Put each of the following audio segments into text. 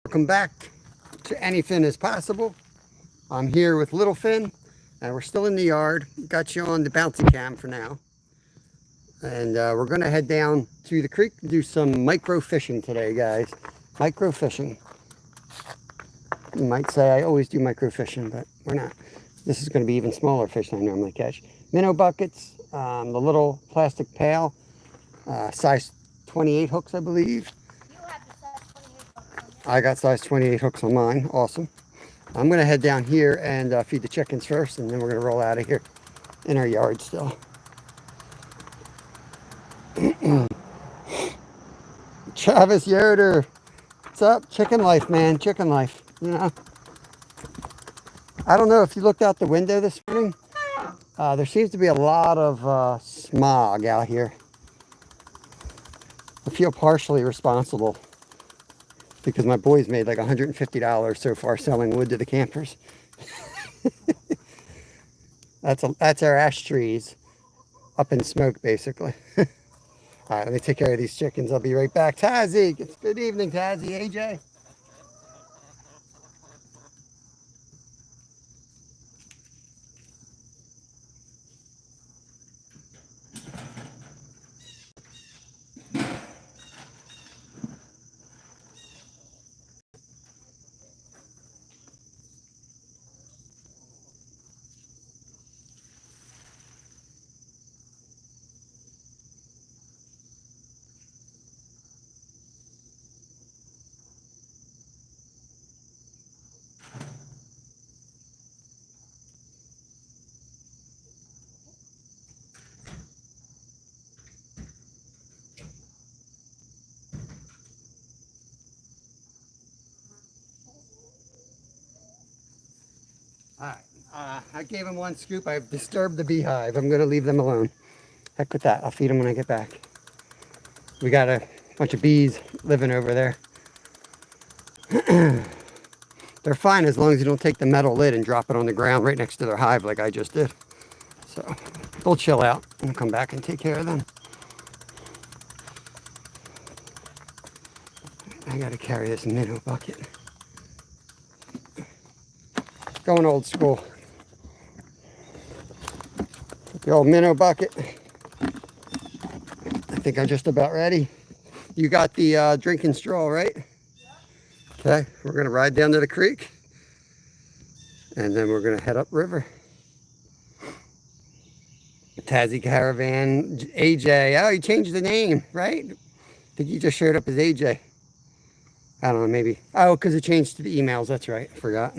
Welcome back to Any Fin Is Possible. I'm here with Little Fin, and we're still in the yard. Got you on the bouncy cam for now. And we're going to head down to the creek and do some micro fishing today, guys. Micro fishing. You might say I always do micro fishing, but we're not. This is going to be even smaller fish than I normally catch. Minnow buckets, the little plastic pail, size 28 hooks, I believe. I got size 28 hooks on mine. Awesome. I'm going to head down here and feed the chickens first, and then we're going to roll out of here in our yard still. Travis Yoder. What's up? Chicken life, man. Chicken life. You know. I don't know if you looked out the window this morning. There seems to be a lot of smog out here. I feel partially responsible because my boys made like $150 so far selling wood to the campers. That's our ash trees up in smoke, basically. All right, let me take care of these chickens. I'll be right back. Tazzy, it's good evening, Tazzy. AJ. All right, I gave him one scoop. I've disturbed the beehive. I'm going to leave them alone. Heck with that. I'll feed them when I get back. We got a bunch of bees living over there. They're fine as long as you don't take the metal lid and drop it on the ground right next to their hive like I just did. So they'll chill out and come back and take care of them. I got to carry this minnow bucket. Going old school. The old minnow bucket. I think I'm just about ready. You got the drinking straw, right? Yeah. Okay, we're gonna ride down to the creek and then we're gonna head upriver. Tazzy Caravan, AJ. Oh, you changed the name, right? I think you just showed up as AJ. I don't know, maybe. Oh, because it changed to the emails. That's right. I forgot.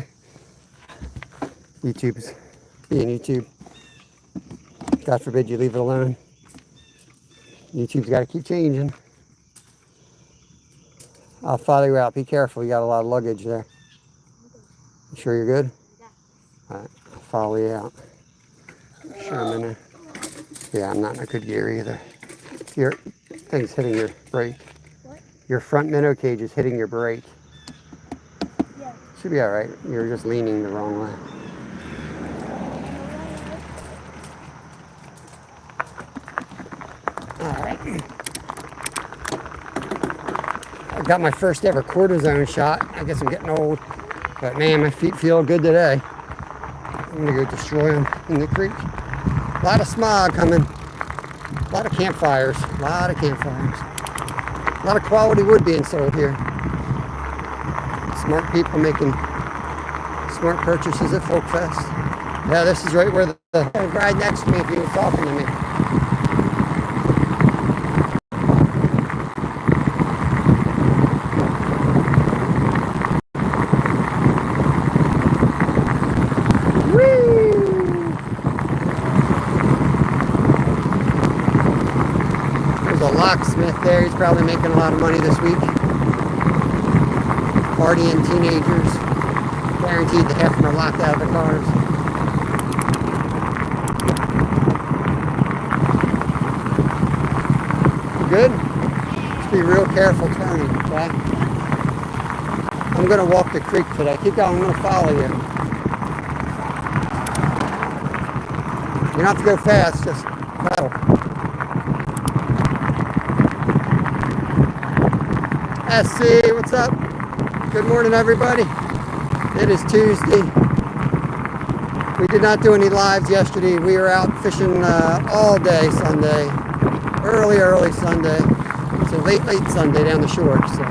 YouTube's being YouTube. God forbid you leave it alone. YouTube's got to keep changing. I'll follow you out. Be careful. You got a lot of luggage there. You sure you're good? Yeah. All right. I'll follow you out. Sure I'm in a... Yeah, I'm not in a good gear either. Your thing's hitting your brake. What? Your front minnow cage is hitting your brake. Yeah. Should be all right. You're just leaning the wrong way. I got my first ever cortisone shot. I guess I'm getting old, but man, my feet feel good today. I'm gonna go destroy them in the creek. A lot of smog coming. A lot of campfires. A lot of campfires. A lot of quality wood being sold here. Smart people making smart purchases at Folk Fest. Yeah, this is right where the right next to me if you were talking to me. Locksmith there, he's probably making a lot of money this week. Partying teenagers, guaranteed to half of them are locked out of their cars. Good? Just be real careful turning, okay? I'm going to walk the creek today. Keep going, I'm going to follow you. You don't have to go fast, just pedal. SC, what's up? Good morning, everybody. It is Tuesday. We did not do any lives yesterday. We were out fishing all day Sunday, early Sunday, so late Sunday down the shore. So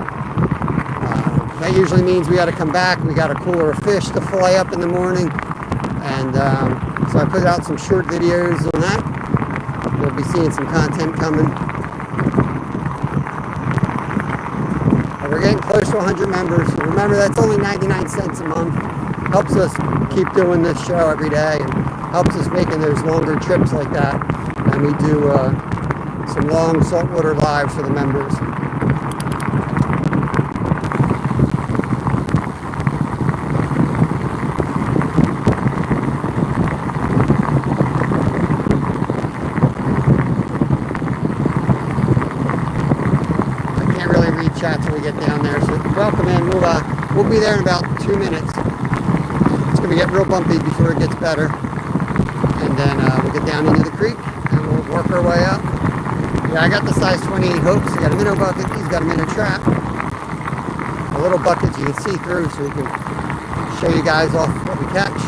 that usually means we got to come back. We got a cooler of fish to fly up in the morning, and so I put out some short videos on that. You'll be seeing some content coming. We're getting close to 100 members. Remember, that's only 99 cents a month. Helps us keep doing this show every day and helps us making those longer trips like that. And we do some long saltwater lives for the members. Chat till we get down there. So welcome in. We'll be there in about 2 minutes. It's gonna get real bumpy before it gets better, and then we'll get down into the creek and we'll work our way up. Yeah, I got the size 28 hooks. I got a minnow bucket. He's got a minnow trap. A little bucket you can see through, so we can show you guys off what we catch.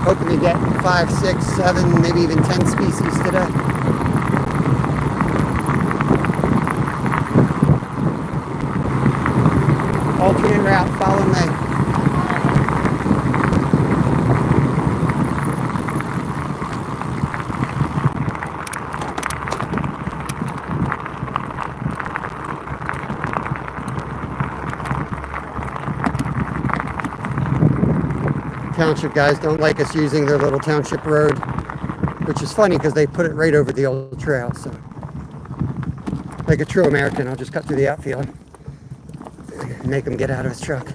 Hoping to get 5, 6, 7, maybe even 10 species today. Alternate route, follow me. Township guys don't like us using their little township road, which is funny because they put it right over the old trail. So, like a true American, I'll just cut through the outfield. Make him get out of his truck.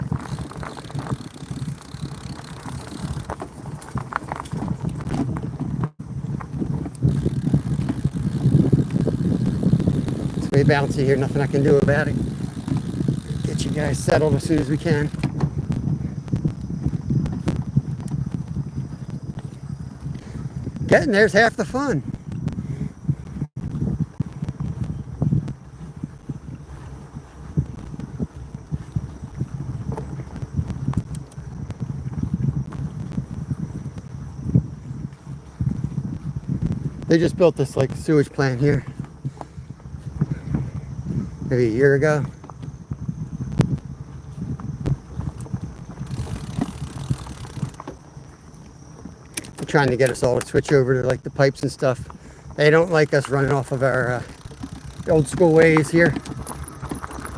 It's way bouncy here, nothing I can do about it. Get you guys settled as soon as we can. Getting there's half the fun. They just built this like sewage plant here maybe a year ago. They're trying to get us all to switch over to like the pipes and stuff. They don't like us running off of our old school ways here.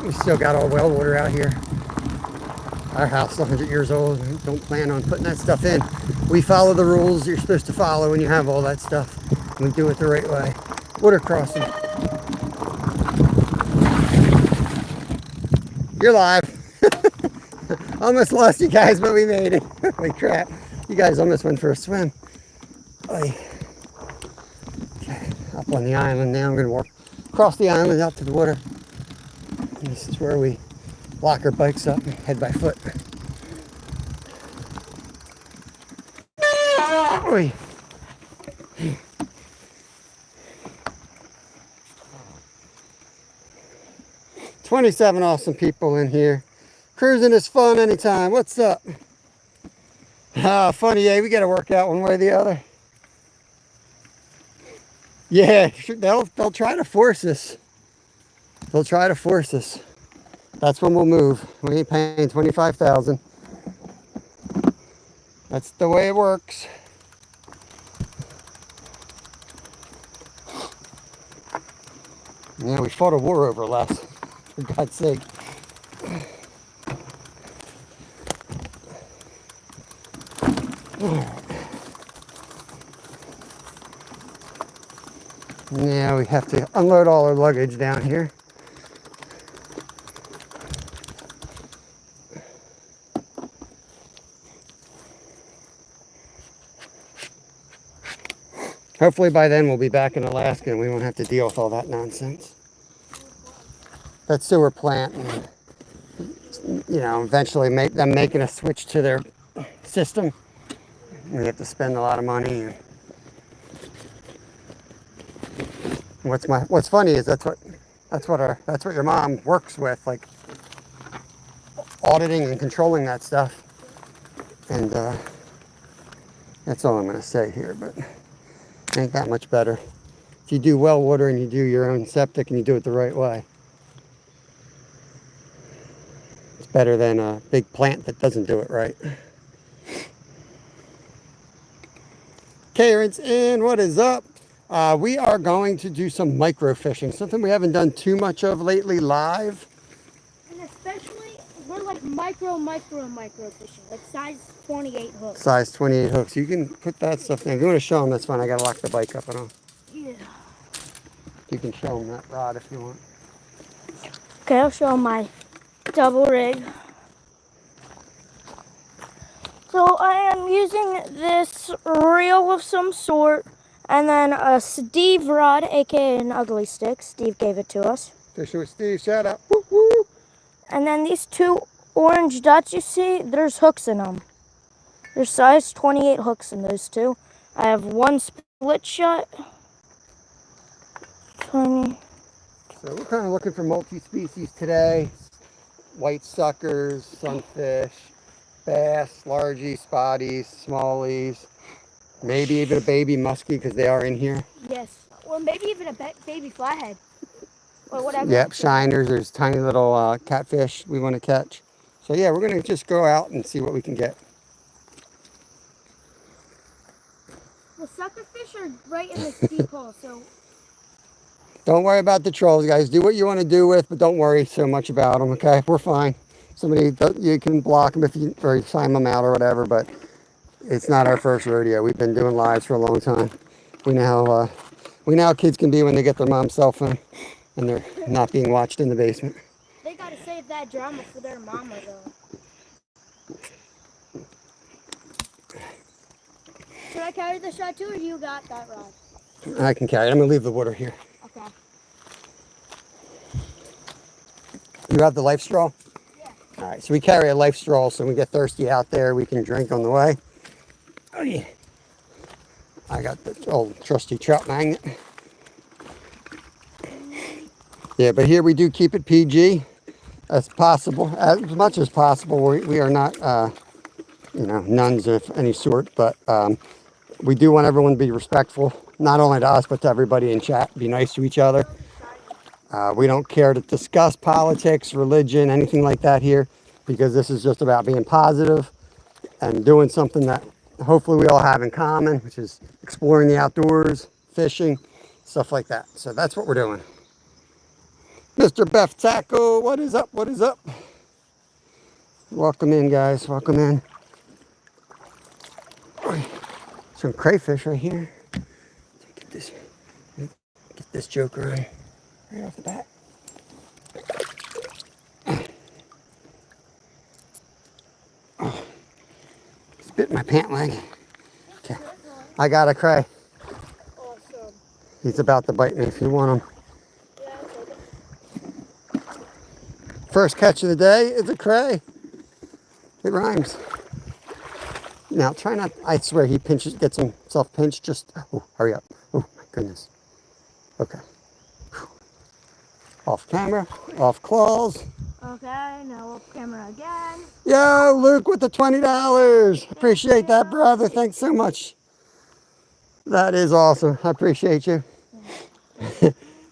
We still got all well water out here. Our house is 100 years old. We don't plan on putting that stuff in. We follow the rules you're supposed to follow when you have all that stuff. We do it the right way. Water crossing. You're live. Almost lost you guys, but we made it. Holy crap. You guys almost went for a swim. Okay, up on the island now. I'm going to walk across the island out to the water. And this is where we lock our bikes up and head by foot. Oy. 27 awesome people in here. Cruising is fun anytime. What's up? Funny, yeah, we got to work out one way or the other. Yeah, they'll try to force us. They'll try to force us. That's when we'll move. We ain't paying $25,000. That's the way it works. Yeah, we fought a war over less. For God's sake. Yeah, we have to unload all our luggage down here. Hopefully by then we'll be back in Alaska and we won't have to deal with all that nonsense. That sewer plant, and, you know, eventually making a switch to their system. We have to spend a lot of money. And what's funny is that's what your mom works with. Like, auditing and controlling that stuff. And that's all I'm going to say here, but it ain't that much better. If you do well water and you do your own septic and you do it the right way, it's better than a big plant that doesn't do it right. Karen's in, what is up? We are going to do some micro fishing, something we haven't done too much of lately live. And especially, we're like micro fishing, like size 28 hooks. Size 28 hooks. You can put that stuff there. If you want to show them, that's fine. I got to lock the bike up and all. Yeah. You can show them that rod if you want. Okay, I'll show my double rig. So I am using this reel of some sort, and then a Steve rod, aka an ugly stick. Steve gave it to us. Fishing with Steve, shout out. Woo, woo. And then these two orange dots you see, there's hooks in them. There's size 28 hooks in those two. I have one split shot. Tiny. So we're kind of looking for multi-species today. White suckers, sunfish, bass, largies, spotties, smallies, maybe even a baby muskie because they are in here. Yes, or maybe even a baby flathead, or whatever. Yep, shiners. There's tiny little catfish we want to catch. So yeah, we're going to just go out and see what we can get. The suckerfish are right in this deep hole, so... Don't worry about the trolls, guys. Do what you want to do with, but don't worry so much about them, okay? We're fine. You can block them if you, or time them out or whatever, but it's not our first rodeo. We've been doing lives for a long time. We know how kids can be when they get their mom's cell phone and they're not being watched in the basement. They gotta save that drama for their mama, though. Should I carry the shot too, or you got that rod? I can carry it. I'm going to leave the water here. Okay. You have the life straw? Yeah. All right, so we carry a life straw, so when we get thirsty out there, we can drink on the way. Oh, yeah. I got the old trusty trout magnet. Yeah, but here we do keep it PG as possible, as much as possible. We are not, nuns of any sort, but we do want everyone to be respectful, not only to us, but to everybody in chat. Be nice to each other. We don't care to discuss politics, religion, anything like that here, because this is just about being positive and doing something that hopefully we all have in common, which is exploring the outdoors, fishing, stuff like that. So that's what we're doing. Mr. Beth Taco, what is up? What is up? Welcome in, guys. Welcome in. Some crayfish right here. Get this joker on right off the bat. Oh, spit my pant leg. Okay, I got a cray. Awesome. He's about to bite me if you want him. Yeah, I'll take it. First catch of the day is a cray. It rhymes. Now try not, I swear he gets himself pinched. Just, oh, hurry up. Oh my goodness. Okay. Off camera, off claws. Okay, now off camera again. Yo, Luke with the $20. Appreciate that, brother. Thanks so much. That is awesome. I appreciate you.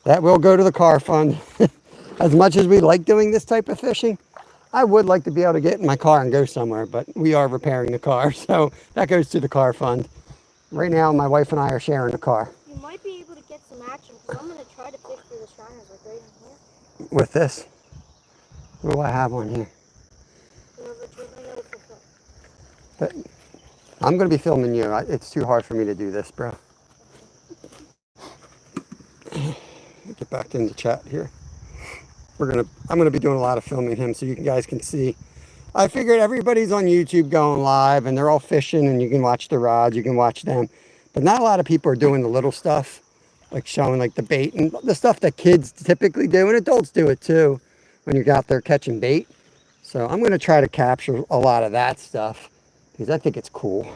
That will go to the car fund. As much as we like doing this type of fishing, I would like to be able to get in my car and go somewhere, but we are repairing the car, so that goes to the car fund. Right now, my wife and I are sharing the car. You might be able to get some action, because I'm going to try to fish for the shiners like right in here. With this? What do I have on here? But I'm going to be filming you. It's too hard for me to do this, bro. Get back in the chat here. I'm gonna be doing a lot of filming him so you guys can see. I figured everybody's on YouTube going live and they're all fishing and you can watch the rods, you can watch them. But not a lot of people are doing the little stuff, like showing like the bait and the stuff that kids typically do, and adults do it too when you're out there catching bait. So I'm gonna try to capture a lot of that stuff because I think it's cool.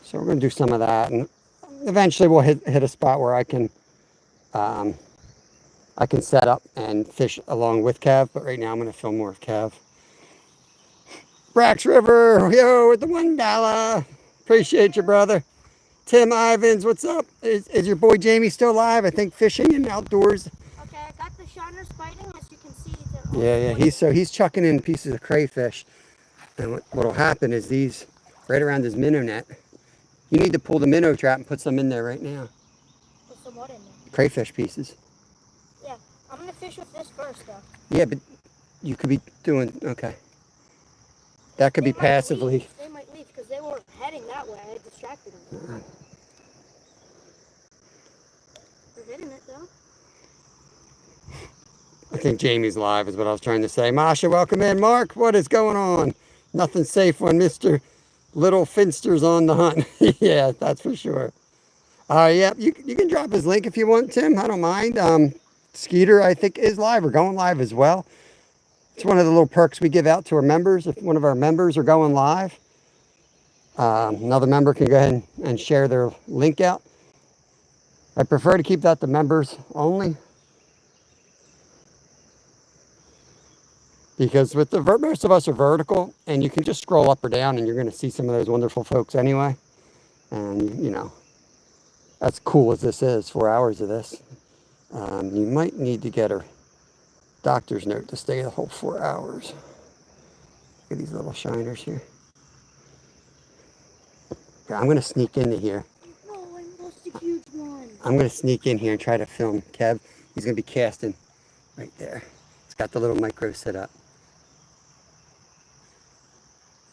So we're gonna do some of that, and eventually we'll hit a spot where I can set up and fish along with Kev, but right now I'm going to film more of Kev. Brax River, yo, with the $1. Appreciate you, brother. Tim Ivins, what's up? Is your boy Jamie still alive? I think fishing and outdoors. Okay, I got the shiners fighting. As you can see, Yeah. He's chucking in pieces of crayfish, and what'll happen is these right around his minnow net. You need to pull the minnow trap and put some in there right now. Put some what in there? Crayfish pieces. Yeah, I'm gonna fish with this first, though. Yeah, but you could be doing okay. That could be passively. They might leave because they were heading that way. I distracted them. They're hitting it though. I think Jamie's live is what I was trying to say. Masha, welcome in. Mark, what is going on? Nothing safe when Mr. Little Finster's on the hunt. Yeah, that's for sure. Yeah, you can drop his link if you want, Tim. I don't mind. Skeeter, I think, is live or going live as well. It's one of the little perks we give out to our members. If one of our members are going live, another member can go ahead and share their link out. I prefer to keep that to members only, because with the most of us are vertical, and you can just scroll up or down and you're going to see some of those wonderful folks anyway. And you know, as cool as this is, 4 hours of this, you might need to get a doctor's note to stay the whole 4 hours. Look at these little shiners here. Okay, I'm going to sneak into here. No, I lost a huge one. I'm going to sneak in here and try to film Kev. He's going to be casting right there. It's got the little micro set up.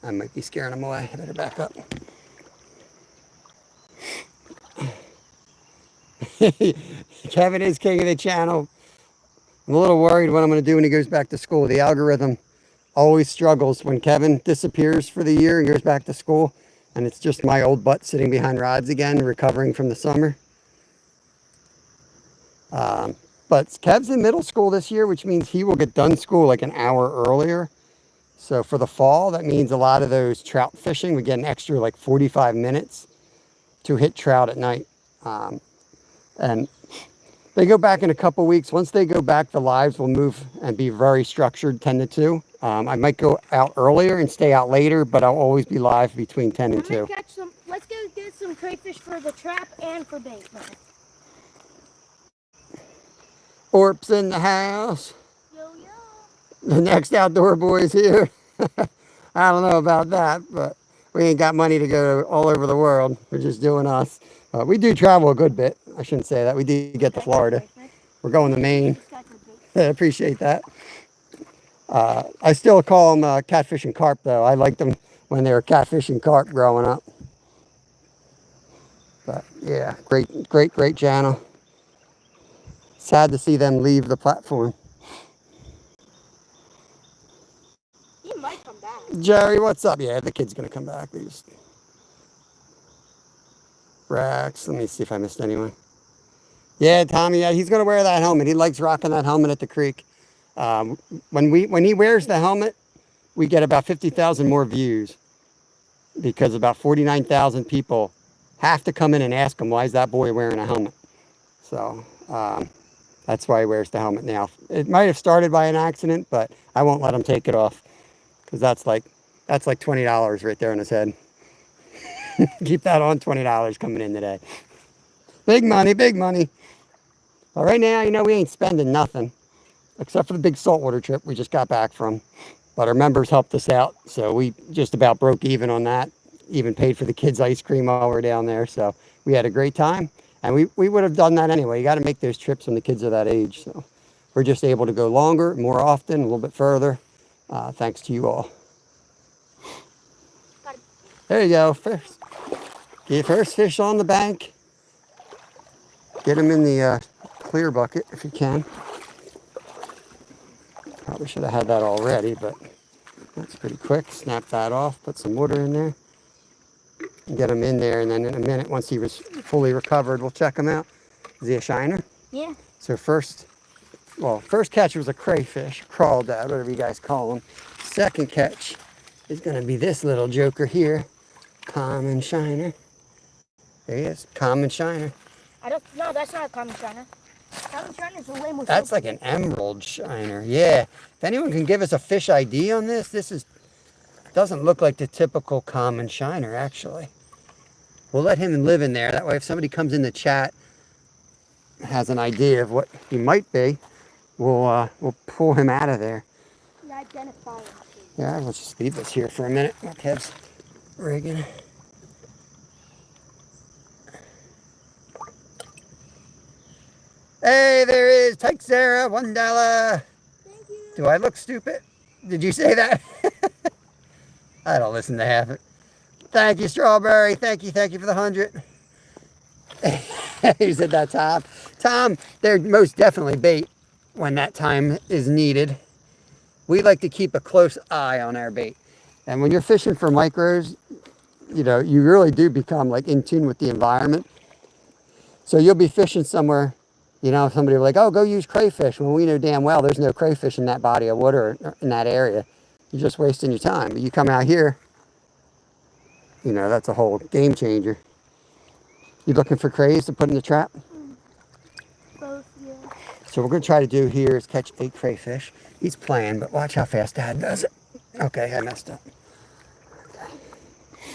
I might be scaring him away. I better back up. Kevin is king of the channel. I'm a little worried what I'm going to do when he goes back to school. The algorithm always struggles when Kevin disappears for the year and goes back to school. And it's just my old butt sitting behind rods again, recovering from the summer. But Kev's in middle school this year, which means he will get done school like an hour earlier. So for the fall, that means a lot of those trout fishing, we get an extra like 45 minutes to hit trout at night. And they go back in a couple weeks. Once they go back, the lives will move and be very structured, 10 to 2. I might go out earlier and stay out later, but I'll always be live between 10 and 2. Catch some. Let's go get some crayfish for the trap and for bait. Orps in the house. Yo, yo. The next outdoor boy's here. I don't know about that, but we ain't got money to go all over the world. We're just doing us. We do travel a good bit. I shouldn't say that. We do get to Florida. We're going to Maine. I appreciate that. I still call them catfish and carp, though. I liked them when they were catfish and carp growing up. But yeah, great channel. Sad to see them leave the platform. He might come back. Jerry, what's up? Yeah, the kid's gonna come back. They just... Rex, let me see if I missed anyone. Yeah, Tommy, yeah, he's gonna wear that helmet. He likes rocking that helmet at the creek. When he wears the helmet, we get about 50,000 more views, because about 49,000 people have to come in and ask him, why is that boy wearing a helmet? So that's why he wears the helmet now. It might have started by an accident, but I won't let him take it off, because that's like $20 right there on his head. Keep that on, $20 coming in today. Big money, big money. But right now, you know, we ain't spending nothing, except for the big saltwater trip we just got back from. But our members helped us out, so we just about broke even on that. Even paid for the kids' ice cream while we were down there. So we had a great time. And we would have done that anyway. You got to make those trips when the kids are that age. So we're just able to go longer, more often, a little bit further, thanks to you all. There you go. First fish on the bank. Get them in the clear bucket if you can. Probably should have had that already, but that's pretty quick. Snap that off, put some water in there, and get him in there. And then in a minute, once he was fully recovered, we'll check him out. Is he a shiner? Yeah. So first catch was a crayfish, crawdad, whatever you guys call them. Second catch is going to be this little joker here, common shiner. There he is, common shiner. No, that's not a common shiner. Common shiners are way more. That's like an emerald shiner. Yeah. If anyone can give us a fish ID on this, this is Doesn't look like the typical common shiner, actually. We'll let him live in there. That way, if somebody comes in the chat, has an idea of what he might be, we'll pull him out of there. You identify him. Yeah, let's just leave this here for a minute. While Kev's rigging. Hey, there is Tyke Sarah, $1. Thank you. Do I look stupid? Did you say that? I don't listen to half it. Thank you, Strawberry. Thank you for the 100. You said that, Tom. Tom, they're most definitely bait when that time is needed. We like to keep a close eye on our bait. And when you're fishing for micros, you know, you really do become like in tune with the environment. So you'll be fishing somewhere, you know, somebody will be like, oh, go use crayfish. When we know damn well there's no crayfish in that body of water or in that area. You're just wasting your time. But you come out here, you know, that's a whole game changer. You looking for crays to put in the trap? Both, yeah. So what we're going to try to do here is catch 8 crayfish. He's playing, but watch how fast Dad does it. Okay, I messed up.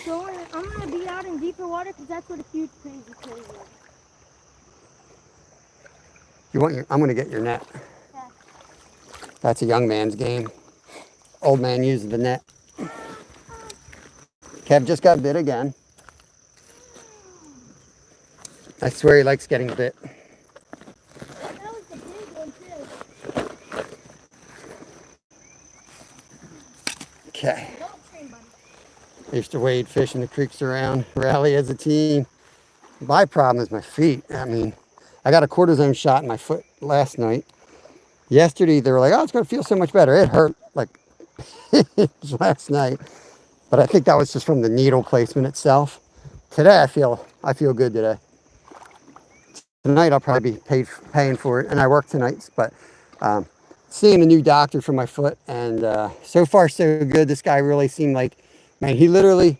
So I'm going to be out in deeper water because that's where the huge crazy is. You want your? I'm going to get your net. Yeah. That's a young man's game. Old man uses the net. Kev just got bit again. I swear he likes getting bit. That was the big one too. Okay. I used to wade fish in the creeks around Raleigh as a teen. My problem is my feet. I mean, I got a cortisone shot in my foot last night. Yesterday, they were like, oh, it's going to feel so much better. It hurt like last night. But I think that was just from the needle placement itself. Today, I feel good today. Tonight, I'll probably be paying for it. And I work tonights. But seeing a new doctor for my foot. And so far, so good. This guy really seemed like, man, he literally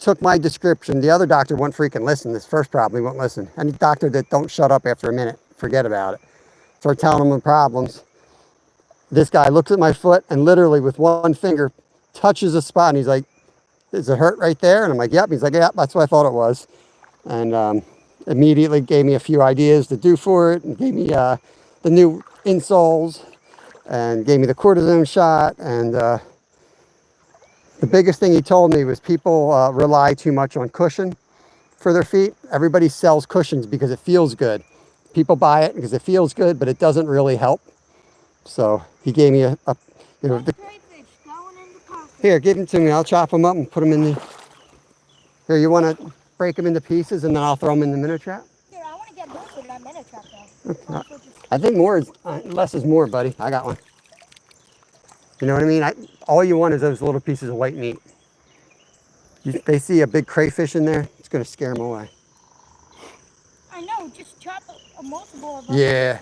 took my description. The other doctor won't freaking listen. This first probably won't listen. Any doctor that don't shut up after a minute, forget about it. Start telling them the problems. This guy looks at my foot and literally with one finger touches a spot. And he's like, does it hurt right there? And I'm like, yep. He's like, yep, that's what I thought it was. And immediately gave me a few ideas to do for it. And gave me the new insoles. And gave me the cortisone shot. And the biggest thing he told me was people rely too much on cushion for their feet. Everybody sells cushions because it feels good. People buy it because it feels good, but it doesn't really help. So he gave me a you know, here, give them to me. I'll chop them up and put them in the. Here, you want to break them into pieces and then I'll throw them in the minnow trap? Here, I want to get more for that minnow trap though. I think more is less is more, buddy. I got one. You know what I mean? All you want is those little pieces of white meat. They see a big crayfish in there, it's going to scare them away. I know, just chop a multiple of them. Yeah.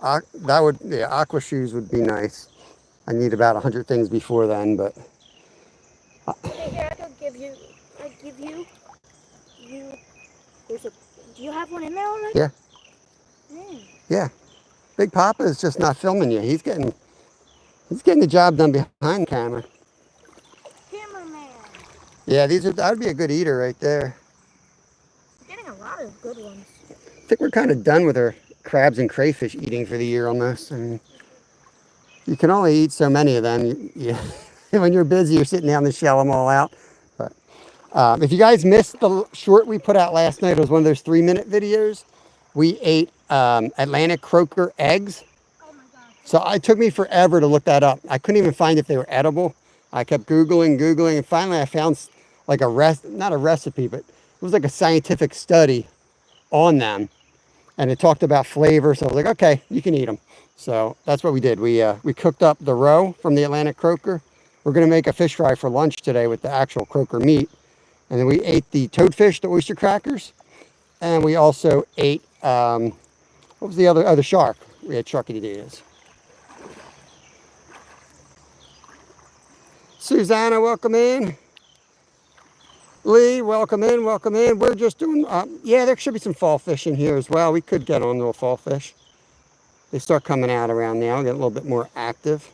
Aqua shoes would be nice. I need about 100 things before then, but. Here, do you have one in there already? Yeah. Mm. Yeah. Big Papa is just not filming you. He's getting the job done behind the camera. Cameraman. Yeah, that would be a good eater right there. We're getting a lot of good ones. I think we're kind of done with our crabs and crayfish eating for the year almost. I mean, you can only eat so many of them. When you're busy, you're sitting down to shell them all out. But if you guys missed the short we put out last night, it was one of those 3-minute videos. We ate Atlantic croaker eggs. So it took me forever to look that up. I couldn't even find if they were edible. I kept Googling, and finally I found like not a recipe, but it was like a scientific study on them. And it talked about flavor, so I was like, okay, you can eat them. So that's what we did. We cooked up the roe from the Atlantic croaker. We're gonna make a fish fry for lunch today with the actual croaker meat. And then we ate the toadfish, the oyster crackers. And we also ate, what was the other, the shark. We had sharky-doo-doos. Susanna, welcome in. Lee, welcome in, welcome in. We're just doing, yeah, there should be some fall fish in here as well. We could get on to a fall fish. They start coming out around now, get a little bit more active.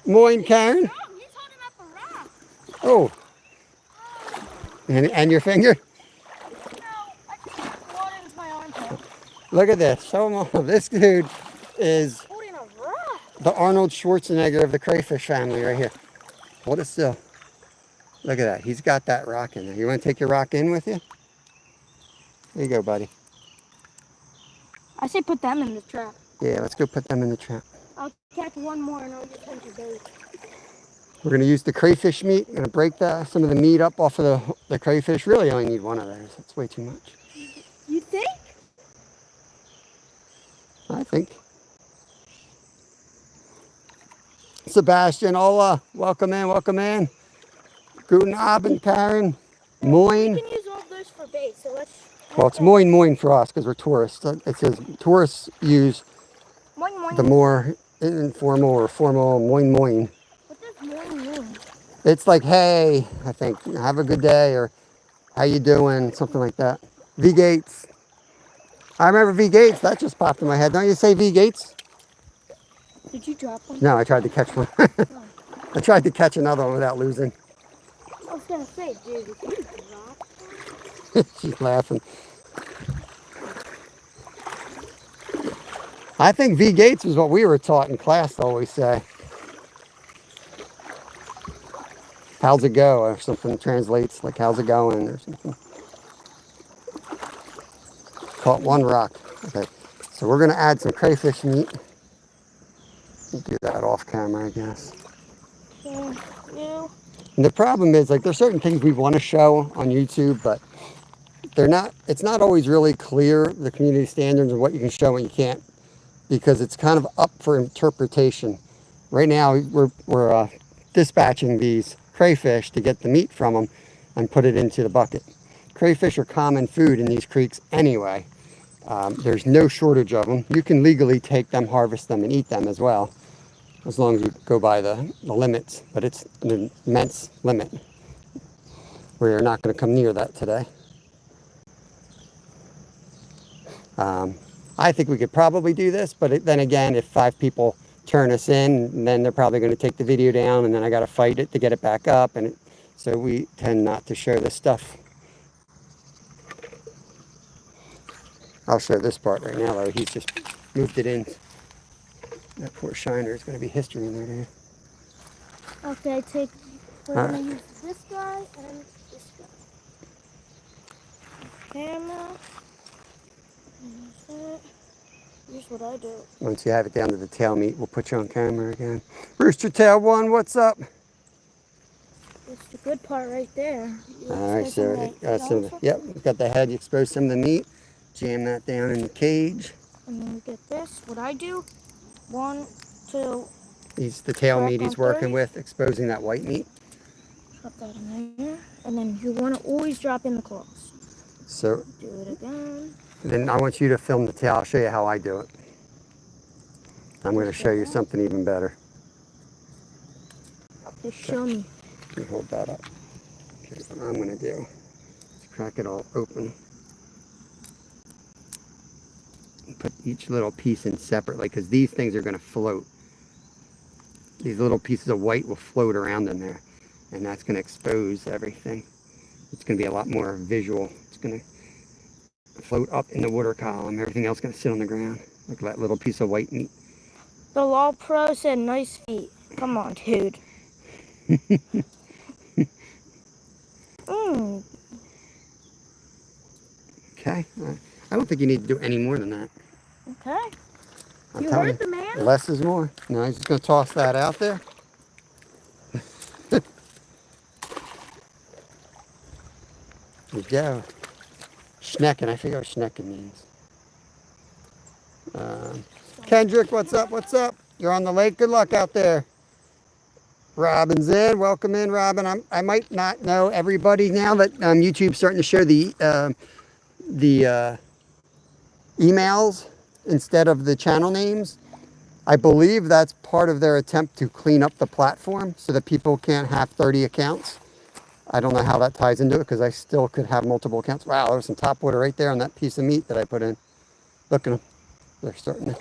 Moin, Karen. No, he's holding up a rock. Oh, and your finger? No, I just got water into my armpit. Look at this. Show 'em all. This dude is Holding a rock. the Arnold Schwarzenegger of the crayfish family right here. Hold it still. Look at that. He's got that rock in there. You want to take your rock in with you? There you go, buddy. I say put them in the trap. Yeah, let's go put them in the trap. I'll catch one more and I'll just send you bait. We're going to use the crayfish meat. We're going to break some of the meat up off of the crayfish. Really only need one of those. That's way too much. You think? I think. Sebastian, Ola, welcome in, welcome in. Guten Abend, Karen. Moin. We can use all those for bait, so let's... Well, it's moin moin for us because we're tourists. It says tourists use Moin, moin. the more informal or formal moin moin. What does moin mean? It's like, hey, I think, have a good day, or how you doing, something like that. V Gates. I remember V Gates. That just popped in my head. Don't you say V Gates? Did you drop one? No, I tried to catch one. I tried to catch another one without losing. I was gonna say, dude, did you drop? She's laughing. I think V Gates was what we were taught in class to always say. How's it go? Or something translates like how's it going or something. Caught one rock. Okay. So we're gonna add some crayfish meat. We'll do that off camera, I guess. Thank you. And the problem is, like, there's certain things we want to show on YouTube, but it's not always really clear, the community standards and what you can show and what you can't, because it's kind of up for interpretation. Right now, we're dispatching these crayfish to get the meat from them and put it into the bucket. Crayfish are common food in these creeks anyway. There's no shortage of them. You can legally take them, harvest them, and eat them as well, as long as you go by the limits, but it's an immense limit. We're not going to come near that today. I think we could probably do this, but then again, if 5 people turn us in, then they're probably going to take the video down, and then I got to fight it to get it back up, and so we tend not to show this stuff. I'll show this part right now, though. He's just moved it in. That poor shiner is going to be history in there, dude. Okay, we're All gonna right. use this guy and this guy. Camera. Here's what I do. Once you have it down to the tail meat, we'll put you on camera again. Rooster Tail 1, what's up? It's the good part right there. All right, so yep, we've got the head. You expose some of the meat. Jam that down in the cage. And then we get this. What I do, 1, 2. He's the tail Crack meat he's on working three. with, exposing that white meat. Drop that in there. And then you want to always drop in the claws. So Do it again. then I want you to film the tail. I'll show you how I do it. I'm going to show you something even better. Just show me. You hold that up. Okay, what I'm going to do is crack it all open. And put each little piece in separately, because these things are going to float. These little pieces of white will float around in there, and that's going to expose everything. It's going to be a lot more visual. It's going to float up in the water column. Everything else is going to sit on the ground, like that little piece of white meat. The Law Pro said nice feet. Come on, dude. Okay. I don't think you need to do any more than that. Okay. I'm You telling heard the man? Less is more. No, he's just going to toss that out there. There you go. Schnecken. I forget what schnecken means. Kendrick, what's up? What's up? You're on the lake. Good luck out there. Robin's in. Welcome in, Robin. I might not know everybody now that YouTube's starting to show the emails instead of the channel names. I believe that's part of their attempt to clean up the platform so that people can't have 30 accounts. I don't know how that ties into it, because I still could have multiple accounts. Wow, there's some topwater right there on that piece of meat that I put in. Look at them. They're starting to...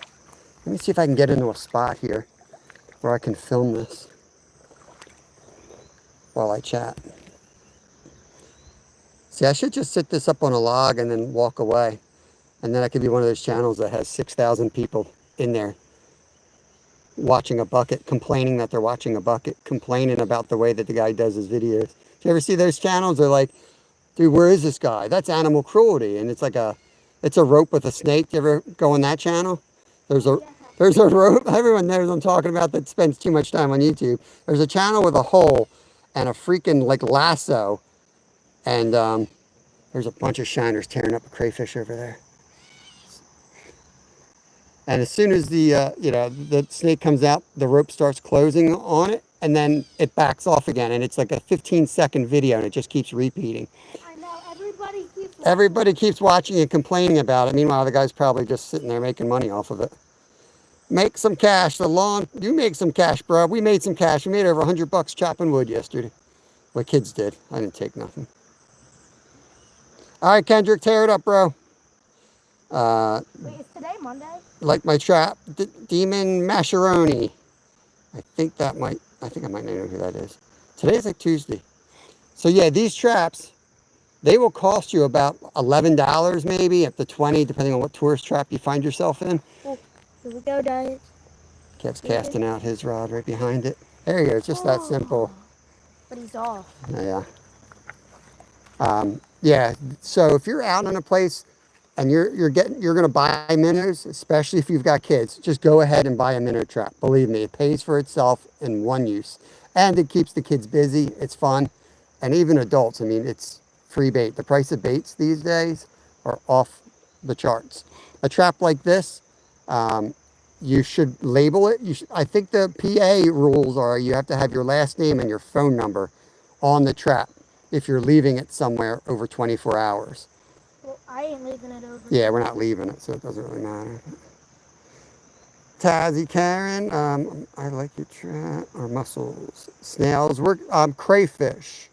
Let me see if I can get into a spot here where I can film this. while I chat. See, I should just sit this up on a log and then walk away. And then I could be one of those channels that has 6,000 people in there watching a bucket, complaining that they're watching a bucket, complaining about the way that the guy does his videos. Do you ever see those channels? They're like, dude, where is this guy? That's animal cruelty. And it's like it's a rope with a snake. You ever go on that channel? There's a rope. Everyone knows I'm talking about that spends too much time on YouTube. There's a channel with a hole and a freaking like lasso. And there's a bunch of shiners tearing up a crayfish over there. And as soon as the snake comes out, the rope starts closing on it, and then it backs off again. And it's like a 15-second video, and it just keeps repeating. I know, everybody keeps watching and complaining about it. Meanwhile, the guy's probably just sitting there making money off of it. Make some cash. You make some cash, bro. We made some cash. We made over $100 chopping wood yesterday. Well, kids did. I didn't take nothing. All right, Kendrick, tear it up, bro. Wait, is today Monday? Like my trap, Demon Mascheroni. I think I might know who that is. Today's like Tuesday. So yeah, these traps, they will cost you about $11 maybe, up to $20, depending on what tourist trap you find yourself in. Oh, here we go, guys. Kev's casting out his rod right behind it. There he goes, just that simple. But he's off. Yeah. Yeah, so if you're out in a place and you're gonna buy minnows, especially if you've got kids, just go ahead and buy a minnow trap. Believe me, it pays for itself in one use. And it keeps the kids busy, it's fun. And even adults, I mean, it's free bait. The price of baits these days are off the charts. A trap like this, you should label it. I think the PA rules are you have to have your last name and your phone number on the trap if you're leaving it somewhere over 24 hours. Well, I ain't leaving it over. Yeah, we're not leaving it, so it doesn't really matter. Tazzy Karen, I like your trap. Or mussels, snails, crayfish.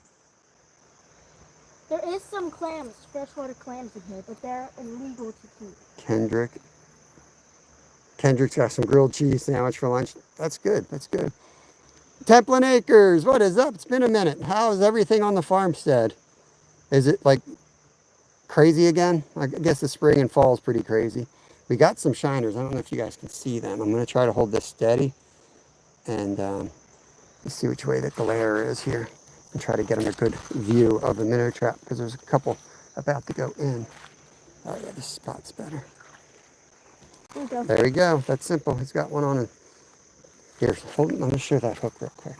There is some clams, freshwater clams in here, but they're illegal to keep. Kendrick's got some grilled cheese sandwich for lunch. That's good, that's good. Templin Acres, what is up? It's been a minute. How's everything on the farmstead? Is it like crazy again? I guess the spring and fall is pretty crazy. We got some shiners. I don't know if you guys can see them. I'm going to try to hold this steady and let's see which way the glare is here and try to get them a good view of the minnow trap because there's a couple about to go in. Oh yeah, this spot's better. Okay. There we go. That's simple. He's got one on it. Here, hold. I'm going to show that hook real quick.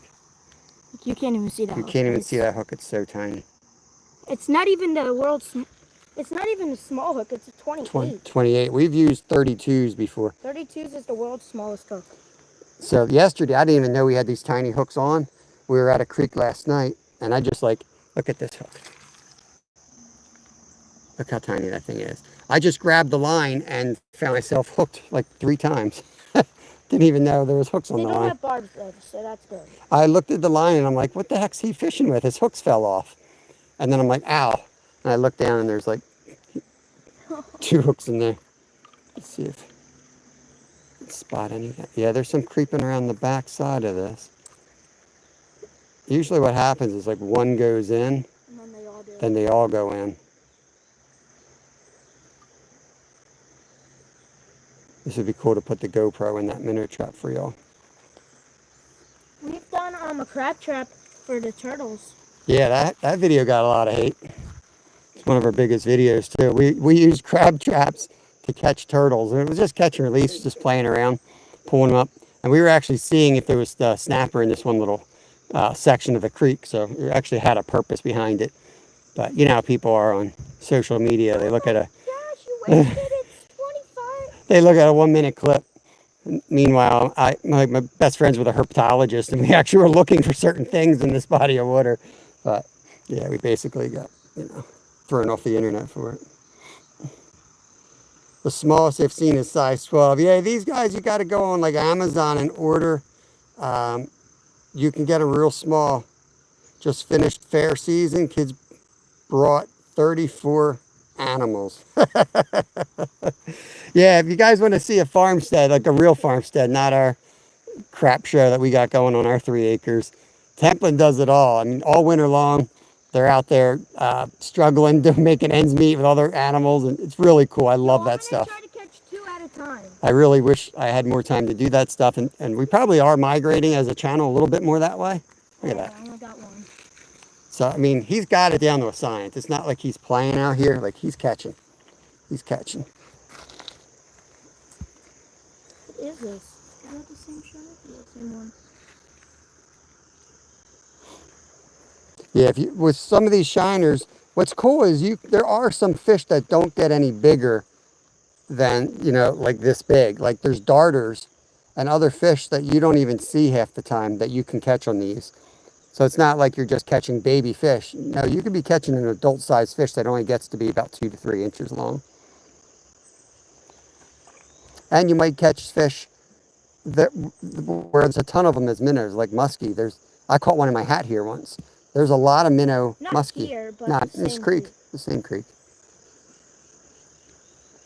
You can't even see that. You can't even see that hook. It's so tiny. It's not even the world's. It's not even a small hook. It's a 28. 28. We've used 32s before. 32s is the world's smallest hook. So yesterday, I didn't even know we had these tiny hooks on. We were at a creek last night, and I just look at this hook. Look how tiny that thing is. I just grabbed the line and found myself hooked like 3 times. Didn't even know there was hooks on the line. They don't have barbs though, so that's good. I looked at the line and I'm like, what the heck's he fishing with? His hooks fell off. And then I'm like, ow. And I looked down and there's like 2 hooks in there. Let's see if I can spot anything. Yeah, there's some creeping around the back side of this. Usually what happens is like one goes in, And then they all do. then they all go in. This would be cool to put the GoPro in that minnow trap for y'all. We've done a crab trap for the turtles. Yeah, that video got a lot of hate. It's one of our biggest videos too. We used crab traps to catch turtles. And it was just catch and release, just playing around, pulling them up. And we were actually seeing if there was the snapper in this one little section of the creek. So it actually had a purpose behind it. But you know how people are on social media. They look at Gosh, you wasted it. They look at a 1-minute clip. Meanwhile, my best friend's with a herpetologist, and we actually were looking for certain things in this body of water. But yeah, we basically got, thrown off the internet for it. The smallest I've seen is size 12. Yeah, these guys, you got to go on like Amazon and order. You can get them real small. Just finished fair season. Kids brought 34 animals. Yeah, if you guys want to see a farmstead, like a real farmstead, not our crap show that we got going on our 3 acres, Templin does it all. I mean, all winter long, they're out there struggling to making ends meet with other animals, and it's really cool. I love that stuff. I'm gonna try to catch 2 at a time. I really wish I had more time to do that stuff, and we probably are migrating as a channel a little bit more that way. Look at that. I only got 1. So, I mean, he's got it down to a science. It's not like he's playing out here. Like, he's catching. He's catching. What is this? Is that the same shiner? Yeah, same one. Yeah, if you, with some of these shiners, what's cool is there are some fish that don't get any bigger than, you know, like this big. Like, there's darters and other fish that you don't even see half the time that you can catch on these. So it's not like you're just catching baby fish. No, you could be catching an adult-sized fish that only gets to be about 2 to 3 inches long. And you might catch fish that where there's a ton of them as minnows, like muskie. I caught one in my hat here once. There's a lot of minnow muskie. Not here, but Not in this creek. The same creek.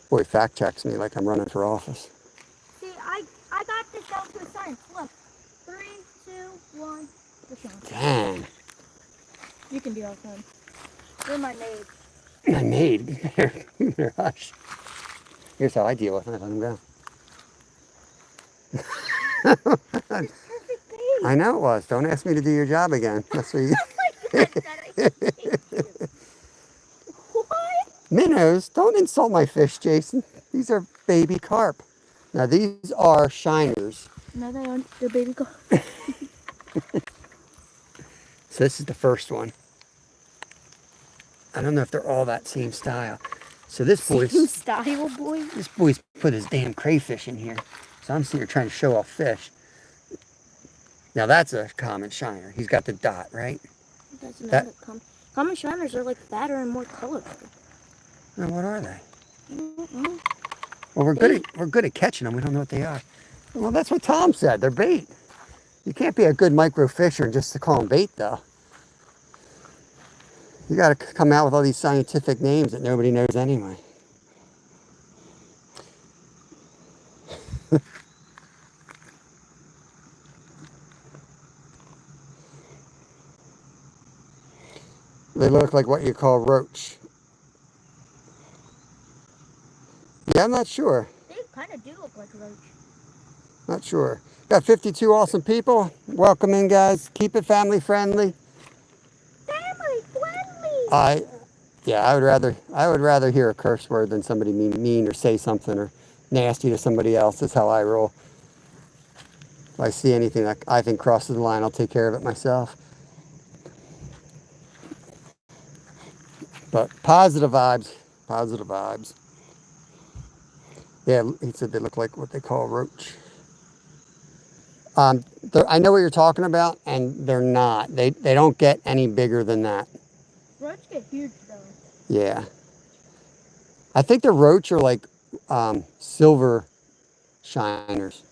Boy, fact checks me like I'm running for office. See, I got this down to a science. Look. 3, 2, 1. Dang. You can do all fun. You're my maid. My maid. You better hush. Here's how I deal with it. I let him go. Perfect bait. I know it was. Don't ask me to do your job again. That's what you... What? Minnows, don't insult my fish, Jason. These are baby carp. Now, these are shiners. No, they aren't. They're baby carp. So this is the first one. I don't know if they're all that same style. So this boy's... style, boy? This boy's put his damn crayfish in here. So I'm sitting here trying to show off fish. Now, that's a common shiner. He's got the dot, right? That's not a common shiners are like fatter and more colorful. Now, what are they? Mm-hmm. Well, we're good at catching them. We don't know what they are. Well, that's what Tom said. They're bait. You can't be a good microfisher and just to call them bait, though. You got to come out with all these scientific names that nobody knows anyway. They look like what you call roach. Yeah, I'm not sure. They kind of do look like roach. Not sure. Got 52 awesome people. Welcome in, guys. Keep it family friendly. Family friendly. Yeah, I would rather hear a curse word than somebody mean or say something or nasty to somebody else. That's how I roll. If I see anything that I think crosses the line, I'll take care of it myself. But positive vibes. Positive vibes. Yeah, he said they look like what they call roach. I know what you're talking about, and they're not. They don't get any bigger than that. Roach get huge, though. Yeah. I think the roach are like silver shiners.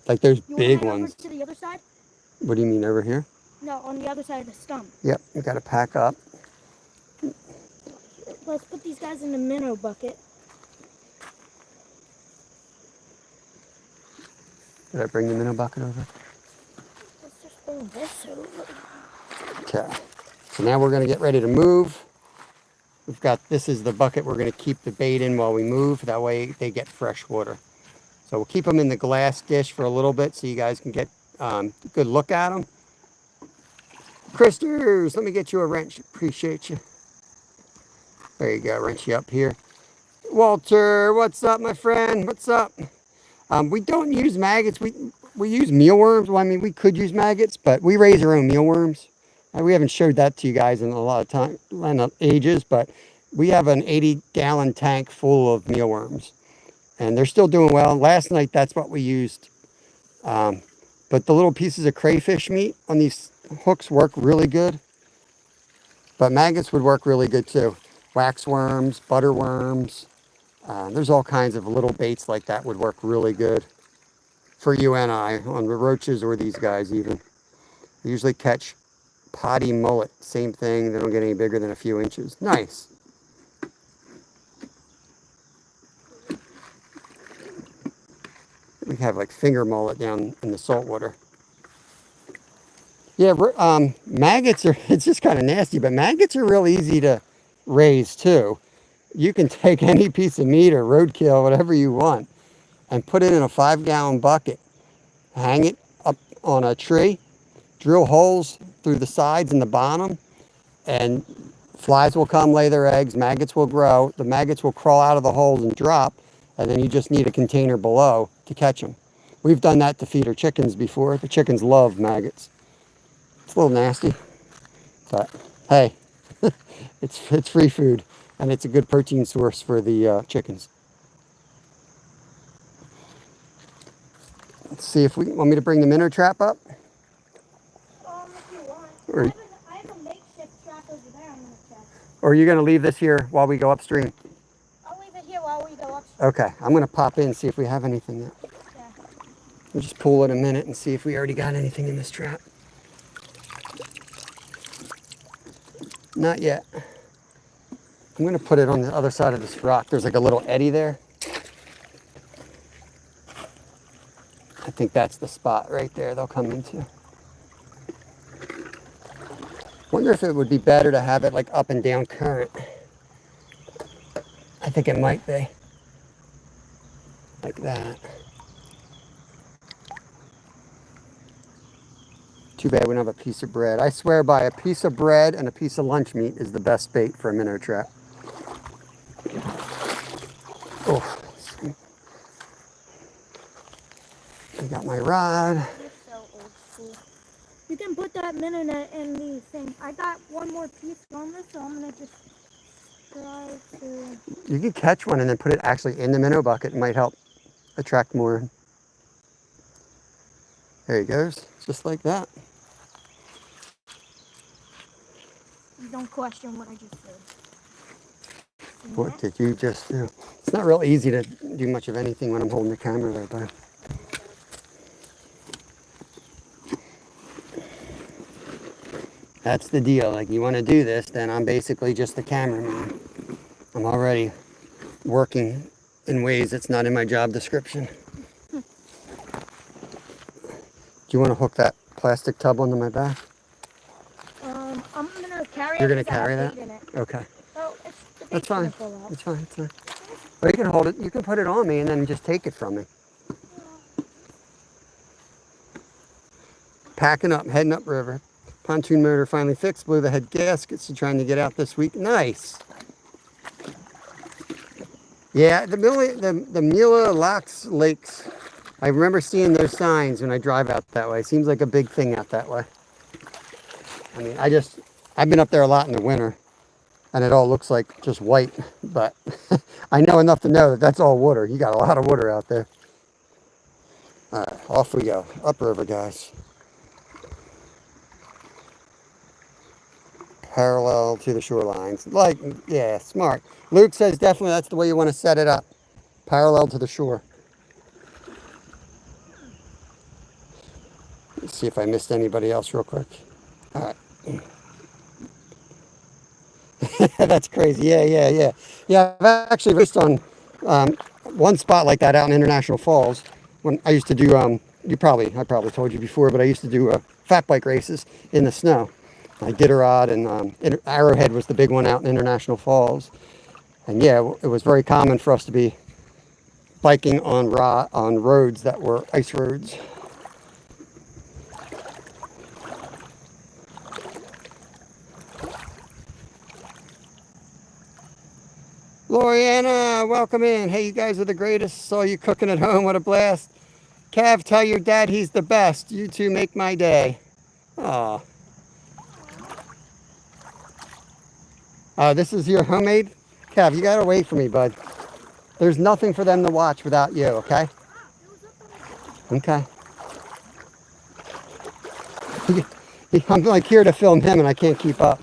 Like those big ones. Over to the other side? What do you mean, over here? No, on the other side of the stump. Yep, you got to pack up. Let's put these guys in the minnow bucket. Did I bring the minnow bucket over? Let's just bring this over. Okay. So now we're going to get ready to move. This is the bucket we're going to keep the bait in while we move. That way they get fresh water. So we'll keep them in the glass dish for a little bit so you guys can get a good look at them. Christers, let me get you a wrench. Appreciate you. There you go, wrench you up here. Walter, what's up, my friend? What's up? We don't use maggots. We use mealworms. Well, I mean, we could use maggots, but we raise our own mealworms. We haven't showed that to you guys in a lot of time, ages, but we have an 80-gallon tank full of mealworms, and they're still doing well. Last night, that's what we used. But the little pieces of crayfish meat on these hooks work really good. But maggots would work really good too. Waxworms, butterworms. There's all kinds of little baits like that would work really good for you and I on the roaches or these guys even. They usually catch potty mullet. Same thing. They don't get any bigger than a few inches. Nice. We have like finger mullet down in the saltwater. Yeah, maggots are, it's just kind of nasty, but maggots are real easy to raise too. You can take any piece of meat or roadkill, whatever you want, and put it in a 5-gallon bucket. Hang it up on a tree, drill holes through the sides and the bottom, and flies will come lay their eggs, maggots will grow, the maggots will crawl out of the holes and drop, and then you just need a container below to catch them. We've done that to feed our chickens before. The chickens love maggots. It's a little nasty, but hey, it's free food, and it's a good protein source for the chickens. Let's see if we want me to bring the minnow trap up. If you want. Or, I have a makeshift trap over there I'm going to check. or are you going to leave this here while we go upstream? I'll leave it here while we go upstream. Okay, I'm going to pop in and see if we have anything yet. Yeah. We'll just pull in a minute and see if we already got anything in this trap. Not yet. I'm going to put it on the other side of this rock. There's like a little eddy there. I think that's the spot right there they'll come into. Wonder if it would be better to have it like up and down current. I think it might be. Like that. Too bad we don't have a piece of bread. I swear by a piece of bread and a piece of lunch meat is the best bait for a minnow trap. Oh, I got my rod. You're so old school. You can put that minnow net in the thing. I got one more piece on this, so I'm going to just try to... You can catch one and then put it actually in the minnow bucket. It might help attract more. There he goes, just like that. You don't question what I just did. What did you just do? It's not real easy to do much of anything when I'm holding the camera there, bud. That's the deal. Like, you want to do this, then I'm basically just the cameraman. I'm already working in ways that's not in my job description. Do you want to hook that plastic tub onto my back? I'm going to carry it. You're going to because I carry have that? bait in it. Okay. Oh, the That's bait's fine. gonna fall out. That's fine. It's fine. Or you can hold it. You can put it on me and then just take it from me. Packing up, heading up river. Pontoon motor finally fixed. Blew the head gaskets. So trying to get out this week. Nice. Yeah, the Mila Locks Lakes. I remember seeing those signs when I drive out that way. Seems like a big thing out that way. I mean, I've been up there a lot in the winter, and it all looks like just white, but I know enough to know that that's all water. You got a lot of water out there. All right, off we go. Upriver, guys. Parallel to the shorelines. Like, yeah, smart. Luke says definitely that's the way you want to set it up. Parallel to the shore. Let's see if I missed anybody else real quick. All right. That's crazy. Yeah. Yeah, I've actually raced on one spot like that out in International Falls. When I used to do, I probably told you before, but I used to do fat bike races in the snow. Iditarod and Arrowhead was the big one out in International Falls. And yeah, it was very common for us to be biking on roads that were ice roads. Loriana, welcome in. Hey, you guys are the greatest. Saw you cooking at home. What a blast. Cav, tell your dad he's the best. You two make my day. Aw. This is your homemade? Cav, you gotta wait for me, bud. There's nothing for them to watch without you, okay? Okay. I'm like here to film him and I can't keep up.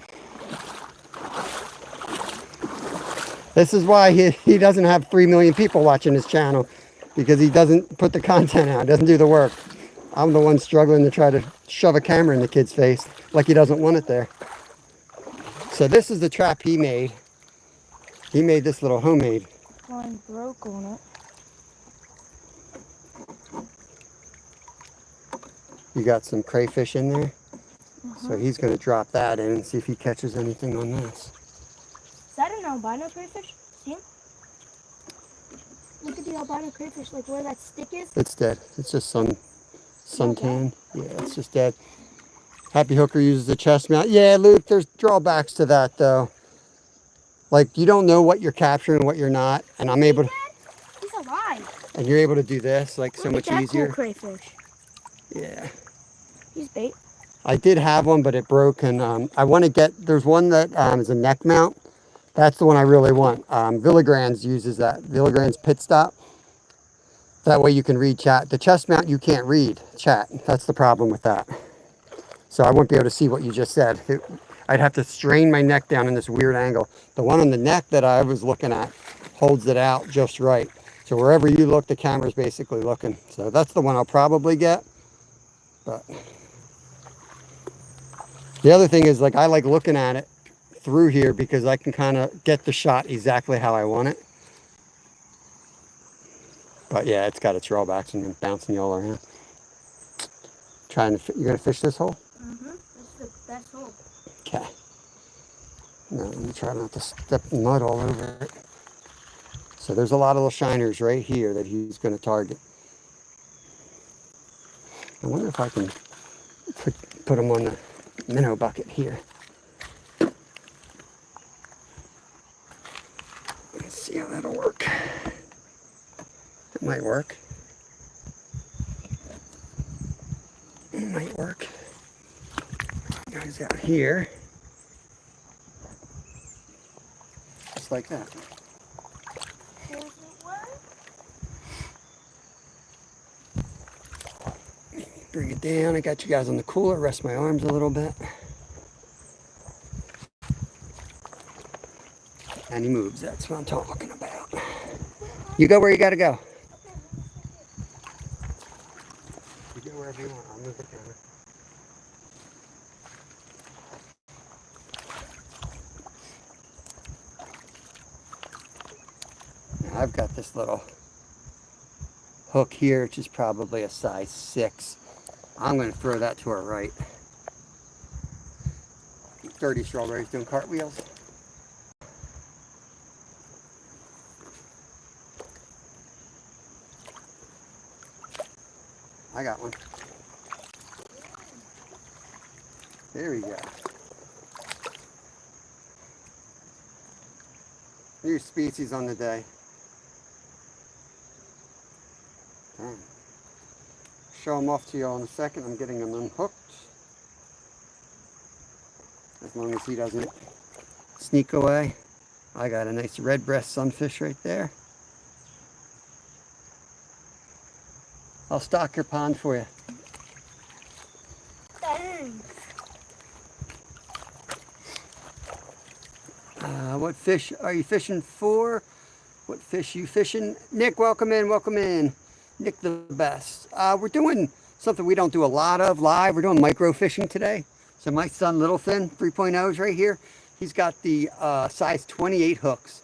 This is why he doesn't have 3 million people watching his channel, because he doesn't put the content out, doesn't do the work. I'm the one struggling to try to shove a camera in the kid's face like he doesn't want it there. So this is the trap he made. He made this little homemade. Line broke on it. You got some crayfish in there. So he's going to drop that in and see if he catches anything on this. Is that an albino crayfish? See him? Look at the albino crayfish, like where that stick is. It's dead. It's just suntan. Yeah, it's just dead. Happy Hooker uses the chest mount. Yeah, Luke, there's drawbacks to that though. Like you don't know what you're capturing and what you're not, and I'm able to. He's alive. And you're able to do this like so much easier. Cool crayfish. Yeah. He's bait. I did have one, but it broke, and I want to get. There's one that is a neck mount. That's the one I really want. Villigrands uses that. Villigrands Pit Stop. That way you can read chat. The chest mount you can't read chat. That's the problem with that. So I won't be able to see what you just said. I'd have to strain my neck down in this weird angle. The one on the neck that I was looking at holds it out just right. So wherever you look, the camera's basically looking. So that's the one I'll probably get. But the other thing is, like, I like looking at it through here because I can kind of get the shot exactly how I want it. But yeah, it's got its drawbacks and bouncing you all around. You're gonna fish this hole? That's the best hole. Okay. Now let me try not to step mud all over it. So there's a lot of little shiners right here that he's gonna target. I wonder if I can put them on the minnow bucket here. Let's see how that'll work. It might work. It might work. Guys out here. Just like that. Bring it down. I got you guys on the cooler. Rest my arms a little bit. And he moves. That's what I'm talking about. You go where you got to go. You go wherever you want. I'll move it down. Now I've got this little hook here, which is probably a size 6. I'm going to throw that to our right. Dirty strawberries doing cartwheels. I got one. There we go. New species on the day. Dang. Show them off to you all in a second. I'm getting them unhooked. As long as he doesn't sneak away. I got a nice red breast sunfish right there. I'll stock your pond for you. Thanks. What fish are you fishing for? What fish are you fishing? Nick, welcome in, welcome in. Nick the best. We're doing something we don't do a lot of live. We're doing micro fishing today. So my son Littlefin 3.0 is right here. He's got the size 28 hooks.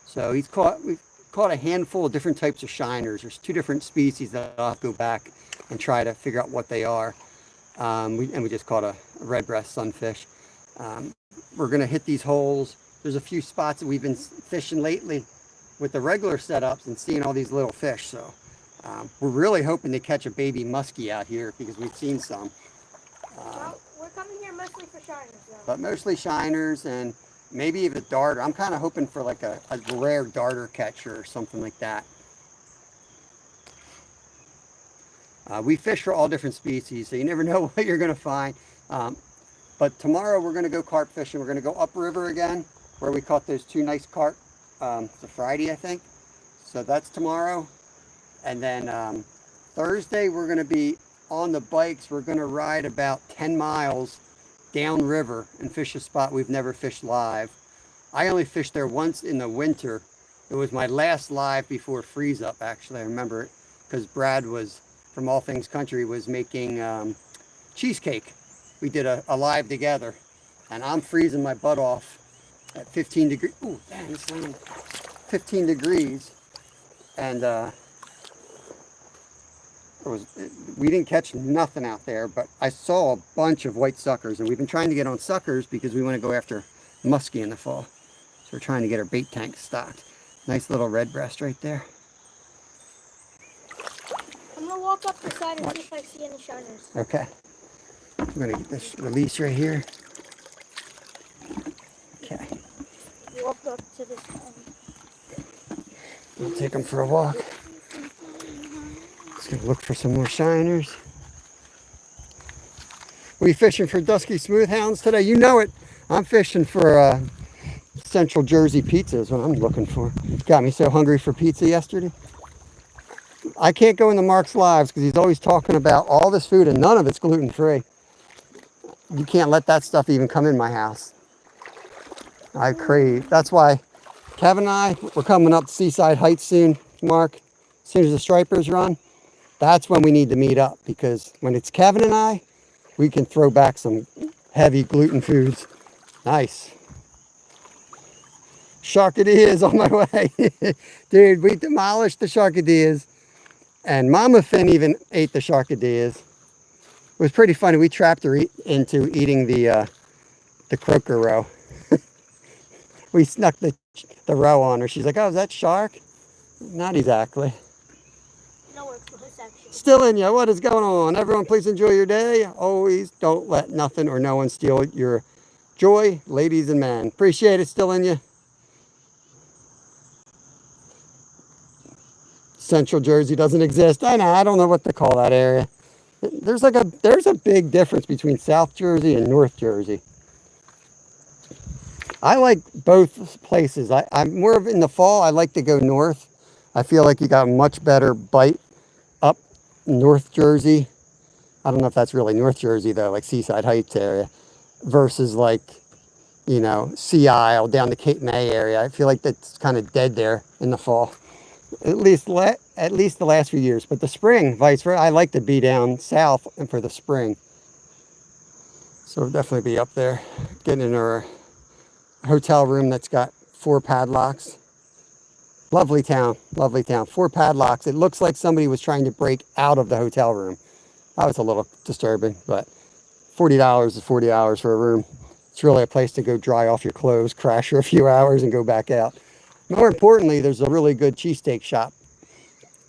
So we've caught a handful of different types of shiners. There's 2 different species that I'll have to go back and try to figure out what they are. We just caught a red breast sunfish. We're gonna hit these holes. There's a few spots that we've been fishing lately with the regular setups and seeing all these little fish. So we're really hoping to catch a baby muskie out here because we've seen some. Well, we're coming here mostly for shiners, though. But mostly shiners and maybe even a darter. I'm kind of hoping for like a rare darter catcher or something like that. We fish for all different species, so you never know what you're going to find. But tomorrow we're going to go carp fishing. We're going to go upriver again, where we caught those 2 nice carp. It's a Friday, I think. So that's tomorrow. And then Thursday we're going to be on the bikes. We're going to ride about 10 miles downriver and fish a spot we've never fished live. I only fished there once in the winter. It was my last live before freeze up, actually. I remember it because Brad was, from All Things Country, was making cheesecake. We did a live together, and I'm freezing my butt off at 15 degrees. Ooh, dang, it's landing. 15 degrees. And we're we didn't catch nothing out there, but I saw a bunch of white suckers, and we've been trying to get on suckers because we want to go after muskie in the fall. So we're trying to get our bait tank stocked. Nice little red breast right there. I'm gonna walk up the side and see if I see any shiners. Okay. I'm gonna get this release right here. Okay. Walk up to this side. We'll take them for a walk. Just gonna look for some more shiners. We fishing for dusky smoothhounds today? You know it. I'm fishing for Central Jersey pizza is what I'm looking for. Got me so hungry for pizza yesterday. I can't go into Mark's lives because he's always talking about all this food and none of it's gluten-free. You can't let that stuff even come in my house. I crave. That's why Kevin and I, we're coming up to Seaside Heights soon, Mark. As soon as the stripers run, that's when we need to meet up, because when it's Kevin and I, we can throw back some heavy gluten foods. Nice. Sharkadillas on my way. Dude, we demolished the sharkadillas, and Mama Finn even ate the sharkadillas. It was pretty funny. We trapped her into eating the croaker roe. We snuck the roe on her. She's like, oh, is that shark? Not exactly. No, it's close, actually. Still in ya, what is going on? Everyone, please enjoy your day. Always don't let nothing or no one steal your joy, ladies and men. Appreciate it, still in ya. Central Jersey doesn't exist. I know, I don't know what to call that area. There's a big difference between South Jersey and North Jersey. I like both places. I'm more of in the fall, I like to go north. I feel like you got a much better bite up North Jersey. I don't know if that's really North Jersey though, like Seaside Heights area, versus like, you know, Sea Isle down the Cape May area. I feel like that's kind of dead there in the fall. At least the last few years. But the spring, vice versa, I like to be down south and for the spring. So we'll definitely be up there, getting in our hotel room that's got 4 padlocks. Lovely town, lovely town. 4 padlocks. It looks like somebody was trying to break out of the hotel room. That was a little disturbing, but $40 is $40 for a room. It's really a place to go dry off your clothes, crash for a few hours, and go back out. More importantly, there's a really good cheesesteak shop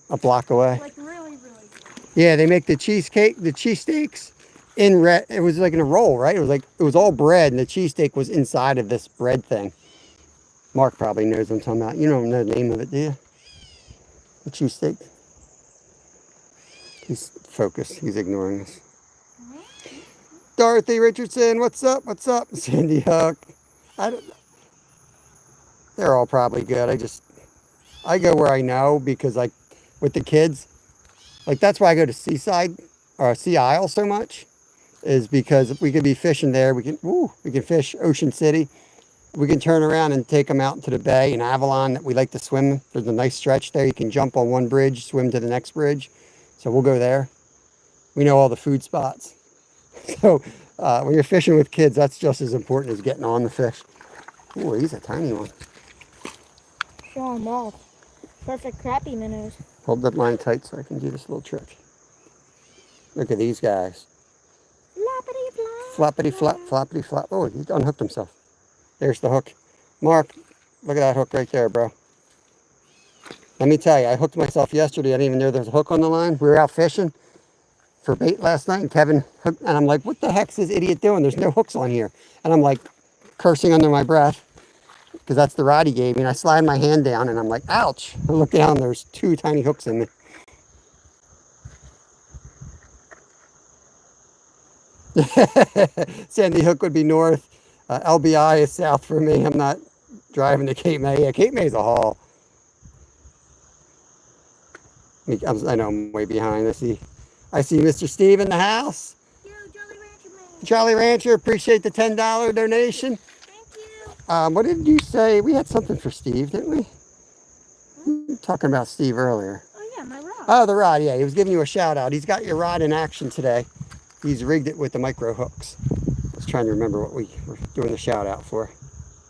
a block away. Like really, really good. Yeah, they make the cheesesteaks in red. It was like in a roll, right? It was all bread, and the cheesesteak was inside of this bread thing. Mark probably knows what I'm talking about. You don't know the name of it, do you? The cheesesteak. He's focused. He's ignoring us. Dorothy Richardson, what's up? What's up? Sandy Hook. They're all probably good. I go where I know, because like with the kids, like that's why I go to Seaside or Sea Isle so much, is because we could be fishing there. We can fish Ocean City. We can turn around and take them out to the bay in Avalon that we like to swim. There's a nice stretch there. You can jump on one bridge, swim to the next bridge. So we'll go there. We know all the food spots. So when you're fishing with kids, that's just as important as getting on the fish. Oh, he's a tiny one. Show them off. Perfect crappie minnows. Hold that line tight so I can do this little trick. Look at these guys. Floppity flop. Floppity flop, floppity flop. Oh, he unhooked himself. There's the hook. Mark, look at that hook right there, bro. Let me tell you, I hooked myself yesterday. I didn't even know there was a hook on the line. We were out fishing for bait last night, and Kevin hooked, and I'm like, what the heck's this idiot doing? There's no hooks on here. And I'm like cursing under my breath, because that's the rod he gave me. And I slide my hand down, and I'm like, ouch. I look down, there's 2 tiny hooks in me. Sandy Hook would be north. LBI is south for me. I'm not driving to Cape May. Yeah, Cape May's a haul. I know I'm way behind. I see Mr. Steve in the house. Yo, Jolly Rancher man. Jolly Rancher, appreciate the $10 donation. Thank you. What did you say? We had something for Steve, didn't we? We were talking about Steve earlier. Oh yeah, my rod. Oh, the rod. Yeah, he was giving you a shout out. He's got your rod in action today. He's rigged it with the micro hooks. I was trying to remember what we were doing the shout out for.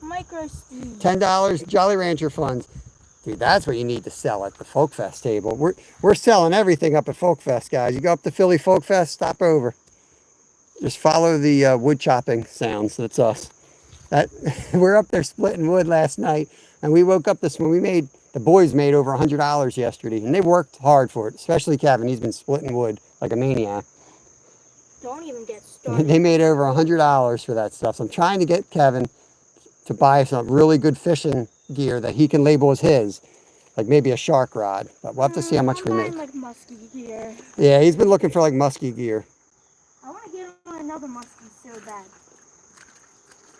Micro Steve. $10 Jolly Rancher funds. Dude, that's what you need to sell at the Folk Fest table. We're selling everything up at Folk Fest, guys. You go up to Philly Folk Fest, stop over. Just follow the wood chopping sounds. That's us. That we're up there splitting wood last night, and we woke up this morning. The boys made over $100 yesterday, and they worked hard for it. Especially Kevin. He's been splitting wood like a maniac. Don't even get started. They made over $100 for that stuff. So I'm trying to get Kevin to buy some really good fishing gear that he can label as his, like maybe a shark rod. But we'll have to see how much we make. Like musky gear. Yeah, he's been looking for like musky gear. I want to get on another musky so bad.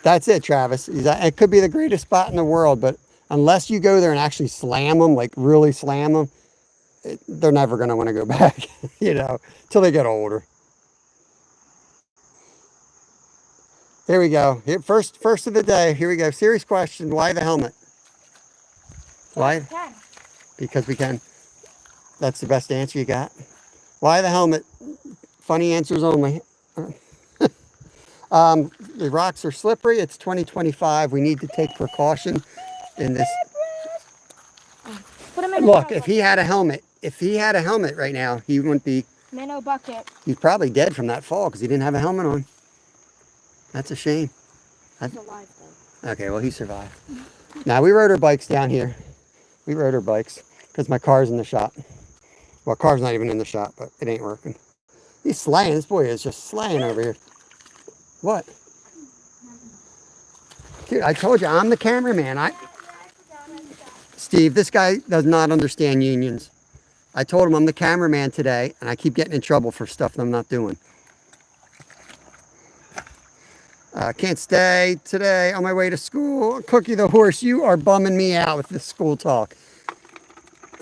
That's it, Travis. It could be the greatest spot in the world, but unless you go there and actually slam them, like really slam them, they're never going to want to go back, you know, till they get older. Here we go. Here, first of the day. Here we go. Serious question. Why the helmet? Why? Because we can. That's the best answer you got. Why the helmet? Funny answers only. The rocks are slippery. It's 2025. We need to take precaution in this. Put him in Look, if he had a helmet right now, he wouldn't be. Minnow bucket. He's probably dead from that fall because he didn't have a helmet on. That's a shame. He's alive though. Okay, well he survived. Now we rode our bikes down here. We rode our bikes because my car's in the shop. Well, car's not even in the shop, but it ain't working. He's slaying. This boy is just slaying over here. What? Dude, I told you, I'm the cameraman. Steve, this guy does not understand unions. I told him I'm the cameraman today, and I keep getting in trouble for stuff that I'm not doing. Can't stay today on my way to school. Cookie the horse, you are bumming me out with this school talk.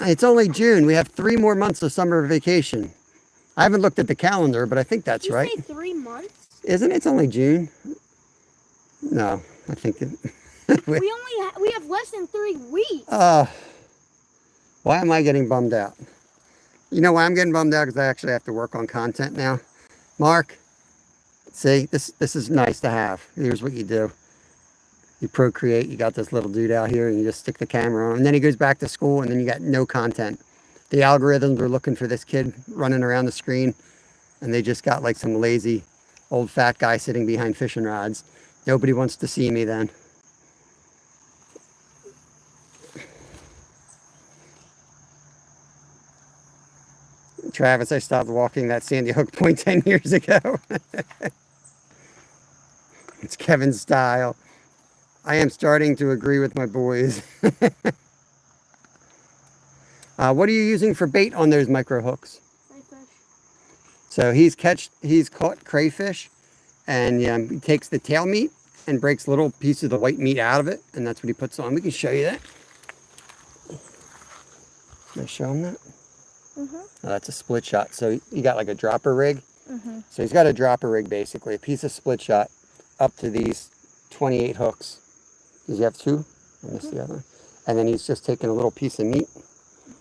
It's only June. We have 3 more months of summer vacation. I haven't looked at the calendar, but I think that's right. You say 3 months? Isn't it? It's only June. No, I think it... we have less than 3 weeks. Why am I getting bummed out? You know why I'm getting bummed out? Because I actually have to work on content now. Mark, see, this is nice to have. Here's what you do. You procreate, you got this little dude out here, and you just stick the camera on. And then he goes back to school, and then you got no content. The algorithms are looking for this kid running around the screen, and they just got like some lazy old fat guy sitting behind fishing rods. Nobody wants to see me then. Travis, I stopped walking that Sandy Hook Point 10 years ago. It's Kevin's style. I am starting to agree with my boys. What are you using for bait on those micro hooks? Crayfish. So he's caught crayfish, and he takes the tail meat and breaks little pieces of the white meat out of it, and that's what he puts on. We can show you that. Can I show him that? Mm-hmm. Oh, that's a split shot. So you got like a dropper rig. Mm-hmm. So he's got a dropper rig, basically, a piece of split shot up to these 28 hooks. Does he have 2? I missed the other. And then he's just taking a little piece of meat.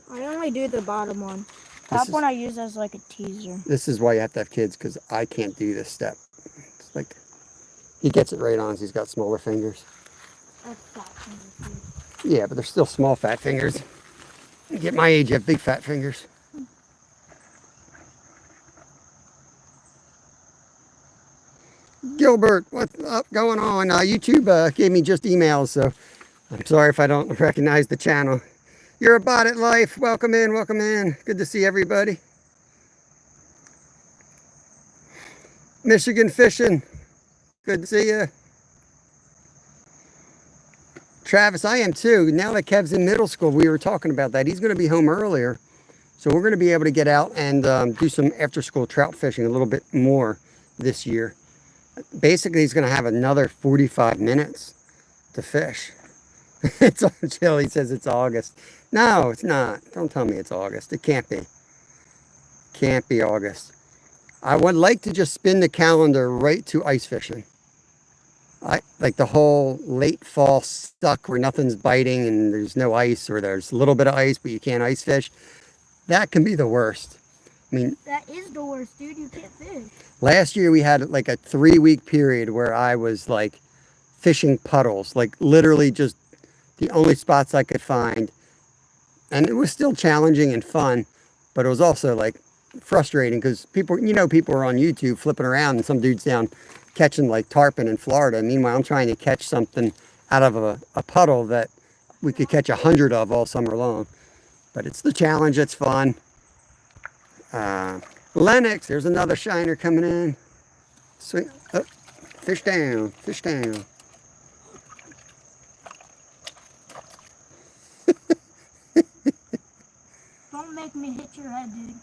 I only do the bottom one. Top one I use as like a teaser. This is why you have to have kids, because I can't do this step. It's like, he gets it right on, as he's got smaller fingers. I have fat fingers. Yeah, but they're still small fat fingers. You get my age, you have big fat fingers. Gilbert, what's up going on? YouTube gave me just emails, so I'm sorry if I don't recognize the channel. You're a bot at life. Welcome in, welcome in. Good to see everybody. Michigan fishing. Good to see you. Travis, I am too. Now that Kev's in middle school, we were talking about that. He's going to be home earlier, so we're going to be able to get out and do some after-school trout fishing a little bit more this year. Basically, he's going to have another 45 minutes to fish. It's on chill. He says it's August. No, it's not. Don't tell me it's August. It can't be. Can't be August. I would like to just spin the calendar right to ice fishing. Like the whole late fall stuck where nothing's biting and there's no ice, or there's a little bit of ice but you can't ice fish. That can be the worst. I mean, that is the worst, dude. You can't fish. Last year we had like a 3-week period where I was like fishing puddles, like literally just the only spots I could find. And it was still challenging and fun, but it was also like frustrating because people, people are on YouTube flipping around and some dude's down catching like tarpon in Florida. Meanwhile, I'm trying to catch something out of a puddle that we could catch 100 of all summer long. But it's the challenge. It's fun. Lennox, there's another shiner coming in. Swing, oh, fish down, fish down. Don't make me hit your head, dude.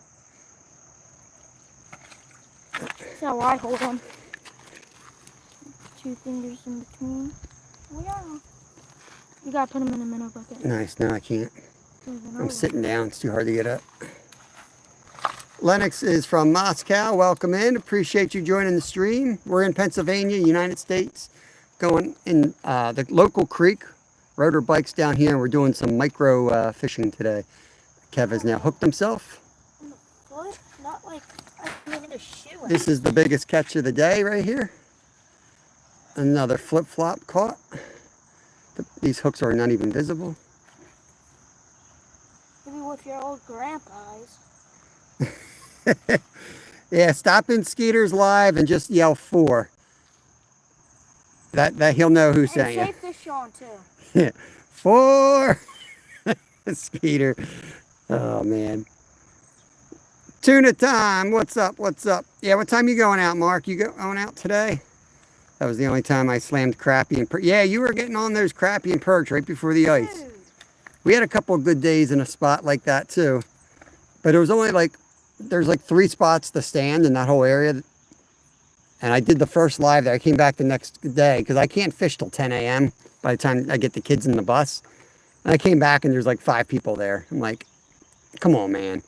That's how I hold them. 2 fingers in between. Yeah. You gotta put them in a minnow bucket. Nice. No, I can't. I'm sitting down. It's too hard to get up. Lennox is from Moscow. Welcome in. Appreciate you joining the stream. We're in Pennsylvania, United States, going in the local creek. Rode our bikes down here, and we're doing some micro fishing today. Kev has now hooked himself. In the foot? Not like I'm in a shoe. This is the biggest catch of the day right here. Another flip-flop caught. These hooks are not even visible. Maybe with your old grandpa's. Yeah, stop in Skeeter's live and just yell 4. That he'll know who's saying it. And say fish on too. Yeah, 4. Skeeter. Oh man. Tuna time. What's up? What's up? Yeah, what time you going out, Mark? You going out today? That was the only time I slammed crappie and perch. Yeah, you were getting on those crappie and perch right before the ice. Dude. We had a couple of good days in a spot like that too. But it was only like, there's like 3 spots to stand in that whole area. And I did the first live there. I came back the next day because I can't fish till 10 a.m. by the time I get the kids in the bus. And I came back and there's like 5 people there. I'm like, come on, man.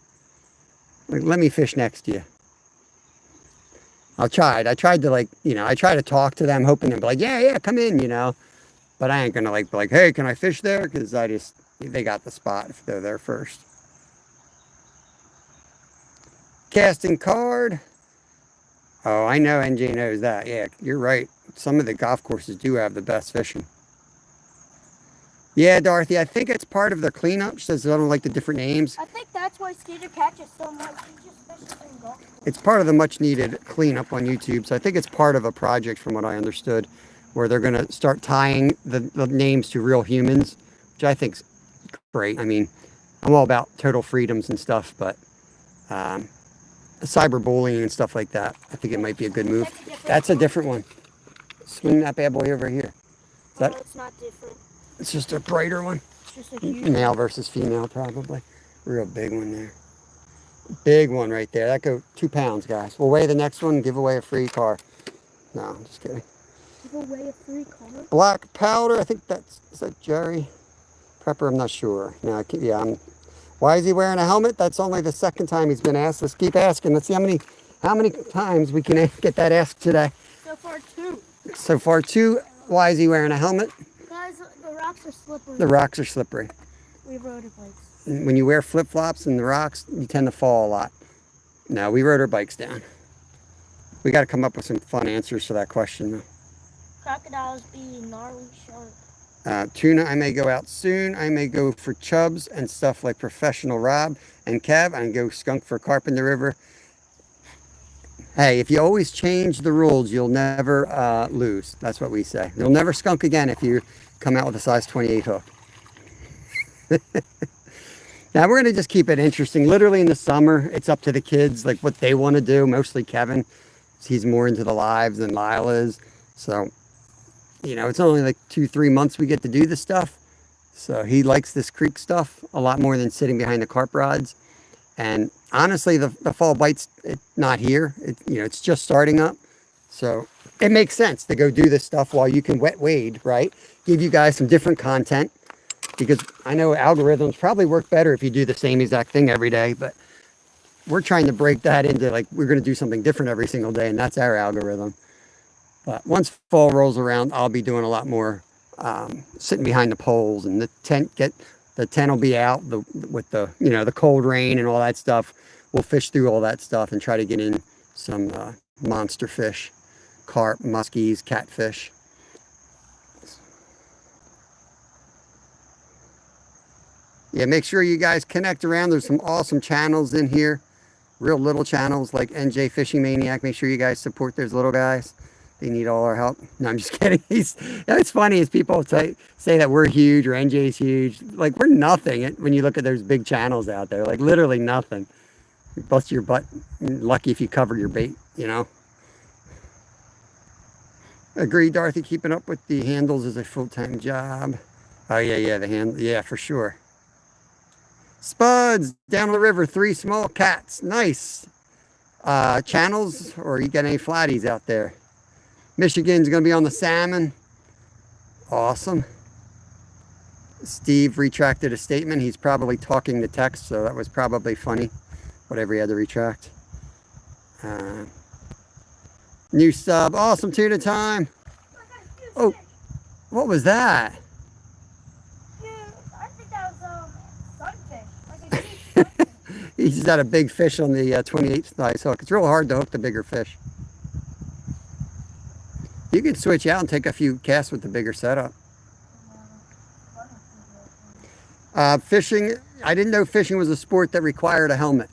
Like, let me fish next to you. I tried to like, I try to talk to them hoping they'd be like, yeah, come in, But I ain't gonna like be like, hey, can I fish there? Because they got the spot if they're there first. Casting card. Oh, I know NJ knows that. Yeah, you're right. Some of the golf courses do have the best fishing. Yeah, Dorothy, I think it's part of their cleanup. She says I don't like the different names. I think that's why Skeeter catches so much. He just fishes in golf. It's part of the much needed cleanup on YouTube. So I think it's part of a project from what I understood, where they're going to start tying the names to real humans, which I think's great. I mean, I'm all about total freedoms and stuff, but cyberbullying and stuff like that, I think it might be a good move. That's a different one. Swing that bad boy over here. No, it's not different. It's just a brighter one. It's just a huge Male versus female, probably. Real big one there. Big one right there. That go 2 pounds, guys. We'll weigh the next one and give away a free car. No, I'm just kidding. Give away a free car? Black powder. I think is that Jerry Prepper? I'm not sure. No, why is he wearing a helmet? That's only the 2nd time he's been asked. Let's keep asking. Let's see how many times we can get that asked today. So far 2. So far 2. Why is he wearing a helmet? Guys, the rocks are slippery. The rocks are slippery. We rode our bikes. When you wear flip-flops and the rocks, you tend to fall a lot. No, we rode our bikes down. We got to come up with some fun answers to that question, though. Crocodiles be gnarly sharp. Tuna, I may go out soon. I may go for chubs and stuff like professional Rob and Kev. I can go skunk for carp in the river. Hey, if you always change the rules, you'll never lose. That's what we say. You'll never skunk again if you come out with a size 28 hook. Now, we're going to just keep it interesting. Literally in the summer, it's up to the kids, like what they want to do. Mostly Kevin. He's more into the lives than Lyle is. So, it's only like 2-3 months we get to do this stuff. So he likes this creek stuff a lot more than sitting behind the carp rods. And honestly, the fall bite's not here. It's just starting up. So it makes sense to go do this stuff while you can wet wade, right? Give you guys some different content. Because I know algorithms probably work better if you do the same exact thing every day. But we're trying to break that into like, we're going to do something different every single day. And that's our algorithm. But once fall rolls around, I'll be doing a lot more sitting behind the poles, and the tent will be out with the the cold rain and all that stuff. We'll fish through all that stuff and try to get in some monster fish, carp, muskies, catfish. Yeah, make sure you guys connect around. There's some awesome channels in here. Real little channels like NJ Fishing Maniac. Make sure you guys support those little guys. They need all our help. No, I'm just kidding. It's funny as people say that we're huge or NJ's huge. Like, we're nothing when you look at those big channels out there. Like, literally nothing. You bust your butt. Lucky if you cover your bait, you know. Agree, Dorothy. Keeping up with the handles is a full-time job. Oh, yeah, yeah, for sure. Spuds, down the river, 3 small cats. Nice. Channels, or you got any flatties out there? Michigan's going to be on the salmon. Awesome. Steve retracted a statement. He's probably talking to text, so that was probably funny, whatever he had to retract. New sub. Awesome tuna time. Oh, what was that? I think that was sunfish. Like a huge sunfish. He just had a big fish on the 28th size hook. It's real hard to hook the bigger fish. You could switch out and take a few casts with the bigger setup. Fishing, I didn't know fishing was a sport that required a helmet.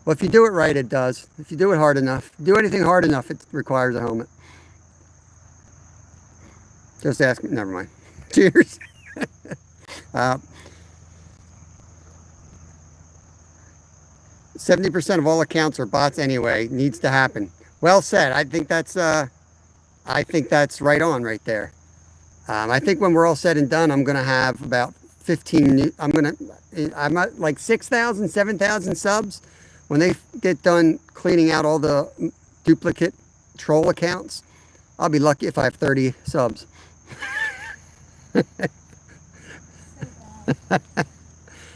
Well, if you do it right, it does. If you do it hard enough, do anything hard enough, it requires a helmet. Just ask me, never mind. Cheers. 70% of all accounts are bots anyway. Needs to happen. Well said. I think that's right on right there. I think when we're all said and done, I'm gonna have about 15 new, I'm at like 6,000, 7,000 subs. When they get done cleaning out all the duplicate troll accounts, I'll be lucky if I have 30 subs.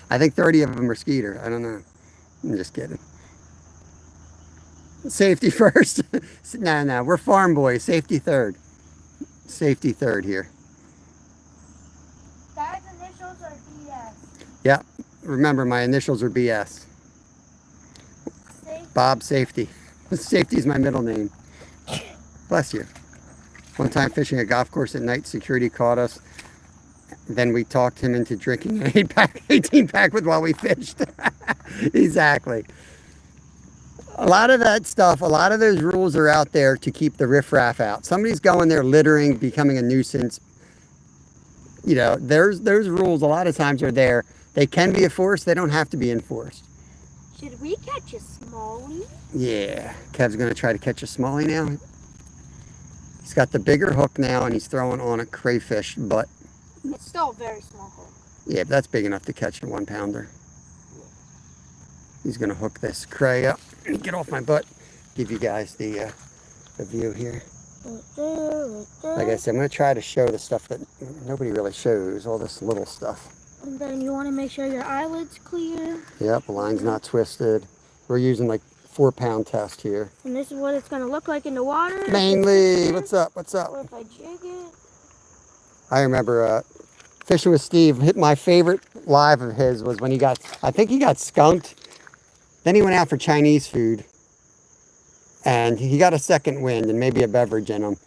I think 30 of them are Skeeter. I don't know. I'm just kidding. Safety first. No, we're farm boys. Safety third. Safety third here. Guys' initials are BS. Yeah, remember my initials are BS. Bob Safety. Safety is my middle name. Bless you. One time fishing a golf course at night, security caught us. Then we talked him into drinking an 18-pack with while we fished. Exactly. A lot of that stuff, a lot of those rules are out there to keep the riffraff out. Somebody's going there littering, becoming a nuisance. You know, those rules a lot of times are there. They can be enforced. They don't have to be enforced. Should we catch a smallie? Yeah. Kev's going to try to catch a smallie now. He's got the bigger hook now, and he's throwing on a crayfish, but... It's still a very small hook. Yeah, but that's big enough to catch a 1-pounder. He's going to hook this cray up. Get off my butt. Give you guys the view here. Like I said, I'm going to try to show the stuff that nobody really shows, all this little stuff. And then you want to make sure your eyelid's clear. Yep, the line's not twisted. We're using like 4-pound test here. And this is what it's going to look like in the water. Mainly, what's up? What's up? Or if I jig it. I remember fishing with Steve. My favorite live of his was when I think he got skunked. Then he went out for Chinese food. And he got a second wind and maybe a beverage in him.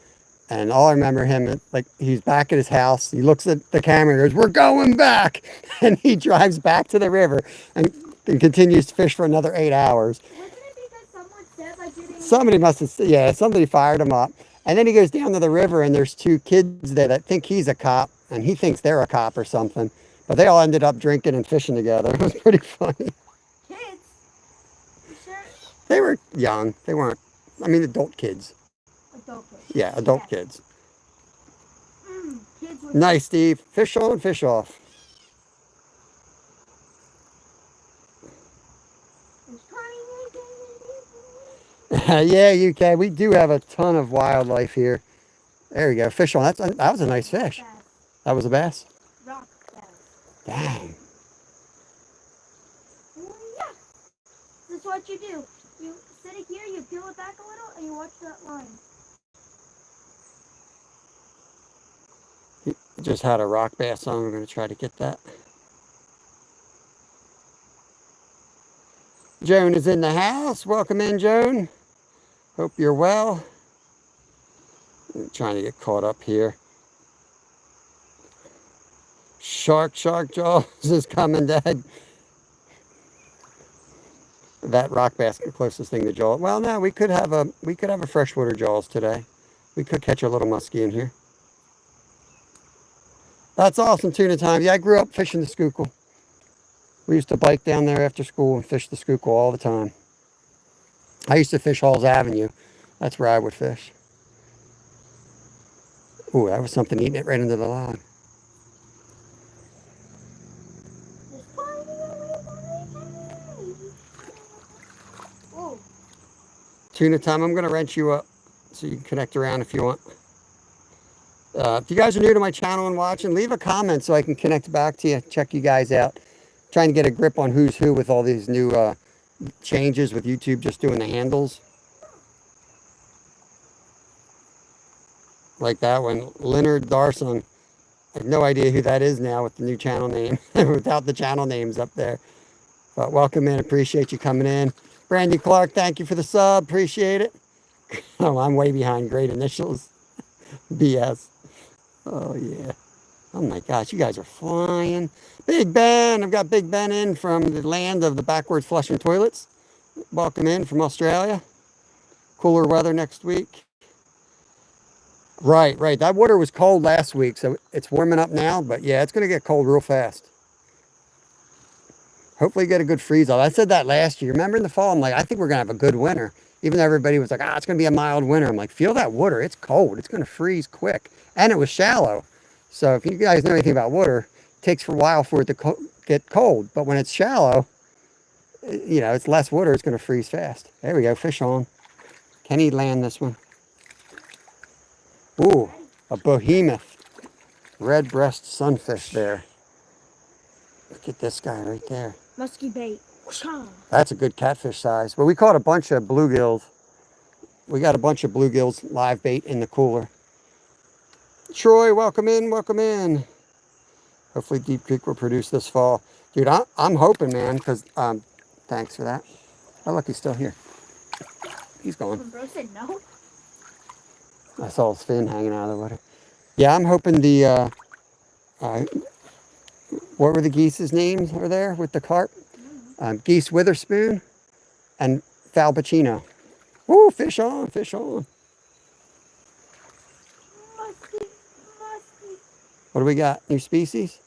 And all I remember him, like, he's back at his house. He looks at the camera and goes, "We're going back." And he drives back to the river and continues to fish for another 8 hours. Wasn't it because someone said, like, didn't... Somebody must have, yeah, somebody fired him up. And then he goes down to the river and there's 2 kids there that think he's a cop and he thinks they're a cop or something. But they all ended up drinking and fishing together. It was pretty funny. Kids? You sure? They were young. They weren't, I mean, adult kids. Adult kids. Yeah, adult kids. Kids with... Nice, Steve. Fish on, fish off. Yeah, UK. We do have a ton of wildlife here. There we go. Fish on. That was a nice fish. Bass. That was a bass? Rock bass. Dang. Yeah. This is what you do. You sit it here, you peel it back a little, and you watch that line. He just had a rock bass on. We're going to try to get that. Joan is in the house. Welcome in, Joan. Hope you're well. I'm trying to get caught up here. Shh. Shark Jaws is coming, Dad. That rock bass, the closest thing to Jaws. Well, no, we could have a freshwater Jaws today. We could catch a little muskie in here. That's awesome, tuna time. Yeah, I grew up fishing the Schuylkill. We used to bike down there after school and fish the Schuylkill all the time. I used to fish Halls Avenue. That's where I would fish. Ooh, that was something eating it right into the log. Tuna time, I'm going to wrench you up so you can connect around if you want. If you guys are new to my channel and watching, leave a comment so I can connect back to you, check you guys out. Trying to get a grip on who's who with all these new changes with YouTube just doing the handles. Like that one, Leonard Darson. I have no idea who that is now with the new channel name, without the channel names up there. But welcome in, appreciate you coming in. Brandy Clark, thank you for the sub, appreciate it. Oh, I'm way behind, great initials. BS. Oh, yeah. Oh, my gosh, you guys are flying. Big Ben, I've got Big Ben in from the land of the backwards flushing toilets. Welcome in from Australia. Cooler weather next week. Right. That water was cold last week, so it's warming up now. But, yeah, it's going to get cold real fast. Hopefully get a good freeze off. I said that last year. Remember in the fall, I'm like, I think we're going to have a good winter. Even though everybody was like, it's going to be a mild winter. I'm like, feel that water. It's cold. It's going to freeze quick. And it was shallow. So if you guys know anything about water, it takes a while for it to get cold. But when it's shallow, you know, it's less water. It's going to freeze fast. There we go. Fish on. Can he land this one? Ooh, a behemoth. Red breast sunfish there. Look at this guy right there. Musky bait. That's a good catfish size. Well, we caught a bunch of bluegills. We got a bunch of bluegills live bait in the cooler. Troy, welcome in, welcome in. Hopefully Deep Creek will produce this fall. Dude, I'm hoping, man, because, thanks for that. Oh, look, he's still here. He's gone. Bro said no. I saw his fin hanging out of the water. Yeah, I'm hoping the, what were the geese's names over there with the carp? Geese Witherspoon and Falbacino. Woo, fish on, fish on. Musky. What do we got? New species?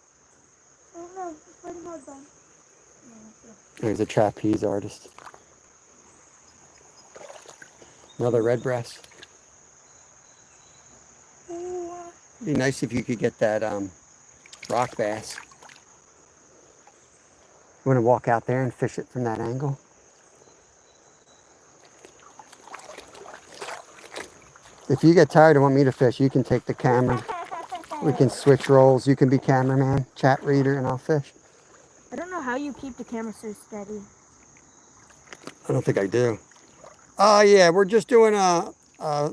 I don't know. It's pretty hard done. There's a trapeze artist. Another red breast. It'd be nice if you could get that rock bass. You want to walk out there and fish it from that angle? If you get tired and want me to fish, you can take the camera. We can switch roles. You can be cameraman, chat reader, and I'll fish. I don't know how you keep the camera so steady. I don't think I do. Oh, yeah, we're just doing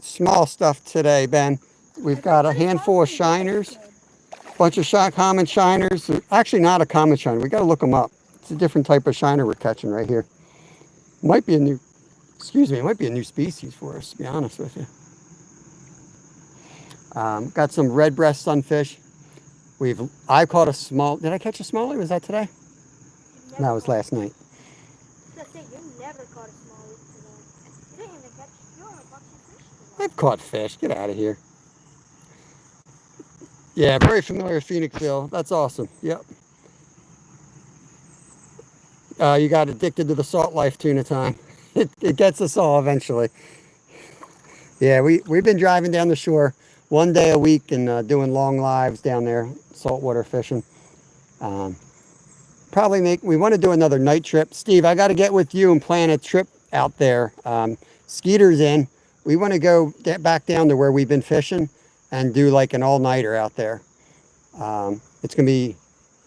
small stuff today, Ben. We've got a handful of shiners, a bunch of common shiners. Actually, not a common shiner. We got to look them up. It's a different type of shiner we're catching right here. Might be a new, it might be a new species for us, to be honest with you. Got some red breast sunfish. I caught a small, did I catch a smallie? Was that today? No, it was last night. You never caught a smallie today. You didn't even catch, you only caught some fish today. I've caught fish. Get out of here. Yeah, very familiar with Phoenixville. That's awesome. Yep. You got addicted to the salt life tuna time. It gets us all eventually. Yeah, we've been driving down the shore one day a week and doing long lives down there, saltwater fishing. We want to do another night trip. Steve, I got to get with you and plan a trip out there. Skeeter's in. We want to go back down to where we've been fishing and do like an all-nighter out there. It's going to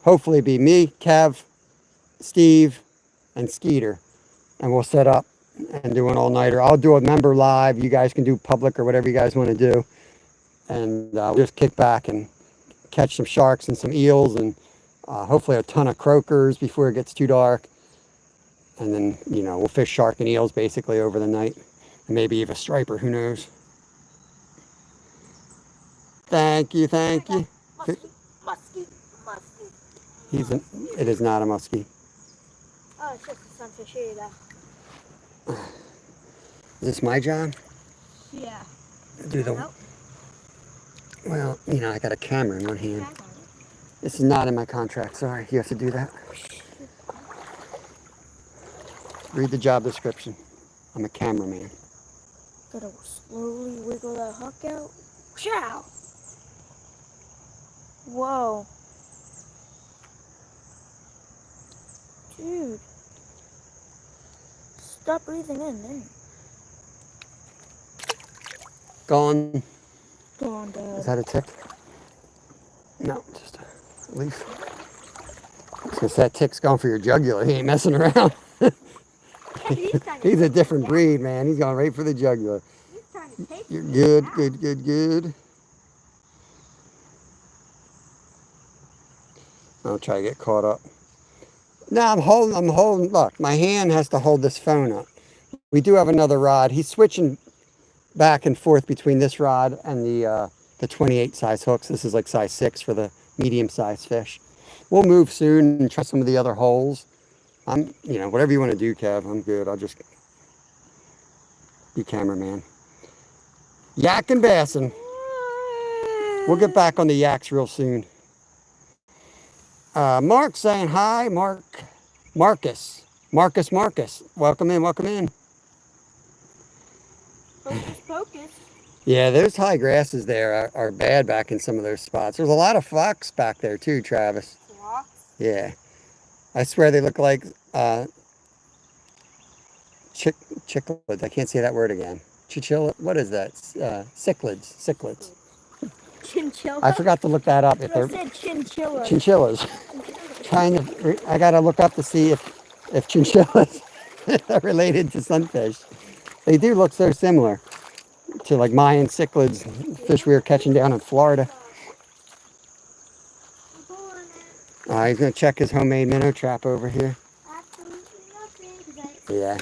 hopefully be me, Kev, Steve, and Skeeter. And we'll set up and do an all-nighter. I'll do a member live. You guys can do public or whatever you guys want to do. And we'll just kick back and catch some sharks and some eels and hopefully a ton of croakers before it gets too dark. And then, you know, we'll fish shark and eels basically over the night. And maybe even a striper, who knows. Thank you, thank you. Musky. It is not a muskie. Oh, it's just a sunfish. Here you go. Is this my job? Yeah. Do the. Nope. Well, you know, I got a camera in one hand. Tag on it. This is not in my contract. Sorry, you have to do that. Read the job description. I'm a cameraman. Gotta slowly wiggle that hook out. Chow! Whoa. Dude. Stop breathing in there. Gone. Go on, Dad. Is that a tick? No, just a leaf. Because that tick's going for your jugular. He ain't messing around. He's a different breed, man. He's going right for the jugular. He's trying to take You're it good, out. good, good, good. I'll try to get caught up. No, I'm holding, look, my hand has to hold this phone up. We do have another rod. He's switching back and forth between this rod and the 28 size hooks. This is like size 6 for the medium size fish. We'll move soon and try some of the other holes. You know, whatever you want to do, Kev, I'm good. I'll just be cameraman. Yak and bassin'. We'll get back on the yaks real soon. Mark saying hi. Marcus. Welcome in, welcome in. Focus, focus. Yeah, those high grasses there are bad back in some of those spots. There's a lot of fox back there too, Travis. Fox? Yeah. I swear they look like cichlids. I can't say that word again. Chichilla, what is that? Cichlids. Chinchilla? I forgot to look that up. If I they're said chinchilla. chinchillas. I gotta look up to see if chinchillas are related to sunfish. They do look so similar to like Mayan cichlids, fish we were catching down in Florida. He's gonna check his homemade minnow trap over here. Absolutely nothing. Yeah.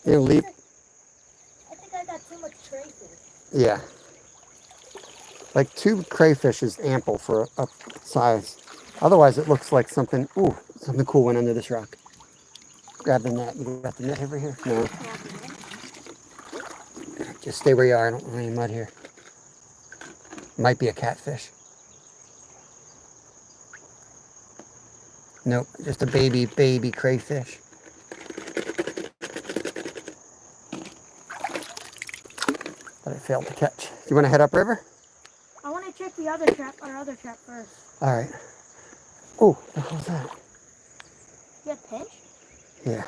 He'll leap. I think I got too much crayfish. Yeah. Like 2 crayfish is ample for a size. Otherwise, it looks like something. Ooh, something cool went under this rock. Grab the net. You got the net over here? No. Just stay where you are. I don't want any mud here. Might be a catfish. Nope, just a baby crayfish. That I failed to catch. Do you want to head upriver? I want to check our other trap first. All right. Oh, what the hell's that? You got pinch? Yeah.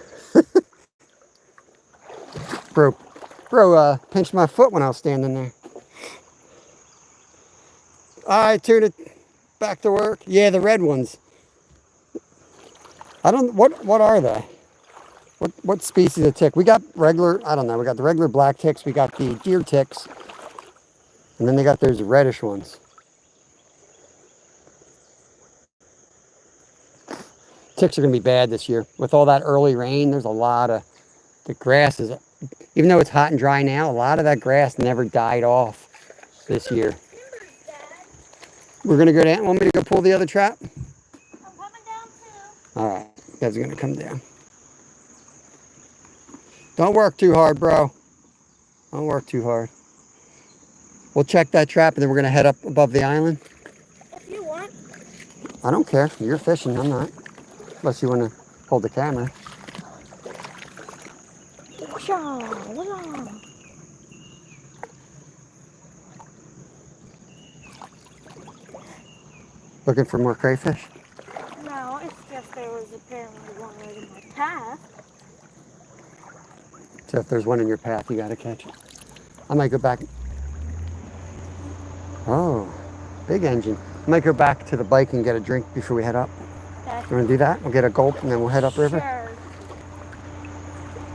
Bro, pinched my foot when I was standing there. All right, tuna, back to work. Yeah, the red ones. What are they? What species of tick? We got regular, I don't know, we got the regular black ticks, we got the deer ticks, and then they got those reddish ones. Ticks are going to be bad this year. With all that early rain, there's a lot of, the grass is, even though it's hot and dry now, a lot of that grass never died off this year. We're going to go down. Want me to go pull the other trap? I'm coming down too. All right. You guys are going to come down. Don't work too hard, bro. Don't work too hard. We'll check that trap and then we're going to head up above the island. If you want. I don't care. You're fishing. I'm not. Unless you want to hold the camera. Looking for more crayfish? No, it's just there was apparently one right in my path. So if there's one in your path, you got to catch it. I might go back. Oh, big engine. I might go back to the bike and get a drink before we head up. Okay. You want to do that? We'll get a gulp and then we'll head up river. Sure.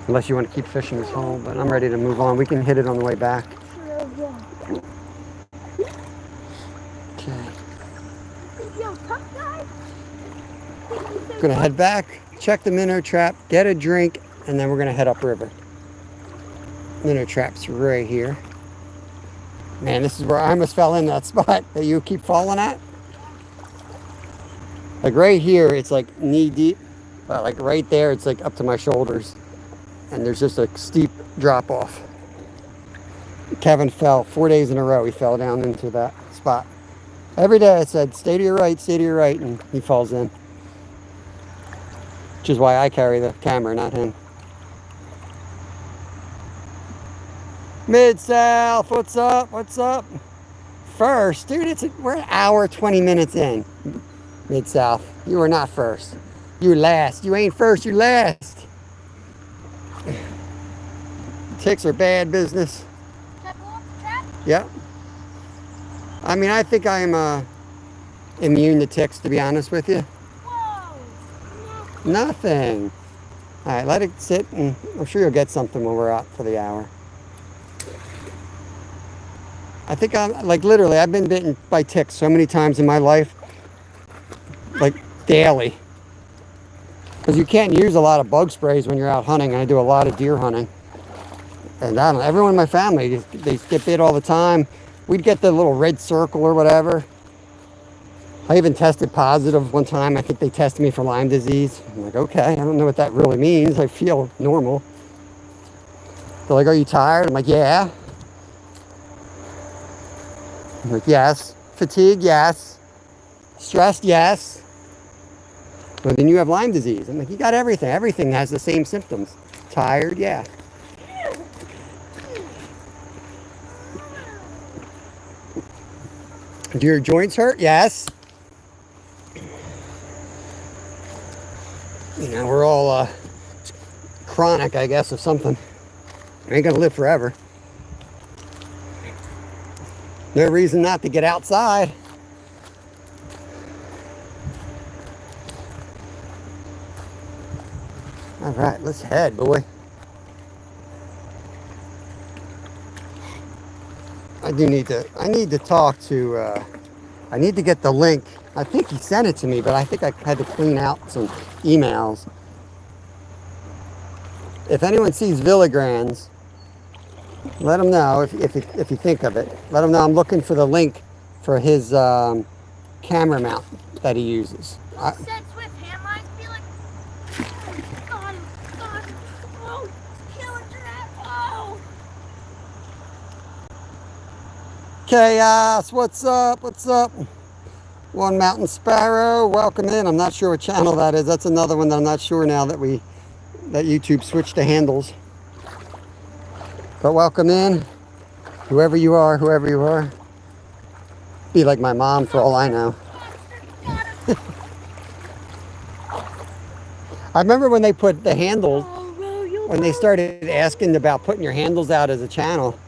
Unless you want to keep fishing this hole, but I'm ready to move on. We can hit it on the way back. Sure, yeah. Okay. Yo, tough guy. Gonna head back, check the minnow trap, get a drink, and then we're gonna head upriver. Minnow trap's right here. Man, this is where I almost fell in that spot that you keep falling at. Like right here, it's like knee deep, but like right there, it's like up to my shoulders. And there's just a steep drop off. Kevin fell 4 days in a row. He fell down into that spot. Every day I said, stay to your right, and he falls in. Which is why I carry the camera, not him. Mid-South, what's up? What's up? First, dude, we're an hour, 20 minutes in. Mid-South, you are not first. You're last. You ain't first, you're last. Ticks are bad business. Yep. I mean, I think I am immune to ticks, to be honest with you. Whoa! Nothing. All right, let it sit, and I'm sure you'll get something when we're out for the hour. I think I'm, like, literally, I've been bitten by ticks so many times in my life, like, daily. Because you can't use a lot of bug sprays when you're out hunting. I do a lot of deer hunting. And I don't know, everyone in my family, they get bit all the time. We'd get the little red circle or whatever. I even tested positive one time. I think they tested me for Lyme disease. I'm like, okay, I don't know what that really means. I feel normal. They're like, are you tired? I'm like, yeah. I'm like, yes. Fatigue, yes. Stressed, yes. But then you have Lyme disease. I'm like, you got everything. Everything has the same symptoms. Tired, yeah. Do your joints hurt? Yes. You know, we're all chronic, I guess, of something. I ain't gonna live forever. No reason not to get outside. All right, let's head, boy. I need to talk to, I need to get the link. I think he sent it to me, but I think I had to clean out some emails. If anyone sees Villigrands, let him know if you think of it. Let him know I'm looking for the link for his camera mount that he uses. Said Swift hand lines be like, God, oh, killer trap, oh. Chaos, what's up? What's up? One Mountain Sparrow, welcome in. I'm not sure what channel that is. That's another one that I'm not sure now that YouTube switched to handles. But welcome in, whoever you are, whoever you are. Be like my mom for all I know. I remember when they put the handles, when they started asking about putting your handles out as a channel,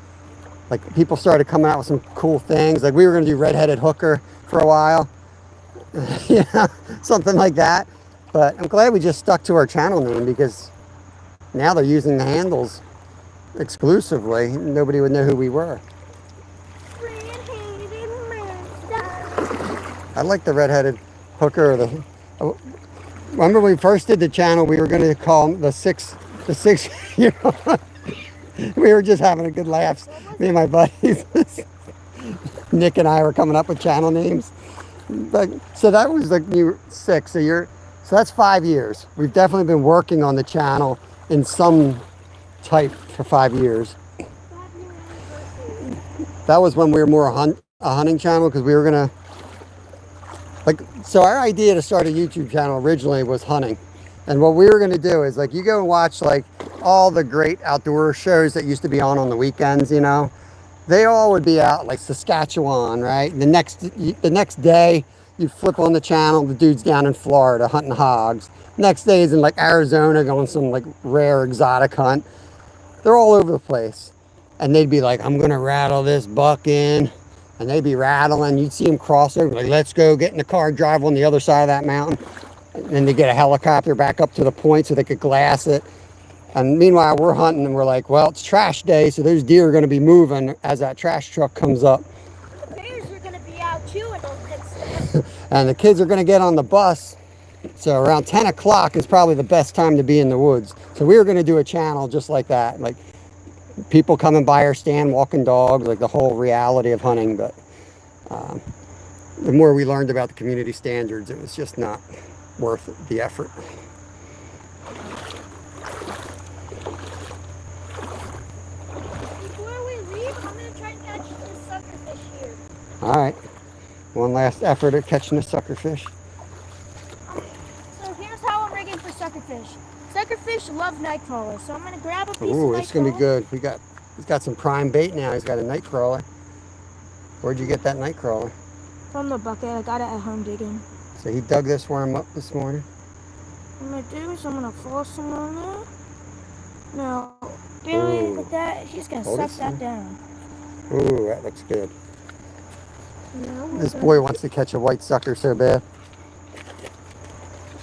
like people started coming out with some cool things. Like we were gonna do Red-Headed Hooker for a while. You know, something like that. But I'm glad we just stuck to our channel name, because now they're using the handles exclusively. Nobody would know who we were. I like the Red-Headed Hooker. Remember when we first did the channel, we were going to call them the six year-old. We were just having a good laugh, me and my buddies. Nick and I were coming up with channel names. But, so that was like new 6 a year. So that's 5 years. We've definitely been working on the channel in some type for 5 years. That was when we were more a hunting channel, because we were gonna, like, so our idea to start a YouTube channel originally was hunting. And what we were gonna do is, like, you go and watch like all the great outdoor shows that used to be on the weekends, you know. They all would be out like Saskatchewan, right? The next day, you flip on the channel, the dude's down in Florida hunting hogs. Next day is in like Arizona going some like rare exotic hunt. They're all over the place. And they'd be like, I'm gonna rattle this buck in. And they'd be rattling, you'd see them cross over, like, let's go get in the car, drive on the other side of that mountain. And then they get a helicopter back up to the point so they could glass it. And meanwhile, we're hunting and we're like, well, it's trash day, so those deer are going to be moving as that trash truck comes up. The bears are going to be out too in those pits. And the kids are going to get on the bus. So around 10 o'clock is probably the best time to be in the woods. So we were going to do a channel just like that. Like people coming by our stand, walking dogs, like the whole reality of hunting. But The more we learned about the community standards, it was just not worth the effort. Before we leave, I'm going to try and catch this suckerfish here. All right. One last effort at catching a suckerfish. So here's how I'm rigging for suckerfish. Suckerfish love night crawlers, so I'm going to grab a piece of Ooh, night it's going to be crawler. good. He's got some prime bait now. He's got a night crawler. Where'd you get that night crawler? From the bucket. I got it at home digging. So he dug this worm up this morning. What I'm going to do is I'm going to force him on it. Now, Billy, with that, he's going to Hold suck it, that son. down. Ooh, that looks good. Now, This boy wants to catch a white sucker so bad.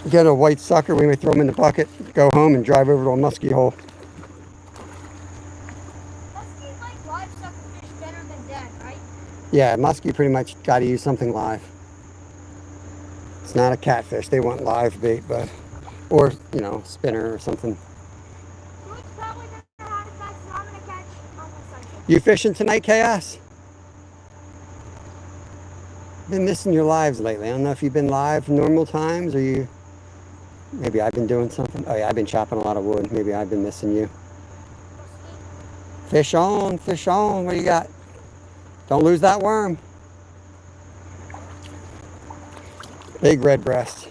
Get a white sucker, we may throw him in the bucket, go home and drive over to a muskie hole. Muskie like live suckerfish better than dead, right? Yeah, muskie pretty much got to use something live. It's not a catfish. They want live bait, but or you know, spinner or something. Luke's probably going to have it back, so I'm going to catch on the sunfish. You fishing tonight, Chaos? Been missing your lives lately. I don't know if you've been live normal times or you. Maybe I've been doing something. Oh yeah, I've been chopping a lot of wood. Maybe I've been missing you. Fish on, fish on. What do you got? Don't lose that worm. Big red breast.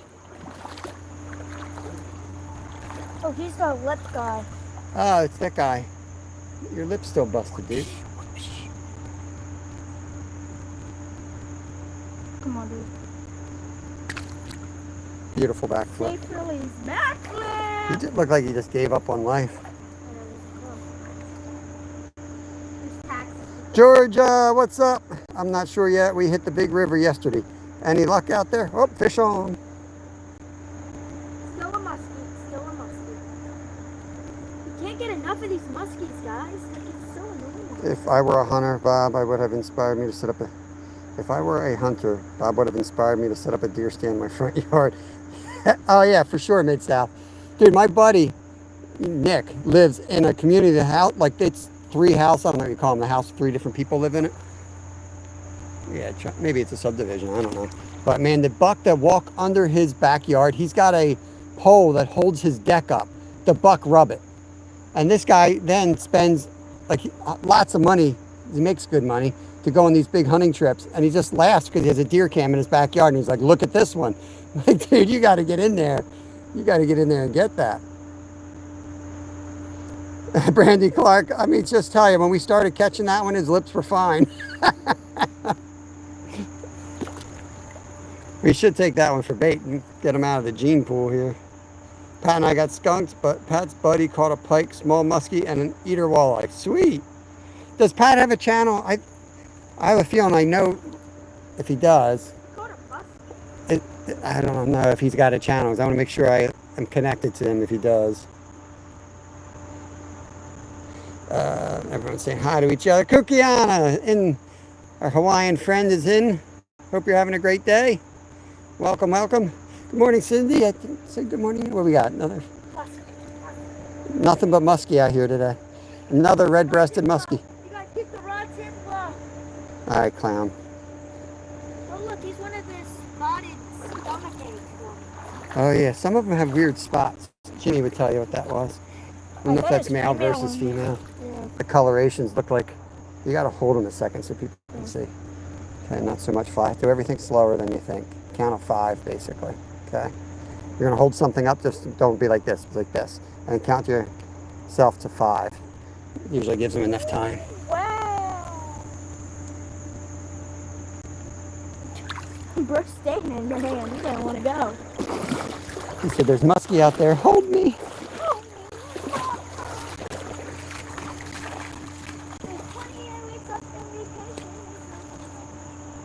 Oh, he's the lip guy. Oh, it's that guy. Your lip's still busted, dude. Come on, dude. Beautiful backflip. Safe release backflip. He did look like he just gave up on life. George, what's up? I'm not sure yet. We hit the big river yesterday. Any luck out there? Oh, fish on. Still a muskie. Still a muskie. You can't get enough of these muskies, guys. Like, it's so annoying. If I were a hunter, Bob, I would have inspired me to set up a... If I were a hunter, Bob would have inspired me to set up a deer stand in my front yard. Oh, yeah, for sure, Mid-South. Dude, my buddy, Nick, lives in a community house, like it's 3 houses. I don't know what you call them, the house, 3 different people live in it. Yeah, maybe it's a subdivision, I don't know. But man, the buck that walk under his backyard, he's got a pole that holds his deck up. The buck rub it. And this guy then spends like lots of money, he makes good money, to go on these big hunting trips. And he just laughs because he has a deer cam in his backyard and he's like, look at this one. Like, dude, you got to get in there. You got to get in there and get that. Brandy Clark, I mean, just tell you, when we started catching that one, his lips were fine. We should take that one for bait and get him out of the gene pool here. Pat and I got skunks, but Pat's buddy caught a pike, small muskie, and an eater walleye. Sweet. Does Pat have a channel? I have a feeling I know if he does. I don't know if he's got a channel. I want to make sure I am connected to him if he does. Everyone's saying hi to each other. Kukiana, and our Hawaiian friend is in. Hope you're having a great day. Welcome, welcome. Good morning, Cindy. I can say good morning. What we got? Another? Nothing but muskie out here today. Another red-breasted muskie. You gotta keep the rod tip low. All right, clown. Oh, look, he's one of the spotted stomach aches. Oh, yeah. Some of them have weird spots. Ginny would tell you what that was. I don't know if that's male versus female. Yeah. The colorations look like... You got to hold them a second so people can see. Okay, not so much fly. Do everything slower than you think. Count of 5, basically. Okay? You're going to hold something up. Just don't be like this. It's like this. And count yourself to 5. Usually gives them enough time. Wow. Brooke's staying in your hand. You don't want to go. He said, there's muskie out there. Hold me.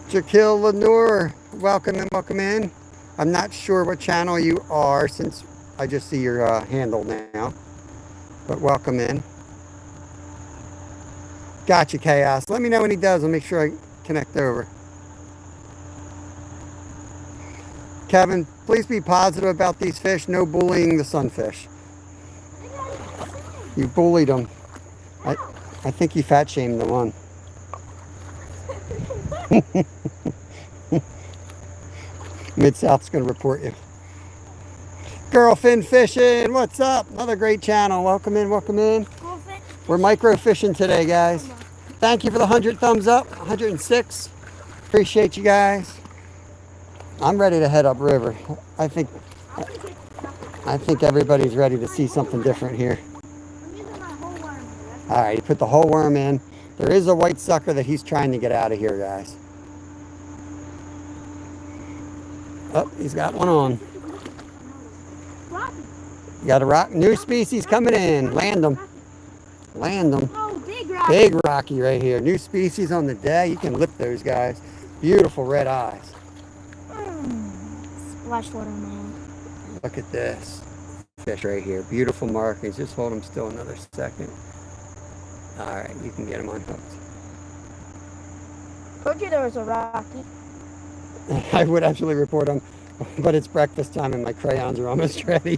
Jakil Lenore, welcome and welcome in. I'm not sure what channel you are since I just see your handle now, but welcome in. Gotcha, Chaos. Let me know when he does. I'll make sure I connect over. Kevin, please be positive about these fish. No bullying the sunfish. You bullied them. I think you fat shamed the one. Mid-South's going to report you. Girlfin Fishing, what's up? Another great channel. Welcome in, welcome in. We're micro fishing today, guys. Thank you for the 100 thumbs up, 106. Appreciate you guys. I'm ready to head upriver. I think everybody's ready to see something different here. All right, you put the whole worm in. There is a white sucker that he's trying to get out of here, guys. Oh, he's got one on. You got a rock. New species coming in. Land them. Land them. Oh, big Rocky right here. New species on the day. You can lift those guys. Beautiful red eyes. Splash water on my hand. Look at this fish right here. Beautiful markings. Just hold them still another second. All right, you can get them unhooked. Told you there was a Rocky. I would actually report them, but it's breakfast time and my crayons are almost ready.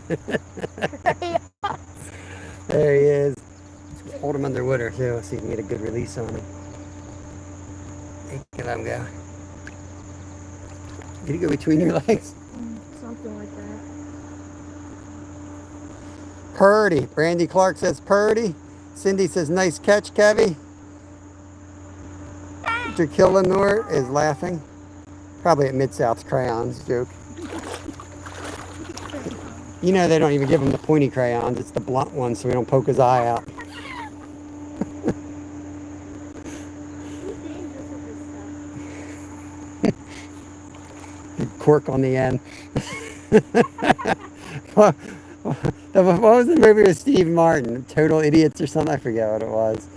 There he is. Hold him under water too so you can get a good release on him. Hey, let him go. Did he go between your legs? Something like that. Purdy. Brandy Clark says Purdy. Cindy says nice catch, Kevy. Killenor is laughing. Probably at Mid-South's crayons joke. You know they don't even give him the pointy crayons. It's the blunt ones so we don't poke his eye out. Cork on the end. What was the movie with Steve Martin? Total Idiots or something? I forget what it was.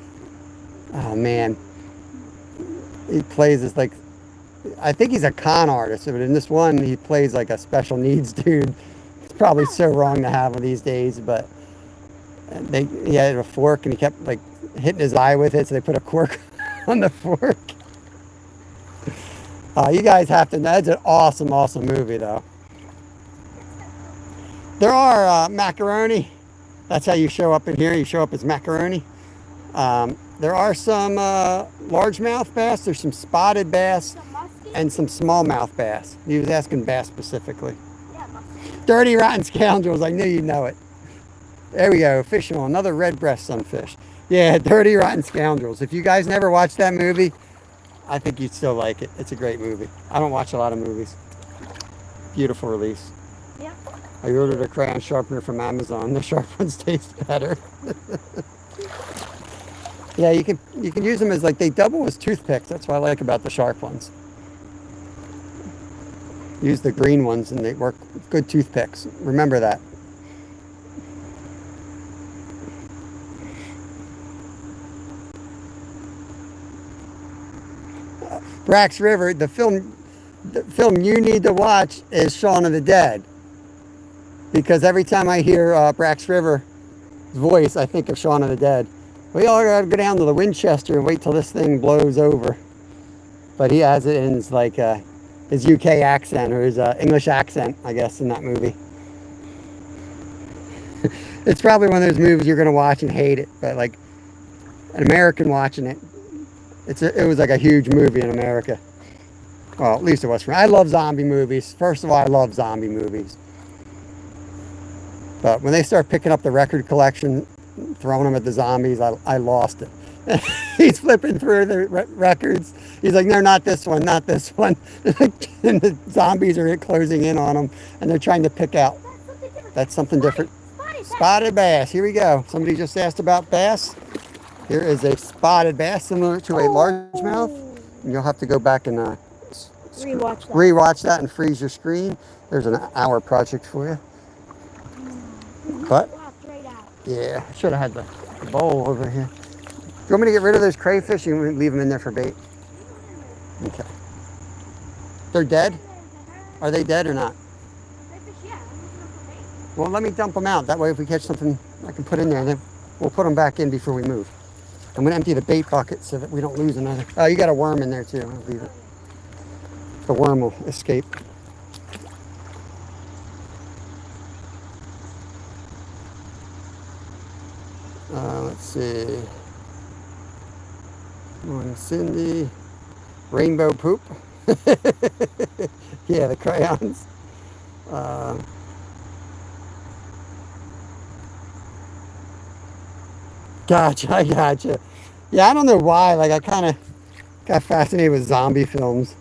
Oh man. He plays this like, I think he's a con artist, but in this one he plays like a special needs dude. It's probably so wrong to have these days, but he had a fork and he kept like hitting his eye with it, so they put a cork on the fork. You guys have to know, that's an awesome, awesome movie though. There are macaroni. That's how you show up in here. You show up as macaroni. There are some largemouth bass. There's some spotted bass and some smallmouth bass. He was asking bass specifically. Dirty Rotten Scoundrels. I knew you'd know it. There we go. Fishing on another red breast sunfish. Yeah, Dirty Rotten Scoundrels. If you guys never watched that movie, I think you'd still like it. It's a great movie. I don't watch a lot of movies. Beautiful release. Yeah. I ordered a crayon sharpener from Amazon. The sharp ones taste better. Yeah, you can use them as like they double as toothpicks. That's what I like about the sharp ones. Use the green ones and they work good toothpicks. Remember that. Brax River, the film you need to watch is Shaun of the Dead. Because every time I hear Brax River's voice, I think of Shaun of the Dead. We all gotta go down to the Winchester and wait till this thing blows over. But he has it in his, like, his UK accent, or his English accent, I guess, in that movie. It's probably one of those movies you're gonna watch and hate it, but like, an American watching it, it was like a huge movie in America. Well, at least it was for me. I love zombie movies. First of all, I love zombie movies. But when they start picking up the record collection, throwing them at the zombies, I lost it. He's flipping through the records. He's like, no, not this one, not this one. And the zombies are closing in on them, and they're trying to pick out. That's something different. Spotted bass. Here we go. Somebody just asked about bass. Here is a spotted bass similar to a largemouth. And you'll have to go back and rewatch that and freeze your screen. There's an hour project for you. But yeah, I should have had the bowl over here. Do you want me to get rid of those crayfish? You can leave them in there for bait. Okay. They're dead? Are they dead or not? Well, let me dump them out. That way if we catch something I can put in there, then we'll put them back in before we move. I'm going to empty the bait bucket so that we don't lose another. Oh, you got a worm in there too. I'll leave it. The worm will escape. Let's see. Morning, Cindy. Rainbow poop. Yeah, the crayons. Gotcha, I gotcha. Yeah, I don't know why. Like, I kind of got fascinated with zombie films.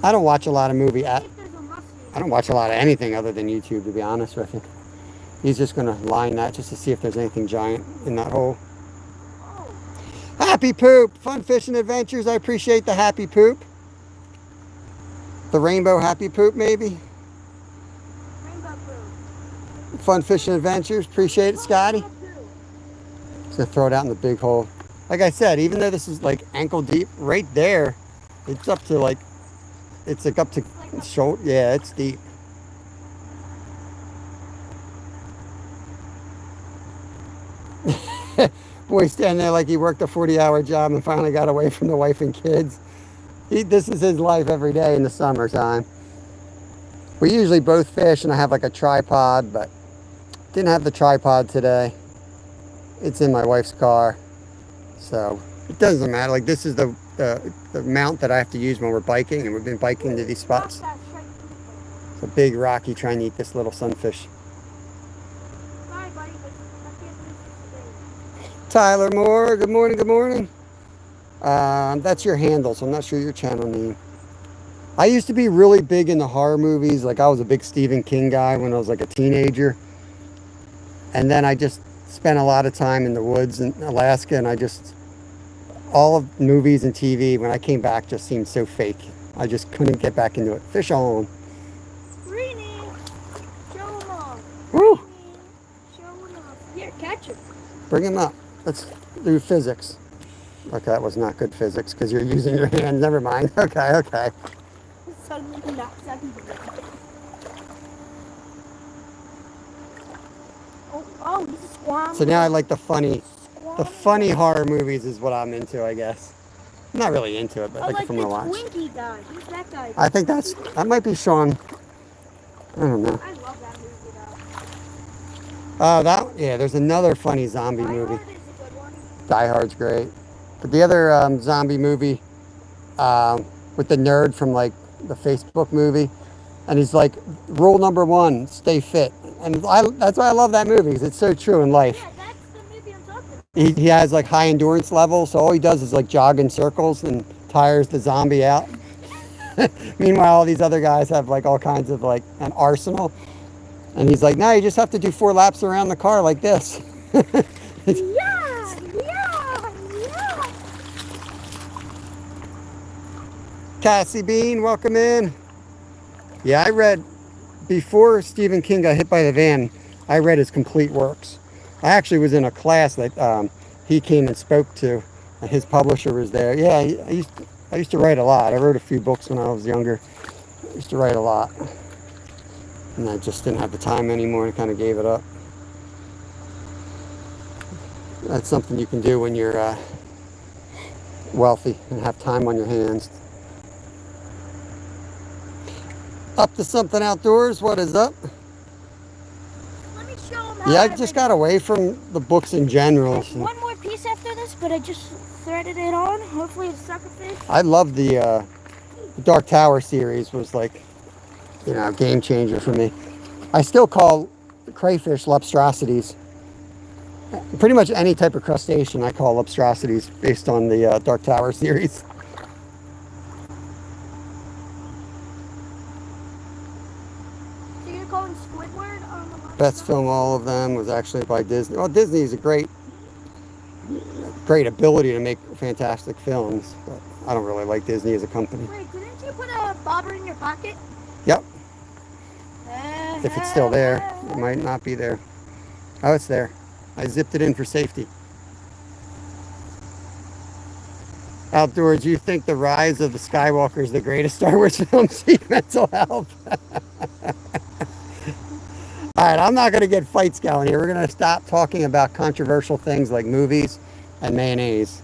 I don't watch a lot of I don't watch a lot of anything other than YouTube, to be honest with you. He's just going to line that just to see if there's anything giant in that hole. Happy poop! Fun fishing adventures. I appreciate the happy poop. The rainbow happy poop, maybe? Rainbow poop. Fun fishing adventures. Appreciate it, Scotty. Just going to throw it out in the big hole. Like I said, even though this is like ankle deep, right there, it's up to like, it's like up to shoulder. Yeah, it's deep. Boy standing there like he worked a 40-hour job and finally got away from the wife and kids. This is his life every day in the summertime. We usually both fish and I have like a tripod, but didn't have the tripod today. It's in my wife's car, so it doesn't matter. Like, this is the mount that I have to use when we're biking, and we've been biking to these spots. It's a big rocky trying to eat this little sunfish. Sorry, buddy, but I can't do this today. Tyler Moore, good morning, good morning. That's your handle, so I'm not sure your channel name. I used to be really big into horror movies. Like, I was a big Stephen King guy when I was like a teenager. And then I just spent a lot of time in the woods in Alaska, and all of movies and TV, when I came back, just seemed so fake. I just couldn't get back into it. Fish on. Greenie, show him off. Woo! Show him off. Here, catch him. Bring him up. Let's do physics. Okay, that was not good physics because you're using your hand. Never mind. Okay, okay. Suddenly knocks out his leg. Oh, he's a squam. So now I like the funny horror movies is what I'm into, I guess. I'm not really into it, but like from the watch. Twinkie guy. Who's that guy? I think that might be Sean. I don't know. I love that movie though. Yeah, there's another funny zombie movie. Die Hard is a good one. Die Hard's great. But the other zombie movie with the nerd from like the Facebook movie, and he's like, rule number 1, stay fit. And that's why I love that movie, because it's so true in life. Yeah, that's the movie I'm talking about. He has like high endurance levels, so all he does is like jog in circles and tires the zombie out. Meanwhile, all these other guys have like all kinds of like an arsenal. And he's like, no, you just have to do 4 laps around the car like this. Yeah. Cassie Bean, welcome in. Yeah, I read, before Stephen King got hit by the van, I read his complete works. I actually was in a class that he came and spoke to, and his publisher was there. Yeah, I used to write a lot. I wrote a few books when I was younger. I used to write a lot. And I just didn't have the time anymore and kind of gave it up. That's something you can do when you're wealthy and have time on your hands. Up to something outdoors, what is up? Let me show him how Yeah, I just got away from the books in general. So. One more piece after this, but I just threaded it on. Hopefully it's suckerfish. I love the Dark Tower series. Was like, you know, a game changer for me. I still call crayfish lobstrosities. Pretty much any type of crustacean I call lobstrosities based on the Dark Tower series. So you're calling Squidward on the left? Best film of all of them was actually by Disney. Well, Disney is a great ability to make fantastic films, but I don't really like Disney as a company. Wait, didn't you put a bobber in your pocket? Yep. If it's still there, it might not be there. Oh, it's there. I zipped it in for safety. Outdoors, you think The Rise of the Skywalker is the greatest Star Wars film? See, mental health. All right, I'm not going to get fights going here. We're going to stop talking about controversial things like movies and mayonnaise.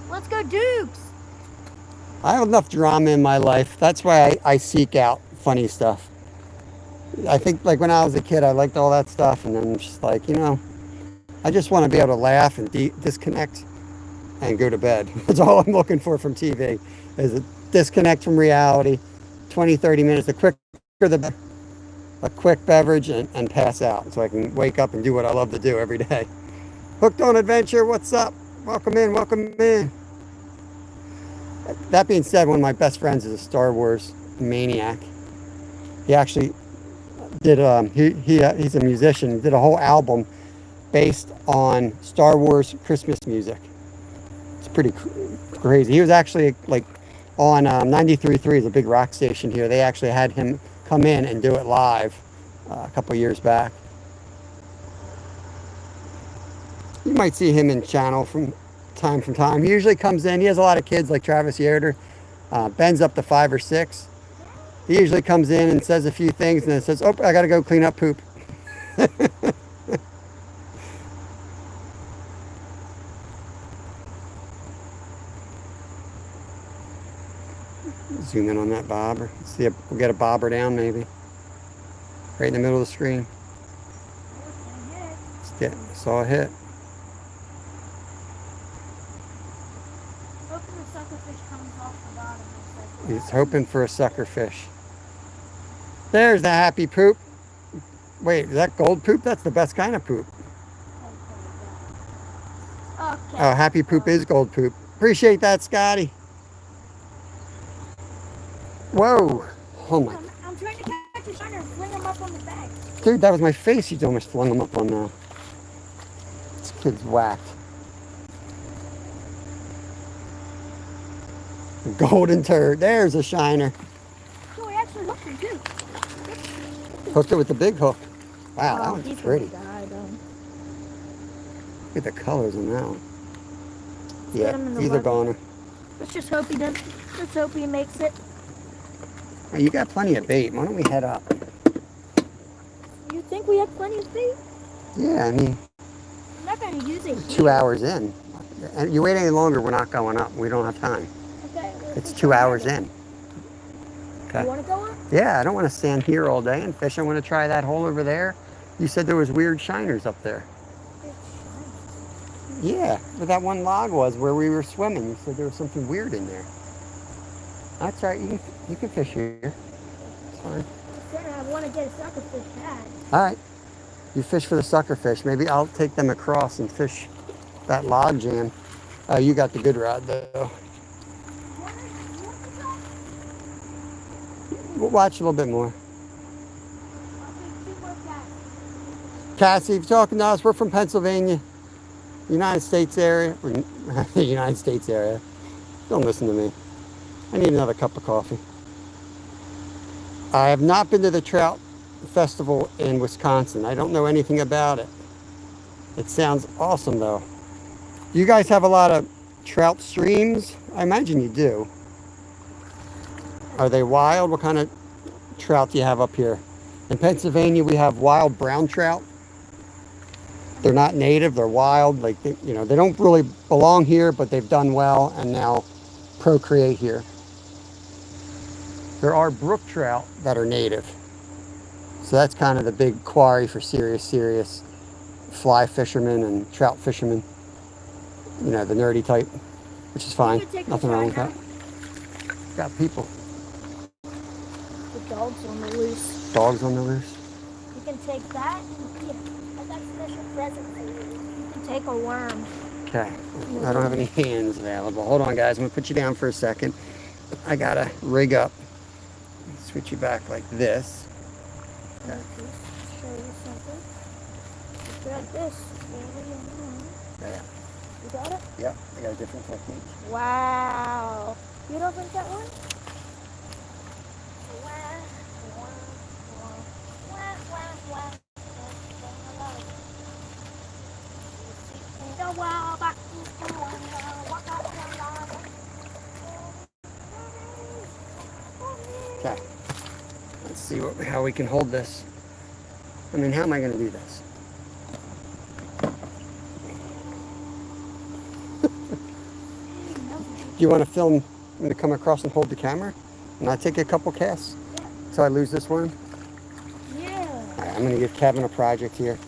Let's go Dukes. I have enough drama in my life. That's why I seek out funny stuff. I think like when I was a kid, I liked all that stuff. And then I'm just like, you know, I just want to be able to laugh and disconnect. and go to bed. That's all I'm looking for from TV, is a disconnect from reality. 20, 30 minutes, the quicker the better. A quick beverage and pass out so I can wake up and do what I love to do every day. Hooked on Adventure, what's up? Welcome in, welcome in. That being said, one of my best friends is a Star Wars maniac. He actually did, he's a musician, did a whole album based on Star Wars Christmas music. It's pretty crazy. He was actually like on 93.3 is a big rock station here. They actually had him come in and do it live a couple years back. You might see him in channel from time. He usually comes in. He has a lot of kids like Travis Yerder. Ben's up to 5 or 6. He usually comes in and says a few things and then says, oh, I gotta go clean up poop. Zoom in on that bobber. See if we'll get a bobber down maybe. Right in the middle of the screen. Saw a hit. Hoping the sucker fish comes off the bottom. He's hoping for a sucker fish. There's the happy poop. Wait, is that gold poop? That's the best kind of poop. Okay. Oh, happy poop is gold poop. Appreciate that, Scotty. Whoa. Oh my. I'm trying to catch a shiner and fling him up on the bag. Dude, that was my face. You almost flung him up on now. This kid's whacked. Golden turd. There's a shiner. Oh, he actually hooked him too. Hooked it with the big hook. Wow, that Oh, one's he's pretty. gonna die, though. Look at the colors on that one. Get him in the Yeah, he's a weather. goner. Let's just hope he does. Let's hope he makes it. Oh, you got plenty of bait. Why don't we head up? You think we have plenty of bait? Yeah, I mean, I'm not gonna use it. 2 hours in. And you wait any longer, we're not going up. We don't have time. Okay. It's 2 hours in. Okay. You wanna go up? Yeah, I don't want to stand here all day and fish. I want to try that hole over there. You said there was weird shiners up there. Yeah, where that one log was where we were swimming. You said there was something weird in there. That's right. You can fish here. It's fine. I said I want to get a sucker fish bad. All right. You fish for the sucker fish. Maybe I'll take them across and fish that log jam. Oh, you got the good rod though. We'll watch a little bit more. Cassie, if you're talking to us, we're from Pennsylvania, United States area. United States area. Don't listen to me. I need another cup of coffee. I have not been to the trout festival in Wisconsin. I don't know anything about it. It sounds awesome though. You guys have a lot of trout streams? I imagine you do. Are they wild? What kind of trout do you have up here? In Pennsylvania, we have wild brown trout. They're not native, they're wild. Like, they don't really belong here, but they've done well and now procreate here. There are brook trout that are native. So that's kind of the big quarry for serious fly fishermen and trout fishermen. You know, the nerdy type, which is fine. Nothing wrong with that. Got people. The dog's on the loose. Dogs on the loose. You can take that. Yeah, I got a special present for you. You can take a worm. Okay. I don't have any hands available. Hold on, guys. I'm gonna put you down for a second. I gotta rig up. Switch you back like this. Okay. Show you something. Just like this. Yeah. You got it? Yep. I got a different technique. Wow. You don't think that one? Okay. Let's see how we can hold this. I mean, how am I going to do this? Do you want to film? I'm going to come across and hold the camera, and I take a couple casts until I lose this one. Yeah. All right, I'm going to give Kevin a project here.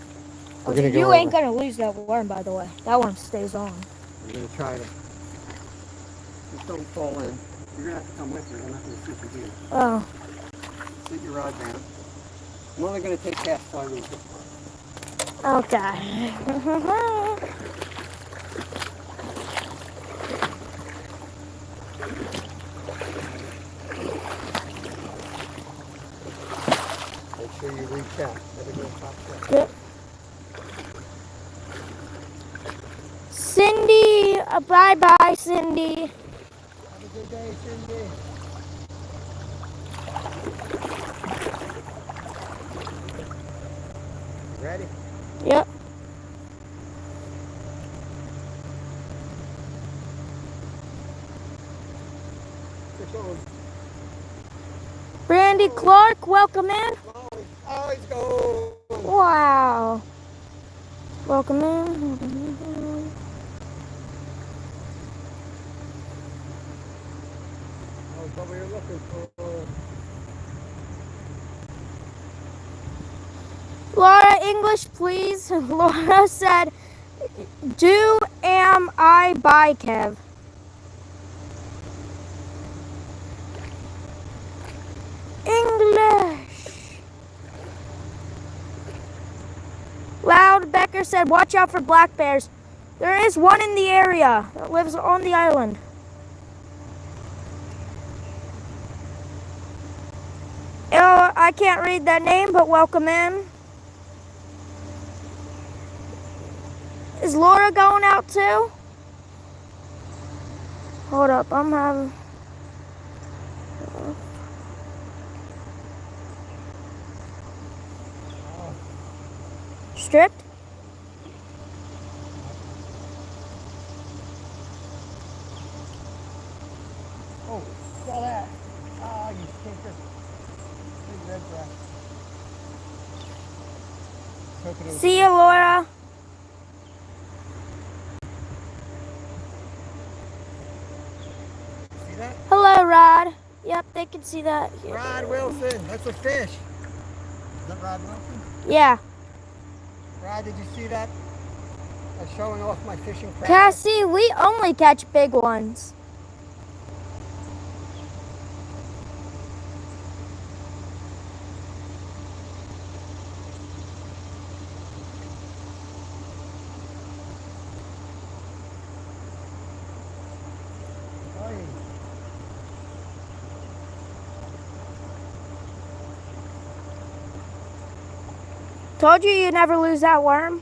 We're going to go You over. ain't gonna lose that worm, by the way. That worm stays on. I'm going to try to just don't fall in. You're going to have to come with me. I'm not going to shoot you here. Oh. Sit your rod down. I'm only going to take cast slowly. Okay. Make sure you reach out. Everything pops up. Good. Cindy, bye-bye, Cindy. Have a good day, Cindy. Ready? Yep. Fish on. Brandy Clark, welcome in. Oh, he's gone. Wow. Welcome in. Oh, what we were looking for. Laura, English, please. Laura said, do am I by Kev? English. Loud Becker said, watch out for black bears. There is one in the area that lives on the island. Oh, I can't read that name, but welcome in. Is Laura going out too? Hold up, I'm having... Stripped? Oh, saw that. Ah, you stinker. Big red breast. See you, Laura. See that? Hello, Rod. Yep, they can see that. Here. Rod Wilson. That's a fish. Is that Rod Wilson? Yeah. Rod, did you see that? I'm showing off my fishing prowess. Cassie, we only catch big ones. Told you you'd never lose that worm.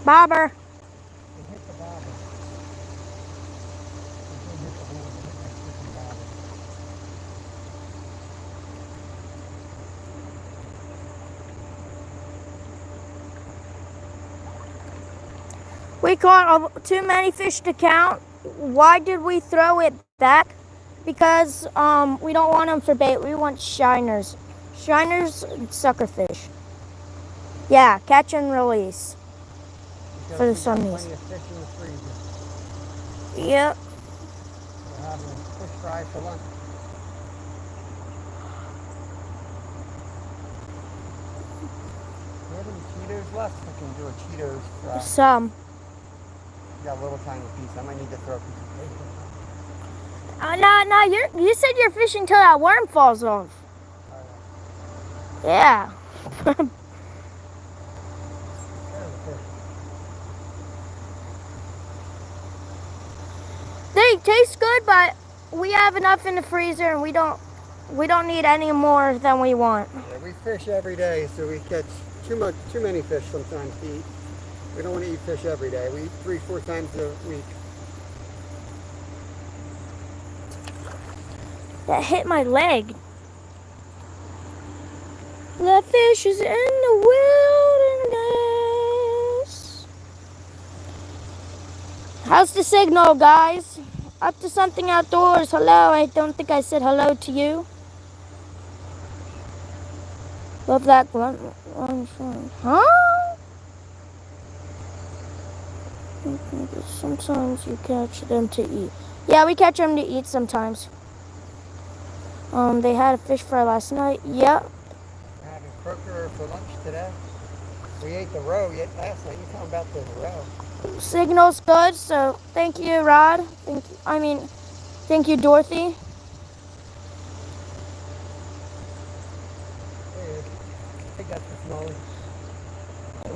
Bobber. It hit the bobber. It did hit the hole, but it hit the bobber. We caught too many fish to count. Why did we throw it back? Because we don't want them for bait. We want shiners. Shiners and suckerfish. Yeah, catch and release. Because For the we got sunnies. plenty of fish in the freezer. Yep. We're having fish fry for lunch. Do you have any Cheetos left? I can do a Cheetos fry. Some. Got a little tiny piece. I might need to throw a piece of bacon. No, you said you're fishing till that worm falls off. Yeah. There's a fish. They taste good, but we have enough in the freezer and we don't need any more than we want. Yeah, we fish every day, so we catch too many fish sometimes to eat. We don't want to eat fish every day. We eat 3-4 times a week. That hit my leg. The fish is in the wilderness. How's the signal, guys? Up to something outdoors. Hello. I don't think I said hello to you. Love that grunt. Huh? Sometimes you catch them to eat. Yeah, we catch them to eat sometimes. They had a fish fry last night. Yep. We're having croaker for lunch today. We ate the roe yet last night. You talking about the roe? Signal's good, so thank you, Rod. Thank you, Dorothy. I got the smallie.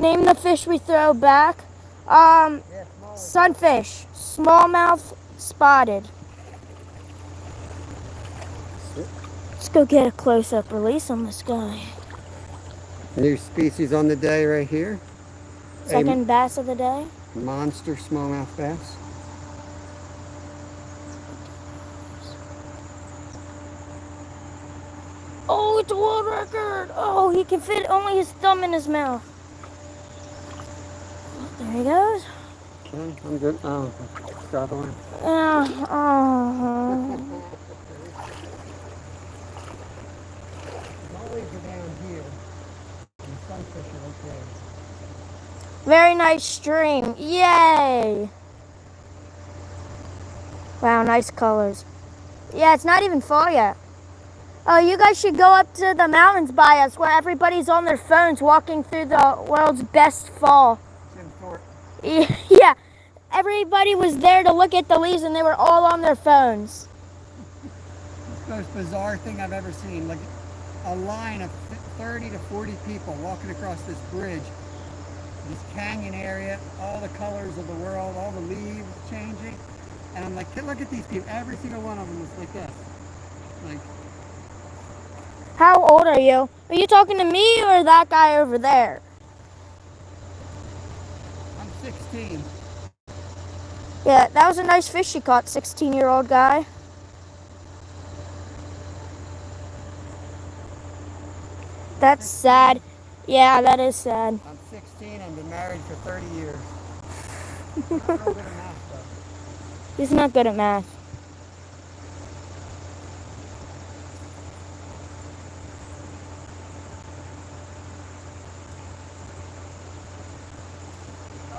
Name the fish we throw back. Yeah, smallie. Sunfish, smallmouth, spotted. Let's go get a close-up release on this guy. New species on the day right here. Second bass of the day. Monster smallmouth bass. Oh, it's a world record. Oh, he can fit only his thumb in his mouth. There he goes. Okay, I'm good. Oh, drop the line. Always go down here. And the sunfish are okay. Very nice stream. Yay. Wow, nice colors. Yeah, it's not even fall yet. Oh, you guys should go up to the mountains by us where everybody's on their phones walking through the world's best fall. Jim Thorpe. Yeah, everybody was there to look at the leaves and they were all on their phones. It's the most bizarre thing I've ever seen. Like a line of 30 to 40 people walking across this bridge, this canyon area, all the colors of the world, all the leaves changing. And I'm like, look at these people. Every single one of them was like this. Like, How old are you? Are you talking to me or that guy over there? I'm 16. Yeah, that was a nice fish you caught, 16-year-old guy. That's sad. Yeah, that is sad. I'm 16 and been married for 30 years. Not real good at math, though. He's not good at math.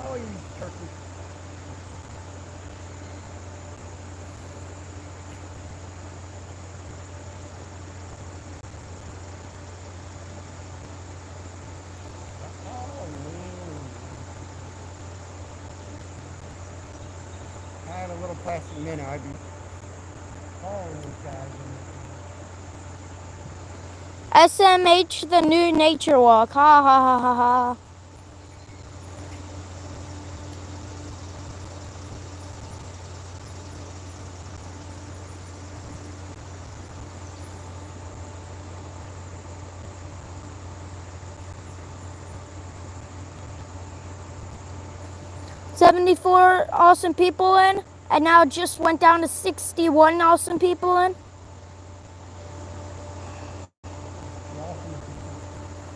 Oh, you turkey. Oh, man. If I had a little plastic minnow, I'd be hauling these guys in. SMH, the new nature walk. Ha ha ha ha ha. $74 awesome people in, and now it just went down to 61 awesome people in.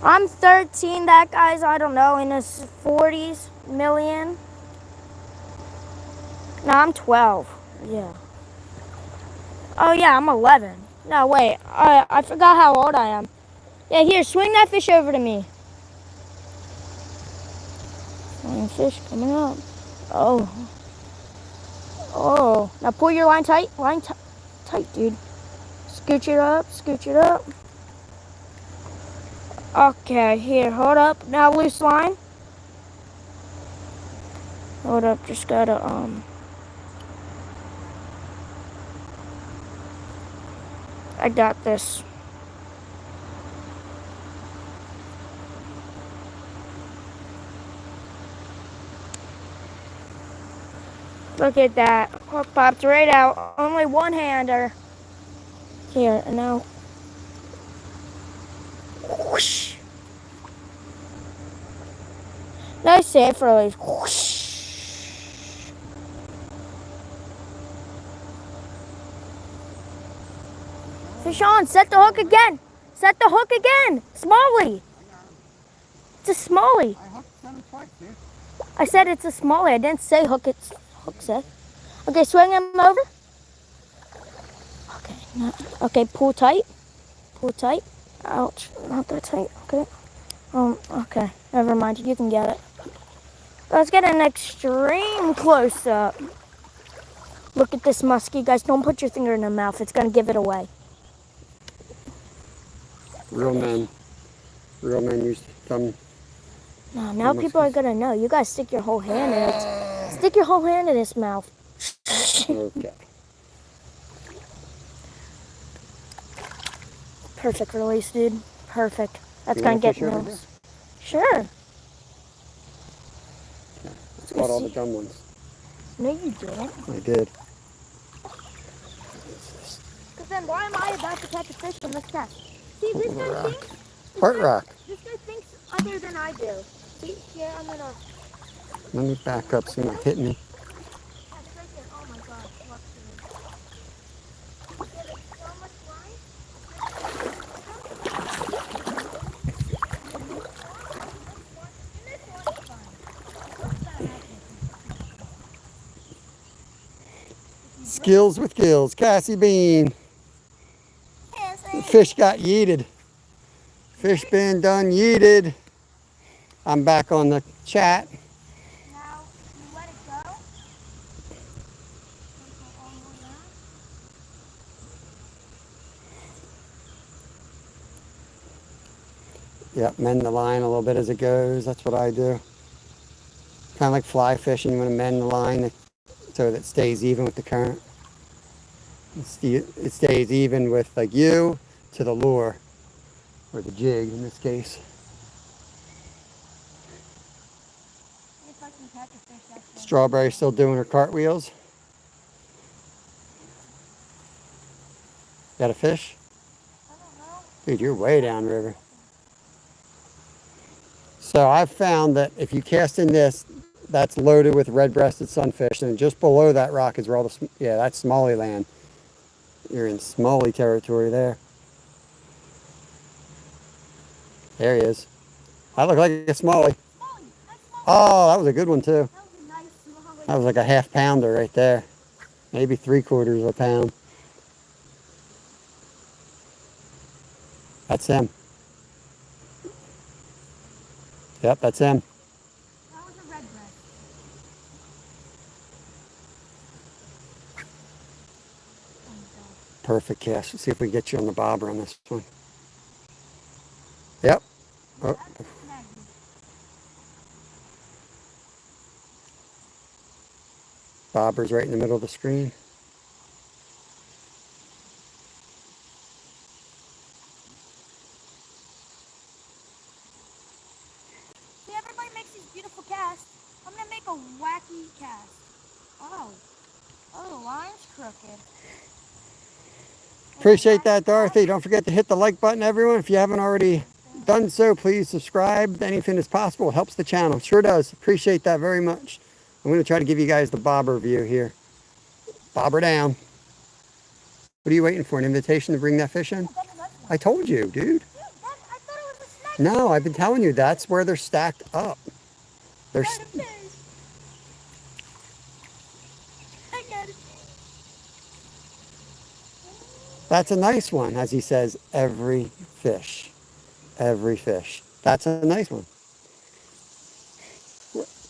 I'm 13, that guy's, I don't know, in his 40s million. No, I'm 12, yeah. Oh yeah, I'm 11. No, wait, I forgot how old I am. Yeah, here, swing that fish over to me. Swing fish coming up. Oh. Oh, now pull your line tight, tight, dude. Scooch it up, scooch it up. Okay, here, hold up. Now loose line. Hold up, just gotta, I got this. Look at that. Hook popped right out. Only one hander. Here, and now. Whoosh. Nice safe release. Whoosh. Fish on. Set the hook again. Set the hook again. Smallie. It's a smallie. I hooked them twice, dude. I said it's a smallie. I didn't say hook. It's hook set. Okay, swing him over. Okay, no, okay, pull tight. Pull tight. Ouch, not that tight. Okay. Okay, never mind. You can get it. Let's get an extreme close up. Look at this muskie, guys. Don't put your finger in the mouth. It's gonna give it away. Real men use thumb. No, now people are gonna know. You guys stick your whole hand in it. Stick your whole hand in his mouth. Okay. Perfect release, dude. Perfect. That's You gonna wanna get fish over nose. Sure. It's caught all the dumb ones. No, you didn't. I did. Because then why am I about to catch a fish on this cast? See, this guy Rock. thinks... Heart rock. This guy thinks other than I do. See, here, I'm gonna... Let me back up so you're not hitting me. That's right there. Oh my gosh. Look to me. So much line. Skills with gills. Cassie Bean. The fish got yeeted. Fish been done yeeted. I'm back on the chat. Now, you let it go. Yep, mend the line a little bit as it goes. That's what I do. Kind of like fly fishing. You want to mend the line so that it stays even with the current. It stays even with like you to the lure, or the jig in this case. If I can catch a fish, that's Strawberry still doing her cartwheels. Got a fish? I don't know. Dude, you're way downriver. So I've found that if you cast in this, that's loaded with red-breasted sunfish, and just below that rock is where all the, yeah, that's Smalley land. You're in Smalley territory there. There he is. I look like a Smalley. Oh, that was a good one too. That was a nice small. That was like a half pounder right there. Maybe 3/4 of a pound. That's him. Yep, that's him. That was a red breast. Oh my God. Perfect cast. Let's see if we can get you on the bobber on this one. Yep. Oh. That's snagged. Bobber's right in the middle of the screen. See, everybody makes these beautiful casts. I'm gonna make a wacky cast. Oh. Oh, the line's crooked. Appreciate that, Dorothy. Don't forget to hit the like button, everyone. If you haven't already done so, please subscribe. Anything that's possible helps the channel. Sure does. Appreciate that very much. I'm going to try to give you guys the bobber view here. Bobber down. What are you waiting for? An invitation to bring that fish in? I told you, dude. Dude, I thought it was a snag. No, I've been telling you. That's where they're stacked up. They're... I got a fish. I got a fish. That's a nice one, as he says, every fish. Every fish. That's a nice one.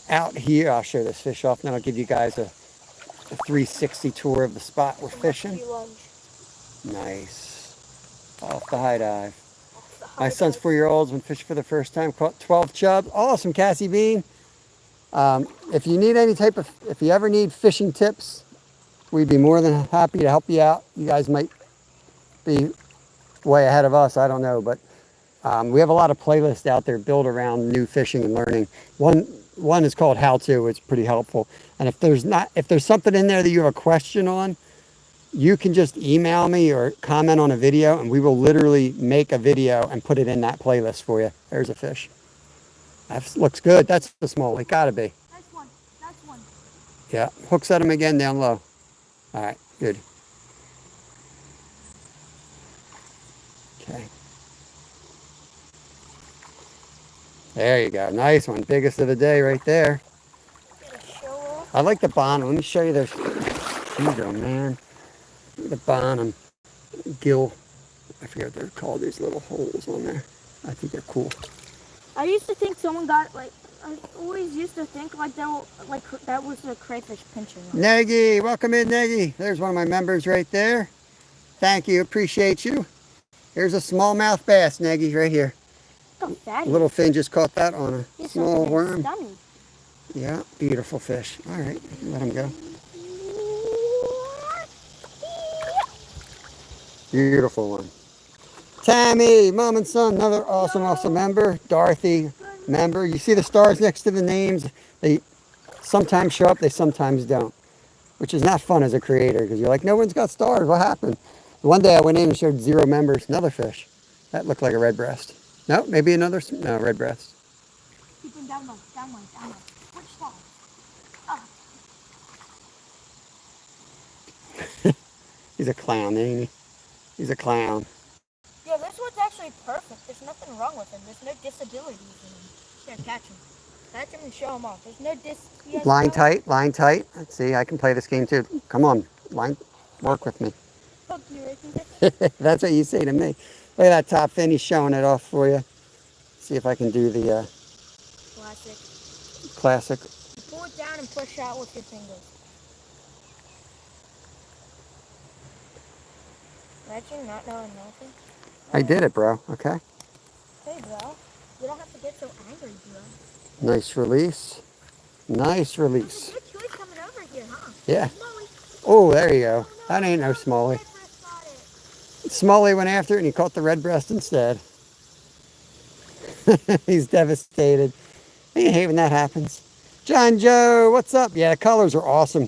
Out here, I'll show this fish off, and then I'll give you guys a 360 tour of the spot we're fishing. Nice. Off the high dive. My son's 4-year-old's been fishing for the first time, caught 12 chub. Awesome, Cassie Bean. If you need any type of, if you ever need fishing tips, we'd be more than happy to help you out. You guys might be way ahead of us, I don't know, but we have a lot of playlists out there built around new fishing and learning. One is called How To. It's pretty helpful. And if there's something in there that you have a question on, you can just email me or comment on a video, and we will literally make a video and put it in that playlist for you. There's a fish. That looks good. That's the small. It gotta be. That's one. That's one. Yeah. Hook set him again down low. All right. Good. Okay. There you go. Nice one. Biggest of the day right there. I like the bonham. Let me show you those. Here you go, man. The bonham gill. I forget what they're called. These little holes on there. I think they're cool. I used to think someone got like. I always used to think like that was a crayfish pincher. Nagy, welcome in, Nagy. There's one of my members right there. Thank you. Appreciate you. Here's a smallmouth bass, Nagy, right here. Look how fatty. Little fin just caught that on a He's small something worm. stunning. Yeah, beautiful fish. All right, let him go. Beautiful one. Tammy, mom and son, another awesome member. Dorothy, member. You see the stars next to the names? They sometimes show up, they sometimes don't, which is not fun as a creator because you're like, no one's got stars. What happened? One day I went in and showed 0 members. Another fish. That looked like a red breast. No, maybe another, no, red breast. Keep him down low. Which star? He's a clown, ain't he? He's a clown. Yeah, this one's actually perfect. There's nothing wrong with him. There's no disabilities in him. Yeah, catch him. Catch him and show him off. There's no Line tight, line tight. Let's see, I can play this game too. Come on, line, work with me. Hook you, Ricky. That's what you say to me. Look at that top fin, he's showing it off for you. See if I can do the classic. Pull it down and push out with your fingers. Imagine not knowing nothing. I did it, bro, okay? Hey, bro. You don't have to get so angry, bro. Nice release. Nice release. Look, Chewy's coming over here, huh? Yeah. Smalley. Oh, there you go. That ain't no The Smalley. red breast got it. Smalley went after it and he caught the red breast instead. He's devastated. I hate when that happens. John Joe, what's up? Yeah, the colors are awesome.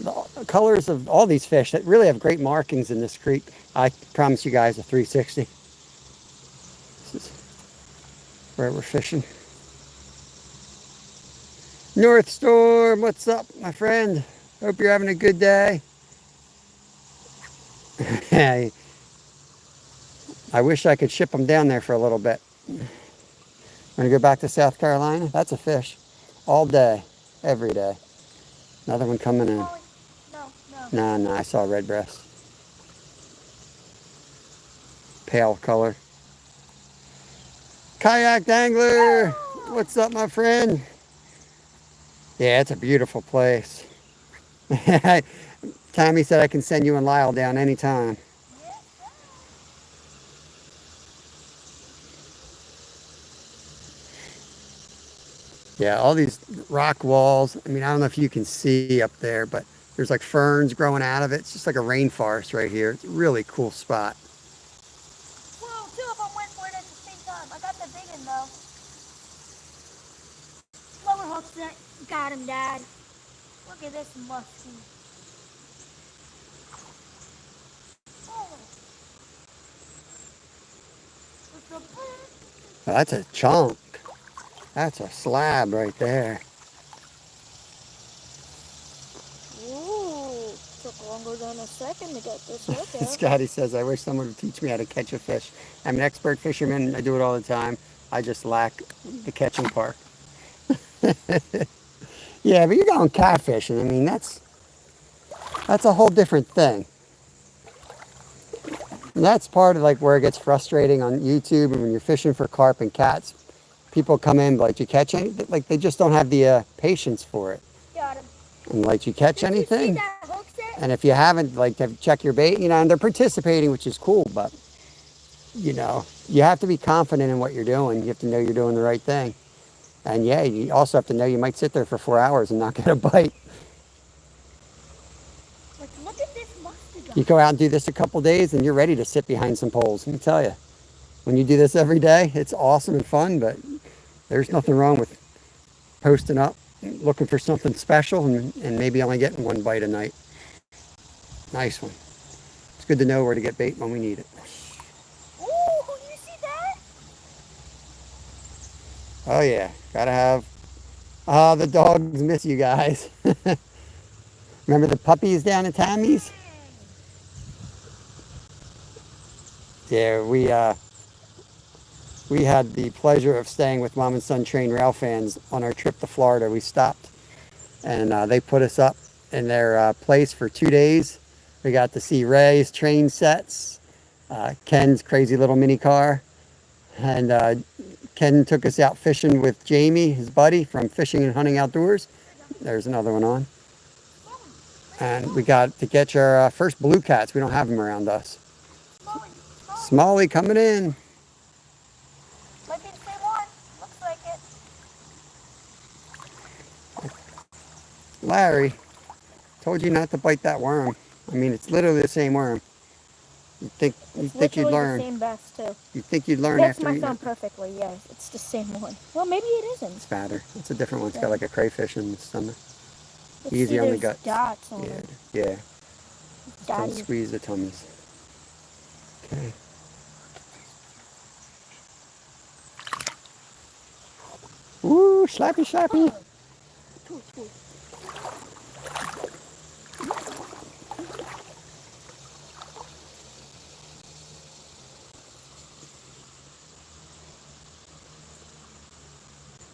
The colors of all these fish that really have great markings in this creek. I promise you guys a 360. This is where we're fishing. North Storm, what's up, my friend? Hope you're having a good day. Hey, I wish I could ship them down there for a little bit. Want to go back to South Carolina? That's a fish. All day, every day. Another one coming in. No, I saw a red breast. Pale color. Kayak Dangler, what's up, my friend? Yeah, it's a beautiful place. Tommy said I can send you and Lyle down anytime. Yeah, all these rock walls. I mean, I don't know if you can see up there, but there's like ferns growing out of it. It's just like a rainforest right here. It's a really cool spot. Whoa, 2 of them went for it at the same time. I got the big one, though. Lower hook set. Got him, Dad. Look at this musky. Oh, that's a chunk. That's a slab right there. Ooh, took longer than a second to get this hook out. Scotty says, I wish someone would teach me how to catch a fish. I'm an expert fisherman. I do it all the time. I just lack the catching part. Yeah, but you're going catfishing. I mean, that's a whole different thing. And that's part of like where it gets frustrating on YouTube and when you're fishing for carp and cats. People come in like, "Do you catch any?" Like they just don't have the patience for it. Got him. And like, "Do you catch Did anything?" you see that hook set? And if you haven't, like, to check your bait, you know, and they're participating, which is cool, but you know, you have to be confident in what you're doing. You have to know you're doing the right thing. And yeah, you also have to know you might sit there for 4 hours and not get a bite. Like, look at this musky guy. You go out and do this a couple days and you're ready to sit behind some poles. Let me tell you, when you do this every day, it's awesome and fun, but there's nothing wrong with posting up, looking for something special and maybe only getting 1 bite a night. Nice one. It's good to know where to get bait when we need it. Ooh, you see that? Oh yeah, gotta have. The dogs miss you guys. Remember the puppies down at Tammy's? Yeah, we had the pleasure of staying with Mom and Son Train Rail fans on our trip to Florida. We stopped and they put us up in their place for 2 days. We got to see Ray's train sets, Ken's crazy little mini car, and Ken took us out fishing with Jamie, his buddy from Fishing and Hunting Outdoors. There's another one on. And we got to catch our first blue cats. We don't have them around us. Smallie coming in. Might be the same one. Looks like it. Larry, told you not to bite that worm. I mean, it's literally the same worm. You think you'd learn? The same bass too. You think you'd learn That's after my eating phone it? perfectly. Yes, it's the same one. Well, maybe it It's isn't. fatter. It's a different one. It's got like a crayfish in the stomach. Let's Easy see, on the there's guts. dots on Yeah, it. yeah. Don't Dotty. squeeze the tummies. Okay. Ooh, slappy, slappy. Oh.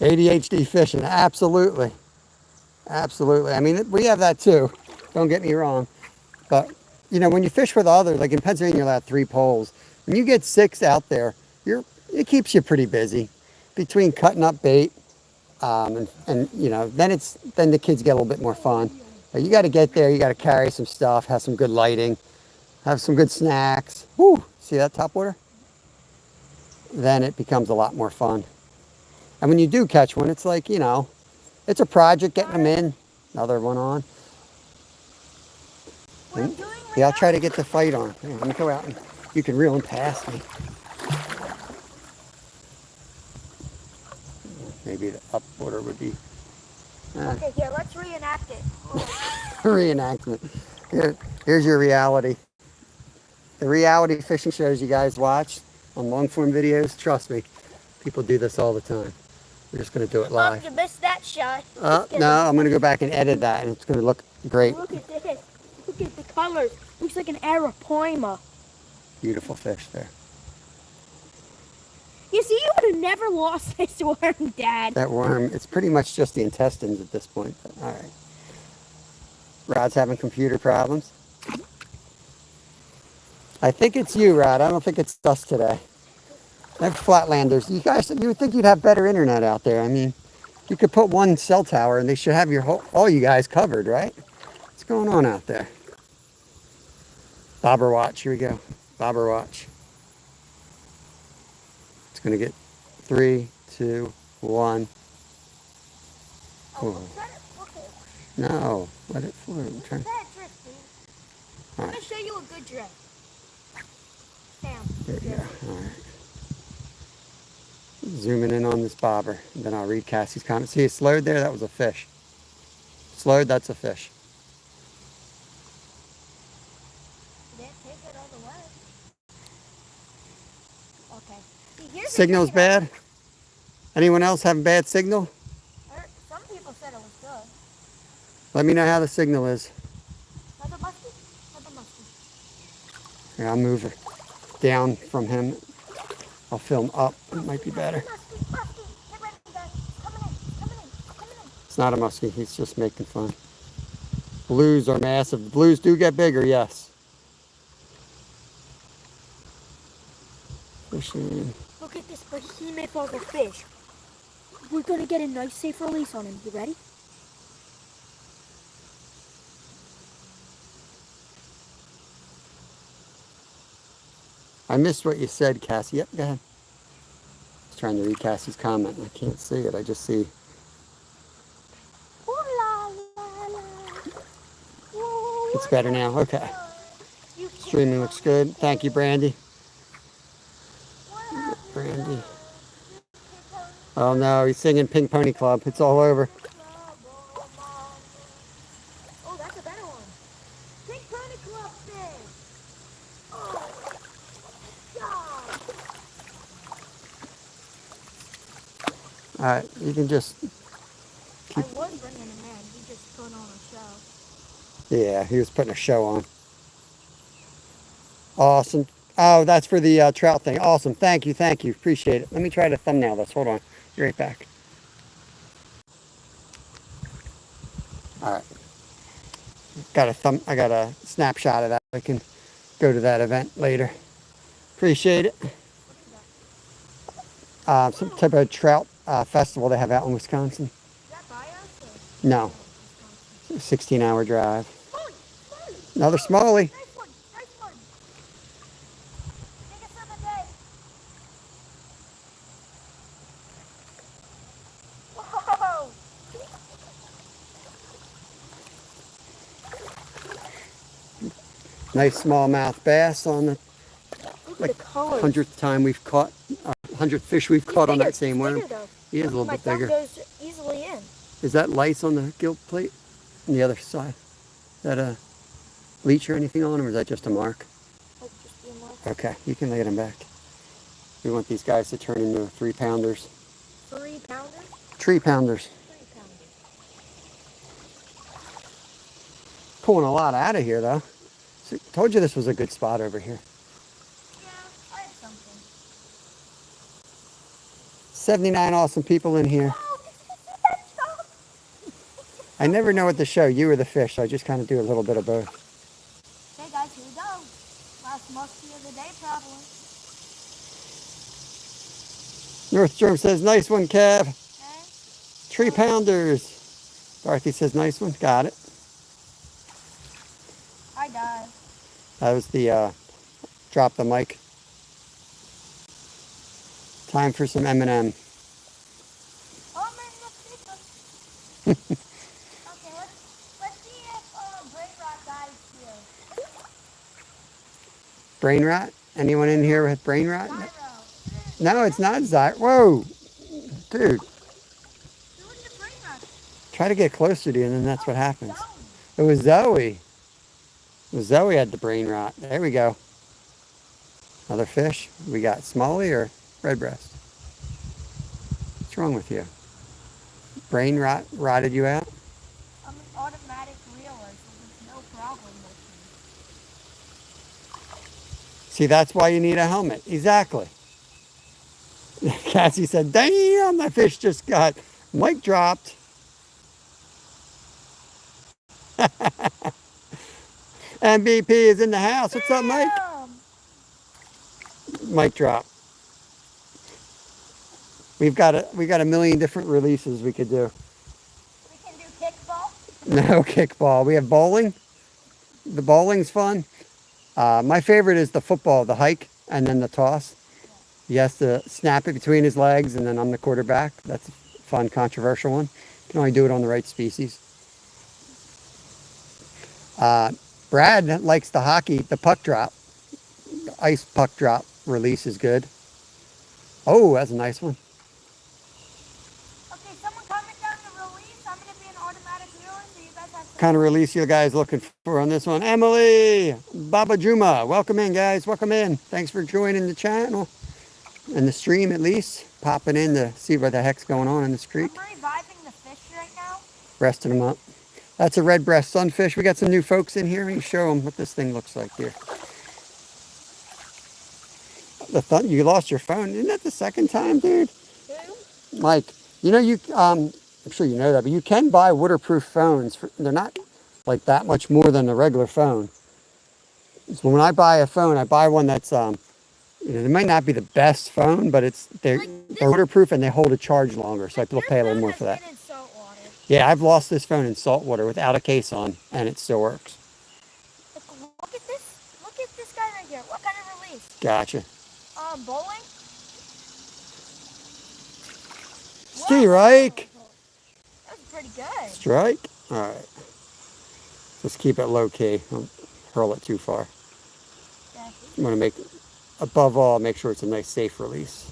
'ADHD fishing, absolutely. Absolutely. I mean, we have that too. Don't get me wrong. But, you know, when you fish with others, like in Pennsylvania, you're allowed 3 poles. When you get 6 out there, it keeps you pretty busy. Between cutting up bait, and you know, then the kids get a little bit more fun. But you got to get there. You got to carry some stuff, have some good lighting, have some good snacks. Woo! See that topwater? Then it becomes a lot more fun. And when you do catch one, it's like, you know, it's a project getting them in. Another one on. And, yeah, I'll try to get the fight on. Here, let me go out and you can reel them past me. Maybe the upwater would be. Okay, here, let's reenact it. Reenactment. Here's your reality. The reality fishing shows you guys watch on long form videos, trust me, people do this all the time. We're just going to do it live. You missed that shot. No, I'm going to go back and edit that, and it's going to look great. Look at this. Look at the colors. Looks like an arapaima. Beautiful fish there. You see, you would have never lost this worm, Dad. That worm, it's pretty much just the intestines at this point. But, all right. Rod's having computer problems. I think it's you, Rod. I don't think it's us today. They're flatlanders. You guys, you would think you'd have better internet out there. I mean, you could put one cell tower and they should have all you guys covered, right? What's going on out there? Bobber watch. Here we go. Bobber watch. It's going to get 3, 2, 1. Oh. No, let it float. I'm trying. I'm going to show you a good drift. Bam. There we go. All right. Zooming in on this bobber, and then I'll read Cassie's comment. See, it slowed there. That was a fish. Slowed. That's a fish. Didn't take it all the way. Okay. See, Signal's bad. Anyone else have a bad signal? Some people said it was good. Let me know how the signal is. Another musky? Another musky. Here, I'll move her down from him. I'll film up. It might be better. Musky. Get ready, guys. Coming in. It's not a muskie. He's just making fun. Blues are massive. The blues do get bigger, yes. Fishing. Look at this behemoth of a fish. We're going to get a nice safe release on him. You ready? I missed what you said, Cassie. Yep, go ahead. I was trying to read Cassie's comment. I can't see it. I just see. Ooh, la, la, la. Whoa, It's better now. Okay. you Streaming looks good. Thank you, Brandy. Brandy. Oh no, he's singing Pink Pony Club. It's all over. Oh, that's a better one. Pink Pony Club fish. Oh, God. All right, you can just. I was bringing him in. He just put on a show. Yeah, he was putting a show on. Awesome. Oh, that's for the trout thing. Awesome. Thank you. Appreciate it. Let me try to thumbnail this. Hold on. Be right back. All right. I got a snapshot of that. I can go to that event later. Appreciate it. Some type of trout festival they have out in Wisconsin. Is that by us? No. 16-hour drive. Smallie. Another smallie. Nice one. Nice smallmouth bass on the Look like at the colors. 100th time we've caught, 100th fish we've caught on that same He's worm. bigger, though. He is a little My bit thumb bigger. goes easily in. Is that lice on the gill plate on the other side? Is that a leech or anything on him, or is that just a mark? Like just being like Okay, you can lay them back. We want these guys to turn into 3-pounders. 3 pounders? 3-pounders. 3 pounders. Pulling a lot out of here, though. So, told you this was a good spot over here. Yeah, I have something. 79 awesome people in here. Oh, this is that job. I never know what to show, you or the fish, so I just kind of do a little bit of both. Okay, guys, here we go. Last muskie of the day, probably. North Germ says, nice one, Kev. Okay. 3-pounders. Dorothy says, nice one. Got it. I died. That was the drop the mic. Time for some M&M. Oh, man, let's see them. Okay, let's see if Brain Rot dies here. Brain rot? Anyone in here with brain rot? Gyro. No, it's not Zyro. Whoa, dude. Who was the Brain Rot? Try to get closer to you, and then that's what happens. Zoe. It was Zoe. It was Zoe had the brain rot. There we go. Another fish. We got Smalley or redbreast. What's wrong with you? Brain rot rotted you out? I'm an automatic reeler, so there's no problem with me. See, that's why you need a helmet. Exactly. Cassie said, damn, that fish just got mic dropped. MVP is in the house. What's up, Mike? Mic drop. We got a million different releases we could do. We can do kickball. No kickball. We have bowling. The bowling's fun. My favorite is the football, the hike, and then the toss. He has to snap it between his legs, and then I'm the quarterback. That's a fun, controversial one. You can only do it on the right species. Brad likes the hockey, the puck drop. The ice puck drop release is good. Oh, that's a nice one. Okay, someone comment down the release. I'm going to be an automatic reeler, so you guys have to... Kind of release you guys looking for on this one. Emily, Baba Juma, welcome in, guys. Welcome in. Thanks for joining the channel and the stream, at least. Popping in to see what the heck's going on in this creek. I'm reviving the fish right now. Resting them up. That's a red breast sunfish. We got some new folks in here. We can show them what this thing looks like here. You lost your phone. Isn't that the second time, dude? Who? Mike, you know, I'm sure you know that, but you can buy waterproof phones. They're not like that much more than a regular phone. So when I buy a phone, I buy one that's, they might not be the best phone, but they're waterproof and they hold a charge longer. So I have to pay a little more for that. Yeah, I've lost this phone in salt water without a case on, and it still works. Look at this. Look at this guy right here. What kind of release? Gotcha. Bowling? Strike. That was pretty good. Strike. All right. Just keep it low key. Don't hurl it too far. You want to above all, make sure it's a nice, safe release.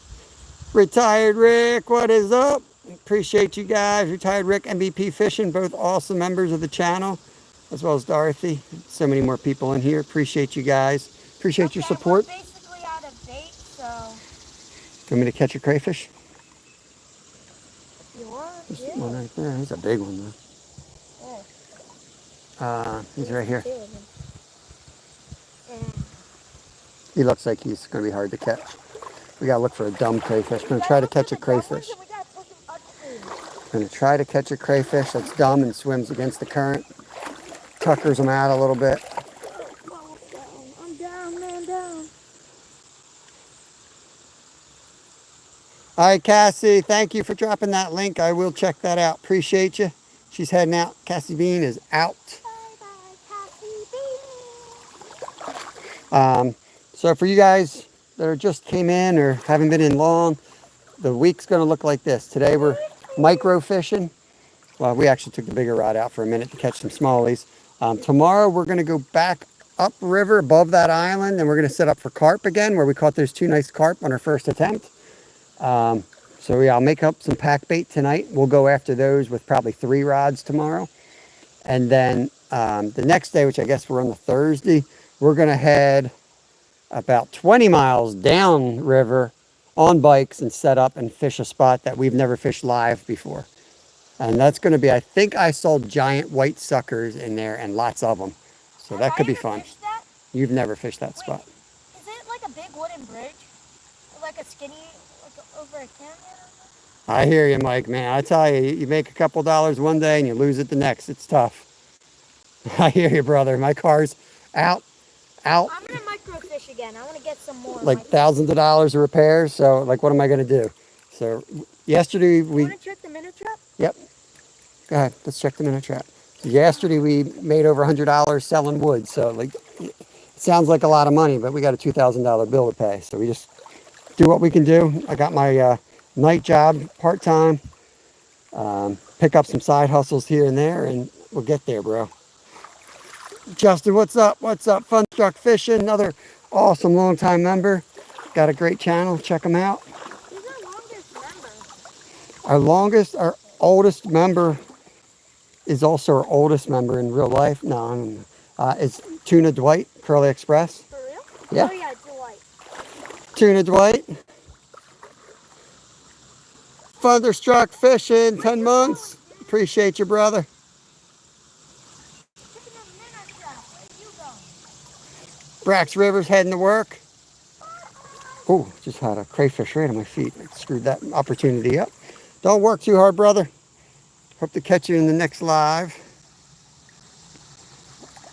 Retired Rick, what is up? Appreciate you guys. Retired Rick, MVP Fishing, both awesome members of the channel, as well as Dorothy. So many more people in here. Appreciate you guys. Appreciate your support. We're basically out of bait, so... You want me to catch a crayfish? You want? There's Yeah. one right there. He's a big one, though. He's right here. He looks like he's going to be hard to catch. We got to look for a dumb crayfish. I'm going to try to catch a crayfish. I'm going to try to catch a crayfish that's dumb and swims against the current. Tuckers them out a little bit. I'm down, man, down. All right, Cassie, thank you for dropping that link. I will check that out. Appreciate you. She's heading out. Cassie Bean is out. Bye-bye, Cassie Bean. So for you guys that are just came in or haven't been in long, the week's going to look like this. Today we're micro fishing. Well, we actually took the bigger rod out for a minute to catch some smallies. Tomorrow we're going to go back upriver above that island, and we're going to set up for carp again, where we caught those 2 nice carp on our first attempt. So yeah, I'll make up some pack bait tonight. We'll go after those with probably 3 rods tomorrow. And then the next day, which I guess we're on the Thursday, we're going to head about 20 miles down river on bikes and set up and fish a spot that we've never fished live before. And that's going to be, I think I saw giant white suckers in there and lots of them. So that could be fun. That? You've never fished that spot. Is it like a big wooden bridge? Or like a skinny, like over a canyon? I hear you, Mike, man. I tell you, you make a couple dollars one day and you lose it the next. It's tough. I hear you, brother. My car's out. I'm going to microfish again. I want to get some more. Like thousands of dollars of repairs. So, like, what am I going to do? So, yesterday we... You want to check the minnow trap? Yep. Go ahead. Let's check the minnow trap. Yesterday we made over $100 selling wood. So, like, it sounds like a lot of money, but we got a $2,000 bill to pay. So, we just do what we can do. I got my night job part-time. Pick up some side hustles here and there, and we'll get there, bro. Justin, what's up? What's up? Funstruck Fishing, another awesome long-time member. Got a great channel. Check them out. Who's our longest member? Our oldest member is also our oldest member in real life. No, it's Tuna Dwight, Curly Express. For real? Yeah. Oh, yeah, Dwight. Tuna Dwight. Thunderstruck Fishing, 10 months. Appreciate you, brother. Brax River's heading to work. Oh, just had a crayfish right on my feet. I screwed that opportunity up. Don't work too hard, brother. Hope to catch you in the next live.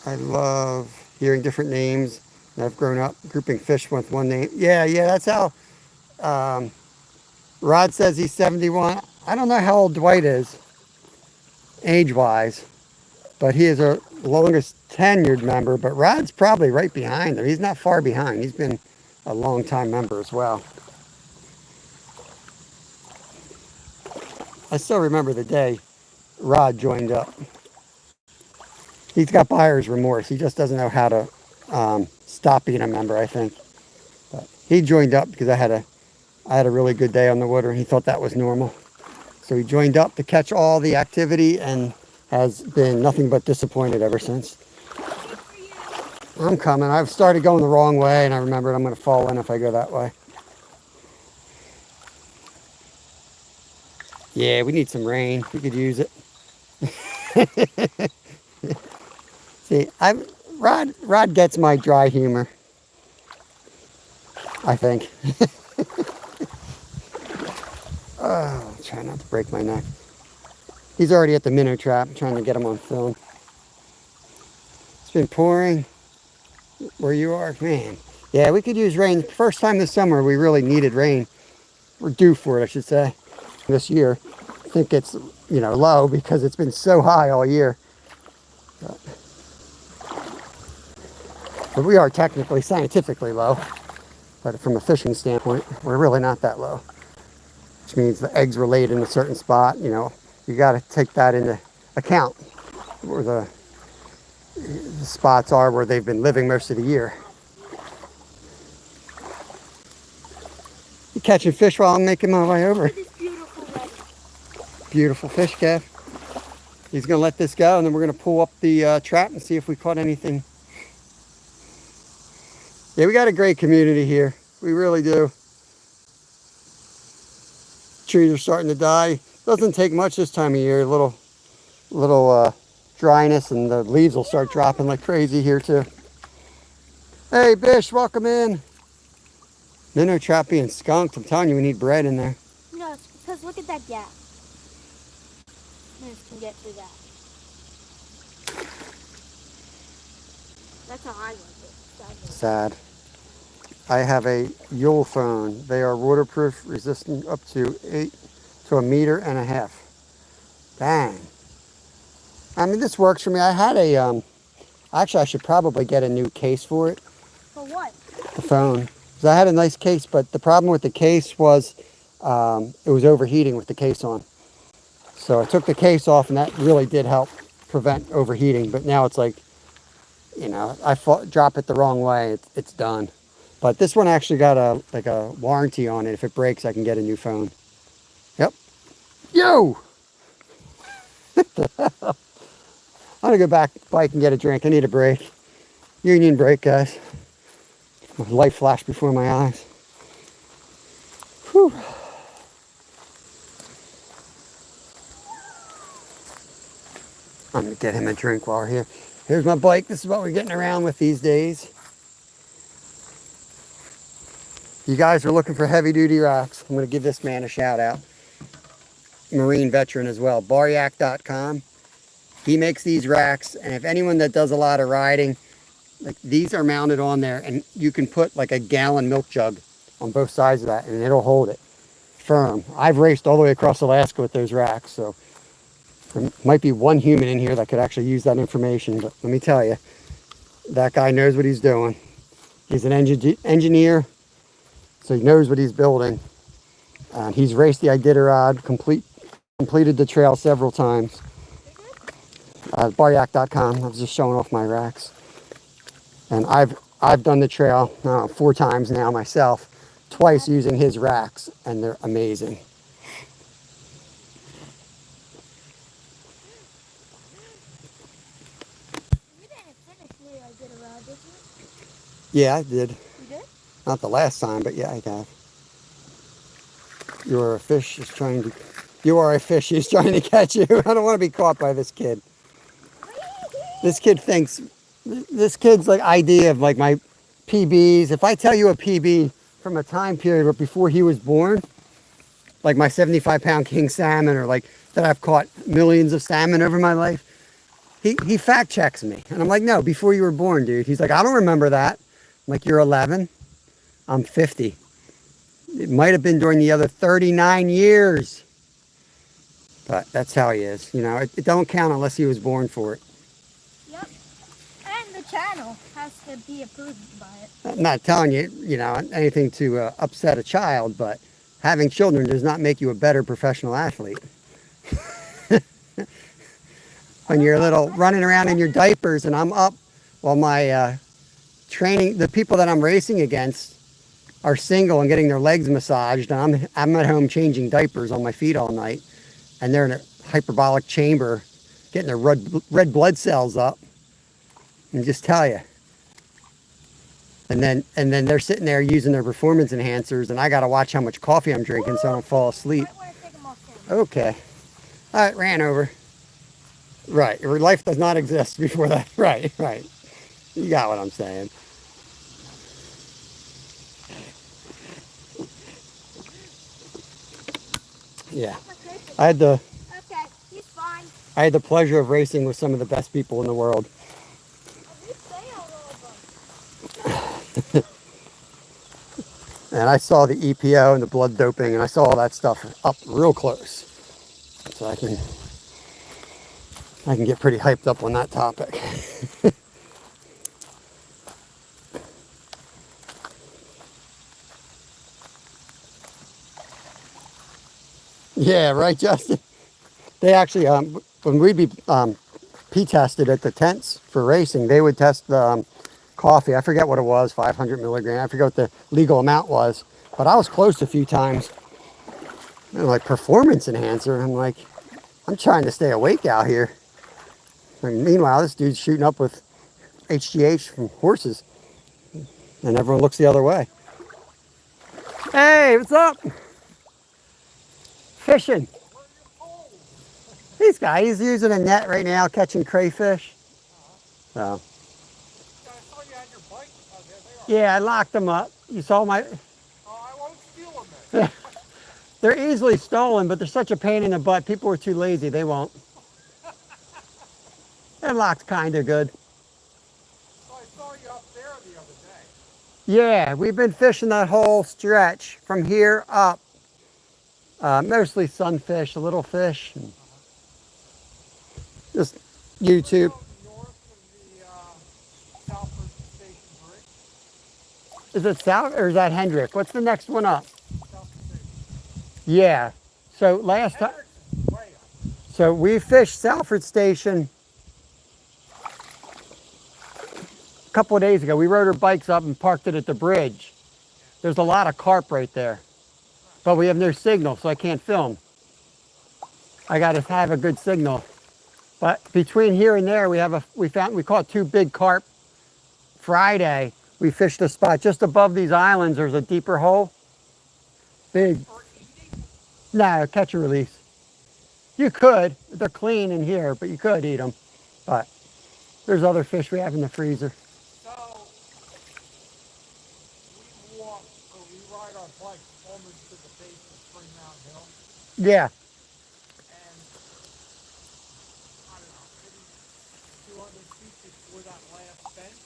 I love hearing different names. I've grown up grouping fish with one name. Yeah, that's how Rod says he's 71. I don't know how old Dwight is, age-wise, but he is our longest tenured member, but Rod's probably right behind him. He's not far behind. He's been a long time member as well. I still remember the day Rod joined up. He's got buyer's remorse. He just doesn't know how to stop being a member, I think. But he joined up because I had a really good day on the water, and he thought that was normal. So he joined up to catch all the activity and has been nothing but disappointed ever since. I'm coming. I've started going the wrong way, and I remembered I'm going to fall in if I go that way. Yeah, we need some rain. We could use it. See, Rod gets my dry humor, I think. Oh, try not to break my neck. He's already at the minnow trap. I'm trying to get him on film. It's been pouring where you are, man. Yeah, we could use rain. First time this summer we really needed rain. We're due for it, I should say, this year. I think it's, low because it's been so high all year. But we are technically, scientifically low. But from a fishing standpoint, we're really not that low. Which means the eggs were laid in a certain spot. You got to take that into account, where the spots are where they've been living most of the year. You catching fish while I'm making my way over. Beautiful fish, Kev. He's going to let this go, and then we're going to pull up the trap and see if we caught anything. Yeah, we got a great community here. We really do. Trees are starting to die. Doesn't take much this time of year. A little dryness, and the leaves will start dropping like crazy here too. Hey, Bish, welcome in. Minnow trap being skunked. I'm telling you, we need bread in there. No, it's because look at that gap. Minnows can get through that. That's how I like it. Sad. I have a Yule phone. They are waterproof, resistant up to 1.5 meters. Dang. I mean, this works for me. I had a, actually I should probably get a new case for it. For what? The phone. So I had a nice case, but the problem with the case was it was overheating with the case on. So I took the case off, and that really did help prevent overheating. But now it's like you know, drop it the wrong way, it's done. But this one actually got a warranty on it. If it breaks, I can get a new phone. Yep. Yo! I'm gonna go back bike and get a drink. I need a break. Union break, guys. My life flashed before my eyes. Whew. I'm gonna get him a drink while we're here. Here's my bike. This is what we're getting around with these days. You guys are looking for heavy duty racks. I'm gonna give this man a shout out. Marine veteran as well. Baryak.com. He makes these racks, and if anyone that does a lot of riding, like these are mounted on there, and you can put like a gallon milk jug on both sides of that, and it'll hold it firm. I've raced all the way across Alaska with those racks, so there might be one human in here that could actually use that information, but let me tell you, that guy knows what he's doing. He's an engineer, so he knows what he's building. He's raced the Iditarod, completed the trail several times. Baryak.com. I was just showing off my racks, and I've done the trail 4 times now myself, twice using his racks, and they're amazing. You didn't finish the Iditarod, did you? Yeah, I did. You did? Not the last time, but yeah, I have. You are a fish he's trying to catch you. I don't want to be caught by this kid. This kid's like idea of like my PBs. If I tell you a PB from a time period before he was born, like my 75-pound king salmon, or like that I've caught millions of salmon over my life, he fact checks me. And I'm like, no, before you were born, dude. He's like, I don't remember that. I'm like, you're 11. I'm 50. It might have been during the other 39 years. But that's how he is. You know, it don't count unless he was born for it. Yep. And the channel has to be approved by it. I'm not telling you, you know, anything to upset a child, but having children does not make you a better professional athlete. When you're little running around in your diapers and I'm up while my training, the people that I'm racing against are single and getting their legs massaged, and I'm at home changing diapers on my feet all night, and they're in a hyperbolic chamber getting their red blood cells up, and just tell you. And then they're sitting there using their performance enhancers, and I got to watch how much coffee I'm drinking so I don't fall asleep. Okay. All right, ran over. Right, your life does not exist before that. Right. You got what I'm saying. Yeah. Okay, he's fine. I had the pleasure of racing with some of the best people in the world. And I saw the EPO and the blood doping, and I saw all that stuff up real close. So I can get pretty hyped up on that topic. Yeah, right, Justin? They actually, when we'd be P-tested at the tents for racing, they would test the coffee. I forget what it was, 500 milligrams. I forget what the legal amount was. But I was close a few times. And like, performance enhancer. I'm like, I'm trying to stay awake out here. And meanwhile, this dude's shooting up with HGH from horses. And everyone looks the other way. Hey, what's up? Fishing. This guy, he's using a net right now, catching crayfish. So. I saw you had your bike. Oh, there they are. Yeah, I locked them up. You saw my... Oh, I won't steal them then. They're easily stolen, but they're such a pain in the butt. People are too lazy. They won't. They're locked kind of good. So I saw you up there the other day. Yeah, we've been fishing that whole stretch from here up. Mostly sunfish, a little fish. And just YouTube. North of the Southward Station Bridge. Is it South or is that Hendrick? What's the next one up? Southward Station. Yeah. So last time, Hendricks is way up. so we fished Salford Station couple of days ago. We rode our bikes up and parked it at the bridge. There's a lot of carp right there, but we have no signal, so I can't film. I got to have a good signal. But between here and there, we caught 2 big carp Friday. We fished a spot just above these islands. There's a deeper hole. Big. No, catch and release. You could. They're clean in here, but you could eat them. But there's other fish we have in the freezer. So, we walk, or we ride our bikes almost to the base of Spring Mountain Hill. Yeah. And, I don't know, maybe 200 feet before that last bench,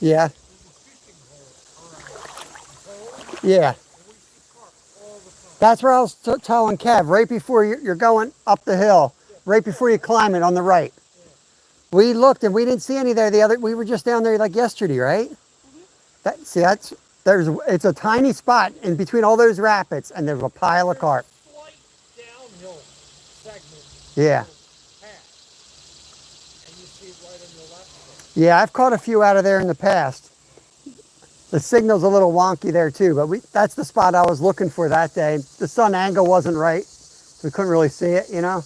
Yeah. there's a fishing hole, or a hole, Yeah. and we see carp all the time. That's where I was telling Kev, right before you're going up the hill, right before you climb it on the right. We looked and we didn't see any there we were just down there like yesterday, right? It's a tiny spot in between all those rapids and there's a pile of carp. Slight downhill segment. Yeah. Path, and you see it right on your left. Yeah, I've caught a few out of there in the past. The signal's a little wonky there too, but that's the spot I was looking for that day. The sun angle wasn't right, so we couldn't really see it, you know?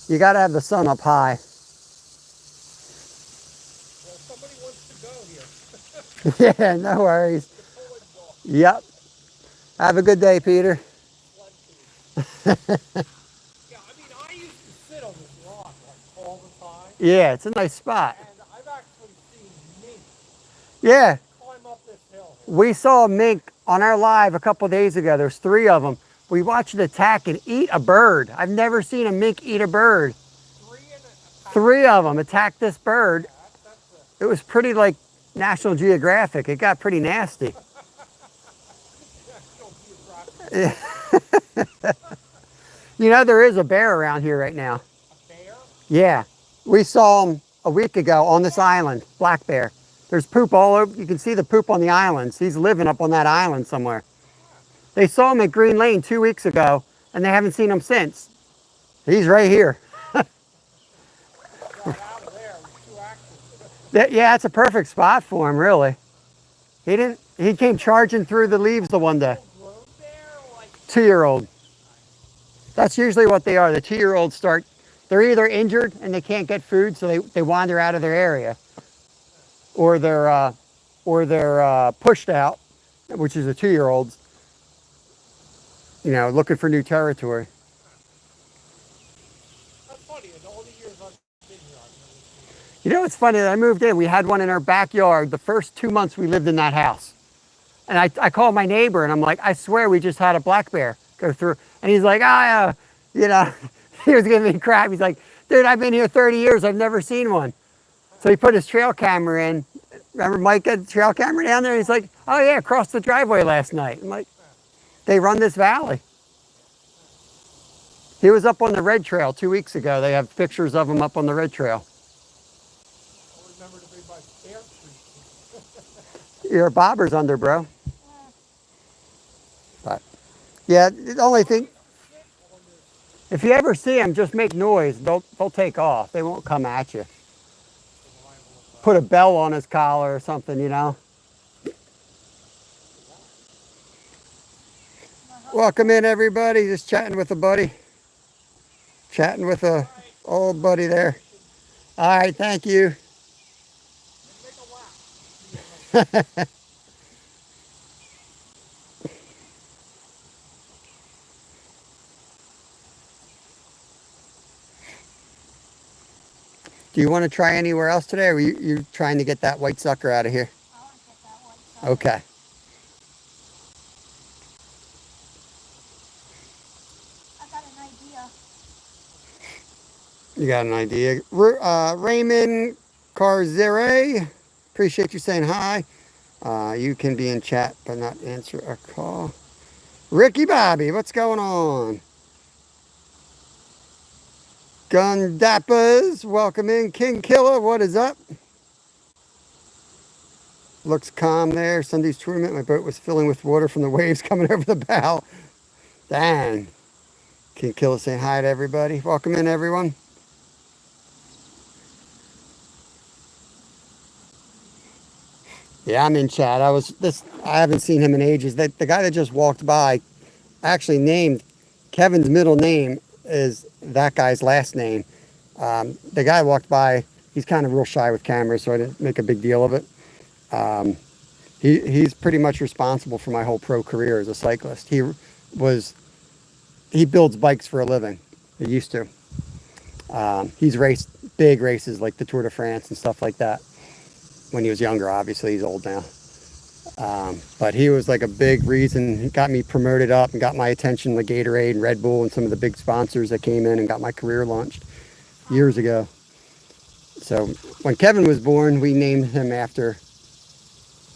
You gotta have the sun up high. Well, somebody wants to go here. Yeah, no worries. Yep. Have a good day, Peter. Yeah, I mean, I used to sit on this rock like all the time, Yeah, it's a nice spot. and I've actually seen mink Yeah, climb up this hill. we saw a mink on our live a couple days ago. There's 3 of them. We watched it attack and eat a bird. I've never seen a mink eat a bird. 3 of them attacked this bird. It was pretty like National Geographic. It got pretty nasty. You know, there is a bear around here right now. A bear? Yeah. We saw him a week ago on this island, black bear. There's poop all over. You can see the poop on the islands. He's living up on that island somewhere. They saw him at Green Lane 2 weeks ago, and they haven't seen him since. He's right here. Got out of there. It was too active. Yeah, it's a perfect spot for him, really. He came charging through the leaves the one day. Grown bear, like 2-year-old. That's usually what they are. The 2-year-olds they're either injured and they can't get food, so they wander out of their area. Or they're pushed out, which is the 2-year-olds, you know, looking for new territory. that's funny. In all the years I've been here, I've never seen it. You know, it's funny that I moved in. We had one in our backyard the first 2 months we lived in that house. And I called my neighbor and I'm like, I swear we just had a black bear go through. And he's like, you know, he was giving me crap. He's like, dude, I've been here 30 years. I've never seen one. So he put his trail camera in. Remember Mike had the trail camera down there? And he's like, oh yeah, across the driveway last night. I'm like, they run this valley. He was up on the red trail 2 weeks ago. They have pictures of him up on the red trail. I'll remember to bring my bear treat. Your bobber's under, bro. But yeah, the only thing, if you ever see them, just make noise. They'll take off. They won't come at you. Put a bell on his collar or something, you know. Welcome in, everybody. Just chatting with a buddy. Chatting with a old buddy there. All right, thank you. Do you want to try anywhere else today, or are you trying to get that white sucker out of here? I want to get that white sucker. Okay. I got an idea. You got an idea. Raymond Carzere, appreciate you saying hi. You can be in chat but not answer a call. Ricky Bobby, what's going on? Gundappas, welcome in. King Killer, what is up? Looks calm there. Sunday's tournament, my boat was filling with water from the waves coming over the bow. Dang. King Killer saying hi to everybody. Welcome in, everyone. Yeah, I'm in chat. I haven't seen him in ages. The guy that just walked by actually named Kevin's middle name is that guy's last name. The guy walked by. He's kind of real shy with cameras, so I didn't make a big deal of it. He's pretty much responsible for my whole pro career as a cyclist. Was he builds bikes for a living. He used to. He's raced big races like the Tour de France and stuff like that when he was younger. Obviously, he's old now. But he was like a big reason. He got me promoted up and got my attention, like Gatorade and Red Bull and some of the big sponsors that came in and got my career launched years ago. So when Kevin was born, we named him after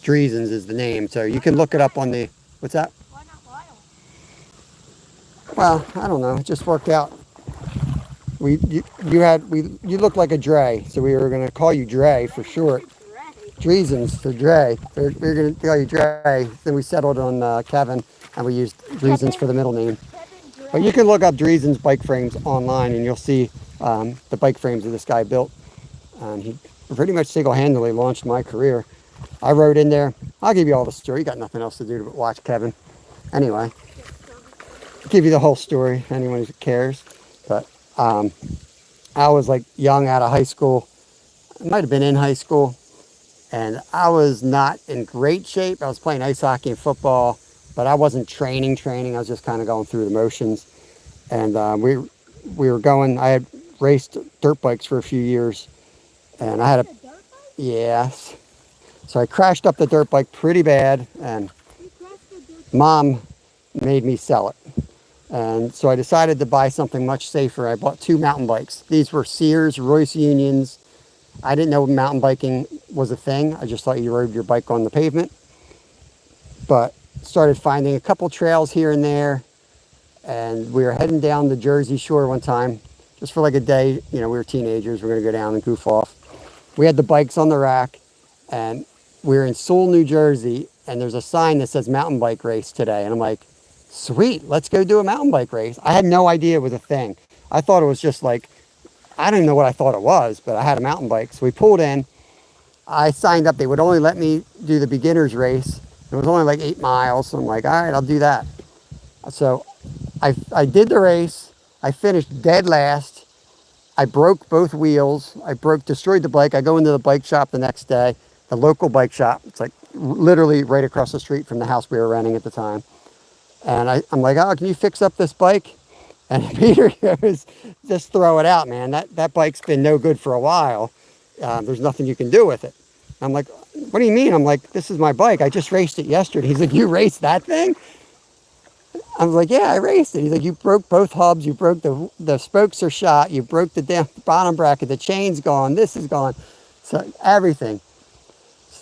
Dreesens is the name. So you can look it up on the, what's that? Why not Lyle? Well, I don't know. It just worked out. You looked like a Dre, so we were gonna call you Dre for short. Dreesens for Dre. We were gonna call you Dre. Then we settled on Kevin, and we used Dreesens for the middle name. But you can look up Dreesens bike frames online, and you'll see the bike frames that this guy built. He pretty much single-handedly launched my career. I rode in there. I'll give you all the story. You got nothing else to do but watch Kevin. Anyway, I'll give you the whole story. Anyone who cares. But I was like young out of high school. I might have been in high school. And I was not in great shape. I was playing ice hockey and football, but I wasn't training. I was just kind of going through the motions. And we were going, I had raced dirt bikes for a few years. And I had yes. So I crashed up the dirt bike pretty bad, and Mom made me sell it. And so I decided to buy something much safer. I bought 2 mountain bikes. These were Sears Royce Unions. I didn't know mountain biking was a thing. I just thought you rode your bike on the pavement. But started finding a couple trails here and there. And we were heading down the Jersey Shore one time, just for like a day. You know, we were teenagers. We were going to go down and goof off. We had the bikes on the rack, and we were in Sewell, New Jersey, and there's a sign that says mountain bike race today. And I'm like, sweet, let's go do a mountain bike race. I had no idea it was a thing. I thought it was just like, I don't even know what I thought it was, but I had a mountain bike. So we pulled in. I signed up. They would only let me do the beginner's race. It was only like 8 miles. So I'm like, all right, I'll do that. So I did the race. I finished dead last. I broke both wheels. Destroyed the bike. I go into the bike shop the next day, the local bike shop. It's like literally right across the street from the house we were renting at the time. And I'm like, oh, can you fix up this bike? And Peter goes, just throw it out, man. That bike's been no good for a while. There's nothing you can do with it. I'm like, what do you mean? I'm like, this is my bike. I just raced it yesterday. He's like, you raced that thing? I was like, yeah, I raced it. He's like, you broke both hubs. You broke the spokes are shot. You broke the bottom bracket. The chain's gone. This is gone. So everything.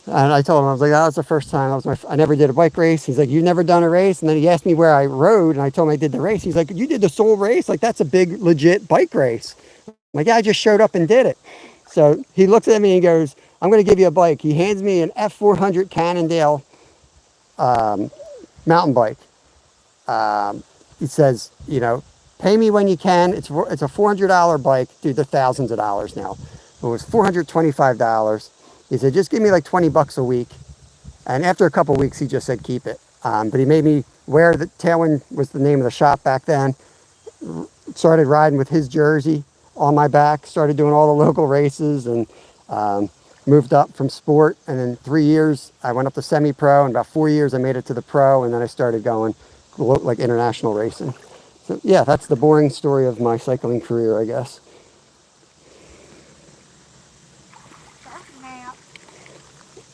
And I told him, I was like, that was the first time. I never did a bike race. He's like, you've never done a race? And then he asked me where I rode, and I told him I did the race. He's like, you did the Seoul race? Like, that's a big, legit bike race. I'm like, yeah, I just showed up and did it. So he looks at me and goes, I'm going to give you a bike. He hands me an F400 Cannondale mountain bike. He says, you know, pay me when you can. It's a $400 bike. Dude, they're thousands of dollars now. It was $425. He said, just give me like 20 bucks a week. And after a couple of weeks, he just said, keep it. But he made me wear the Tailwind was the name of the shop back then. Started riding with his jersey on my back. Started doing all the local races and moved up from sport. And in 3 years, I went up to semi-pro. In about 4 years, I made it to the pro. And then I started going like international racing. So yeah, that's the boring story of my cycling career, I guess.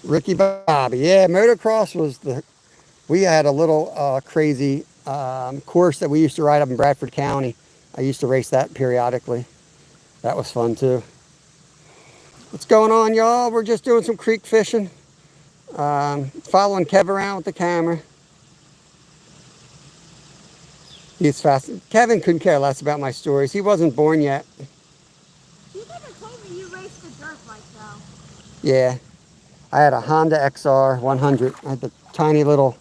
Ricky Bobby, yeah, motocross was we had a little crazy course that we used to ride up in Bradford County. I used to race that periodically. That was fun too. What's going on, y'all? We're just doing some creek fishing. Following Kev around with the camera. He's fast. Kevin couldn't care less about my stories. He wasn't born yet. You never told me you raced a dirt bike though. Yeah. I had a Honda XR 100. I had the tiny little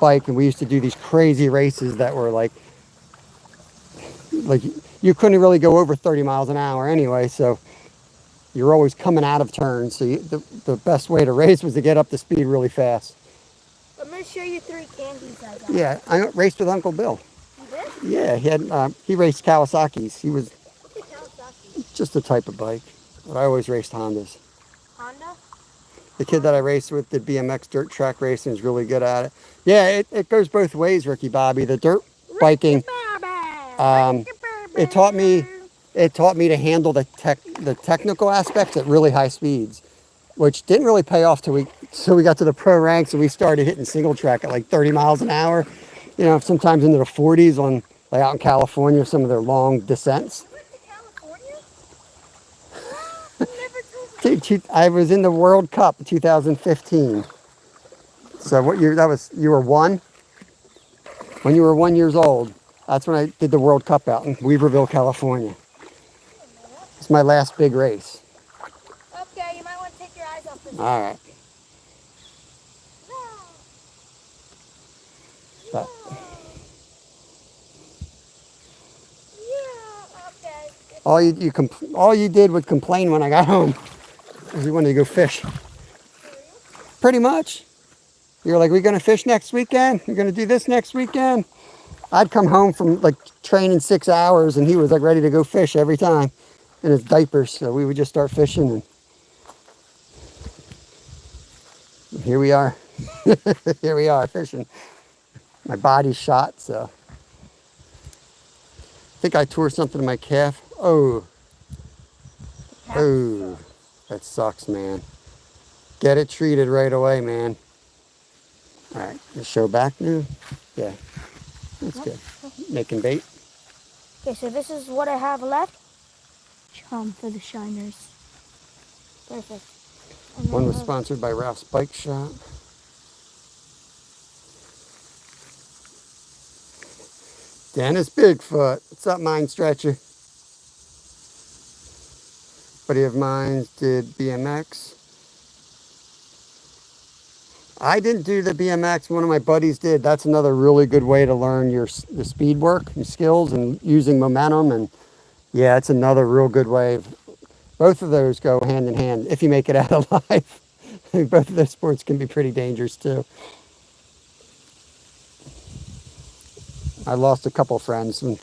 bike, and we used to do these crazy races that were like you couldn't really go over 30 miles an hour anyway. So you're always coming out of turns. So the best way to race was to get up to speed really fast. I'm going to show you 3 candies I got. Yeah, I raced with Uncle Bill. You did? Yeah, he raced Kawasaki's. He was What's a Kawasaki? just a type of bike, but I always raced Hondas. Honda? The kid that I raced with did BMX dirt track racing, is really good at it. Yeah, it goes both ways, Ricky Bobby. The dirt biking, it taught me to handle the technical aspects at really high speeds, which didn't really pay off till we got to the pro ranks and we started hitting single track at like 30 miles an hour. You know, sometimes into the 40s on like out in California, some of their long descents. You went to California? You never told me. Dude, I was in the World Cup 2015. So what year that was? You were 1? When you were 1 year old, that's when I did the World Cup out in Weaverville, California. It's my last big race. Okay, you might want to take your eyes off this. All right. But Okay. all you did was complain when I got home, because you wanted to go fish. Pretty much. You're like, we're gonna fish next weekend. You're gonna do this next weekend. I'd come home from like training 6 hours, and he was like ready to go fish every time in his diapers. So we would just start fishing, and here we are. Here we are fishing. My body's shot, so I think I tore something in my calf. Oh, that sucks, man. Get it treated right away, man. All right, the show back now. Yeah, that's good. Making bait. Okay, so this is what I have left. For the shiners. Perfect. And One then was sponsored by Ralph's Bike Shop. Dennis Bigfoot. What's up, Mind Stretcher? Buddy of mine did BMX. I didn't do the BMX. One of my buddies did. That's another really good way to learn the speed work and skills and using momentum. And yeah, it's another real good way. Both of those go hand in hand if you make it out alive. Both of those sports can be pretty dangerous too. I lost a couple friends in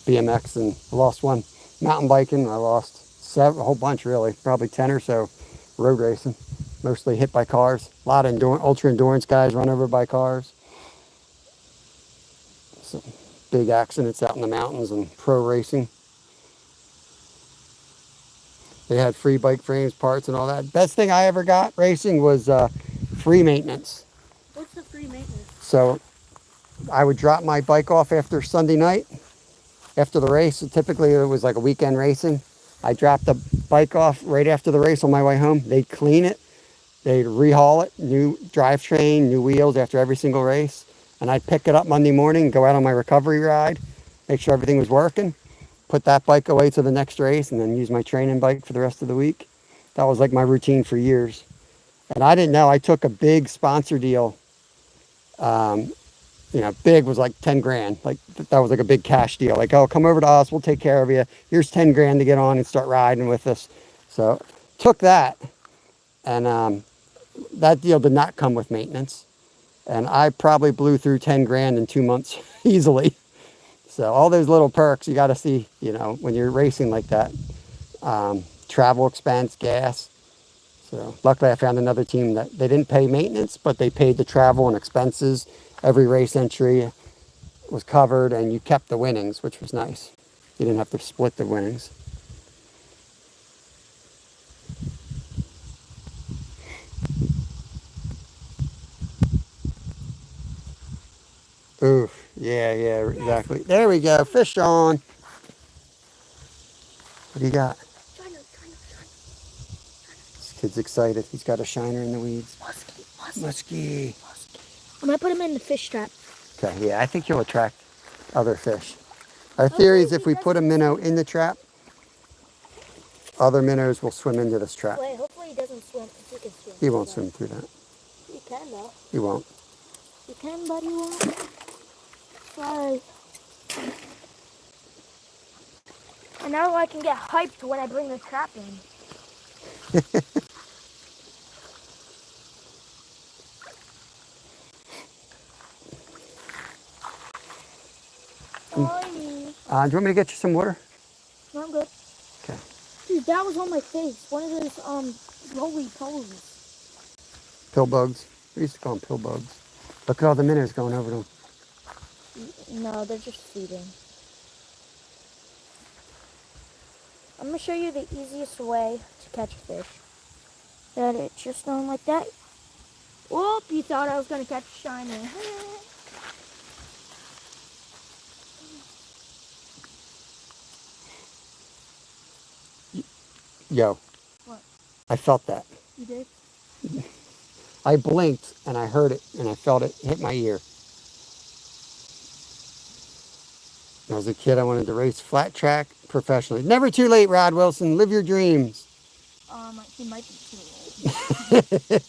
BMX, and I lost one mountain biking. I lost a whole bunch, really, probably 10 or so road racing, mostly hit by cars. A lot of ultra endurance guys run over by cars. Some big accidents out in the mountains and pro racing. They had free bike frames, parts, and all that. Best thing I ever got racing was free maintenance. what's the free maintenance? So I would drop my bike off after Sunday night, after the race. So typically it was like a weekend racing. I dropped the bike off right after the race on my way home. They'd clean it. They'd rehaul it, new drivetrain, new wheels after every single race. And I'd pick it up Monday morning, go out on my recovery ride, make sure everything was working, put that bike away to the next race, and then use my training bike for the rest of the week. That was like my routine for years. And I didn't know, I took a big sponsor deal. Big was like 10 grand. Like that was like a big cash deal. Like, oh, come over to us, we'll take care of you. Here's 10 grand to get on and start riding with us. So took that, and that deal did not come with maintenance. And I probably blew through 10 grand in 2 months easily. So all those little perks you got to see, when you're racing like that. Travel expense, gas. So luckily I found another team that they didn't pay maintenance, but they paid the travel and expenses. Every race entry was covered, and you kept the winnings, which was nice. You didn't have to split the winnings. Ooh, yeah, exactly. There we go, fish on. What do you got? Shiner. This kid's excited. He's got a shiner in the weeds. Muskie. I'm going to put him in the fish trap. Okay, yeah, I think he'll attract other fish. Our theory is if we put a minnow in the trap, other minnows will swim into this trap. Wait, hopefully he doesn't swim. He can swim. He won't swim through that. He can, though. He won't. You can, but you won't. Sorry. And now I can get hyped when I bring the trap in. Sorry. Do you want me to get you some water? No, I'm good. Okay. Dude, that was on my face. One of those roly polies. Pill bugs. We used to call them pill bugs. Look at all the minnows going over them. No, they're just feeding. I'm gonna show you the easiest way to catch a fish. That it just going like that. Whoop! You thought I was gonna catch a shiner. Yo. What? I felt that. You did? I blinked and I heard it and I felt it hit my ear. When I was a kid, I wanted to race flat track professionally. Never too late, Rod Wilson. Live your dreams. He might be too old.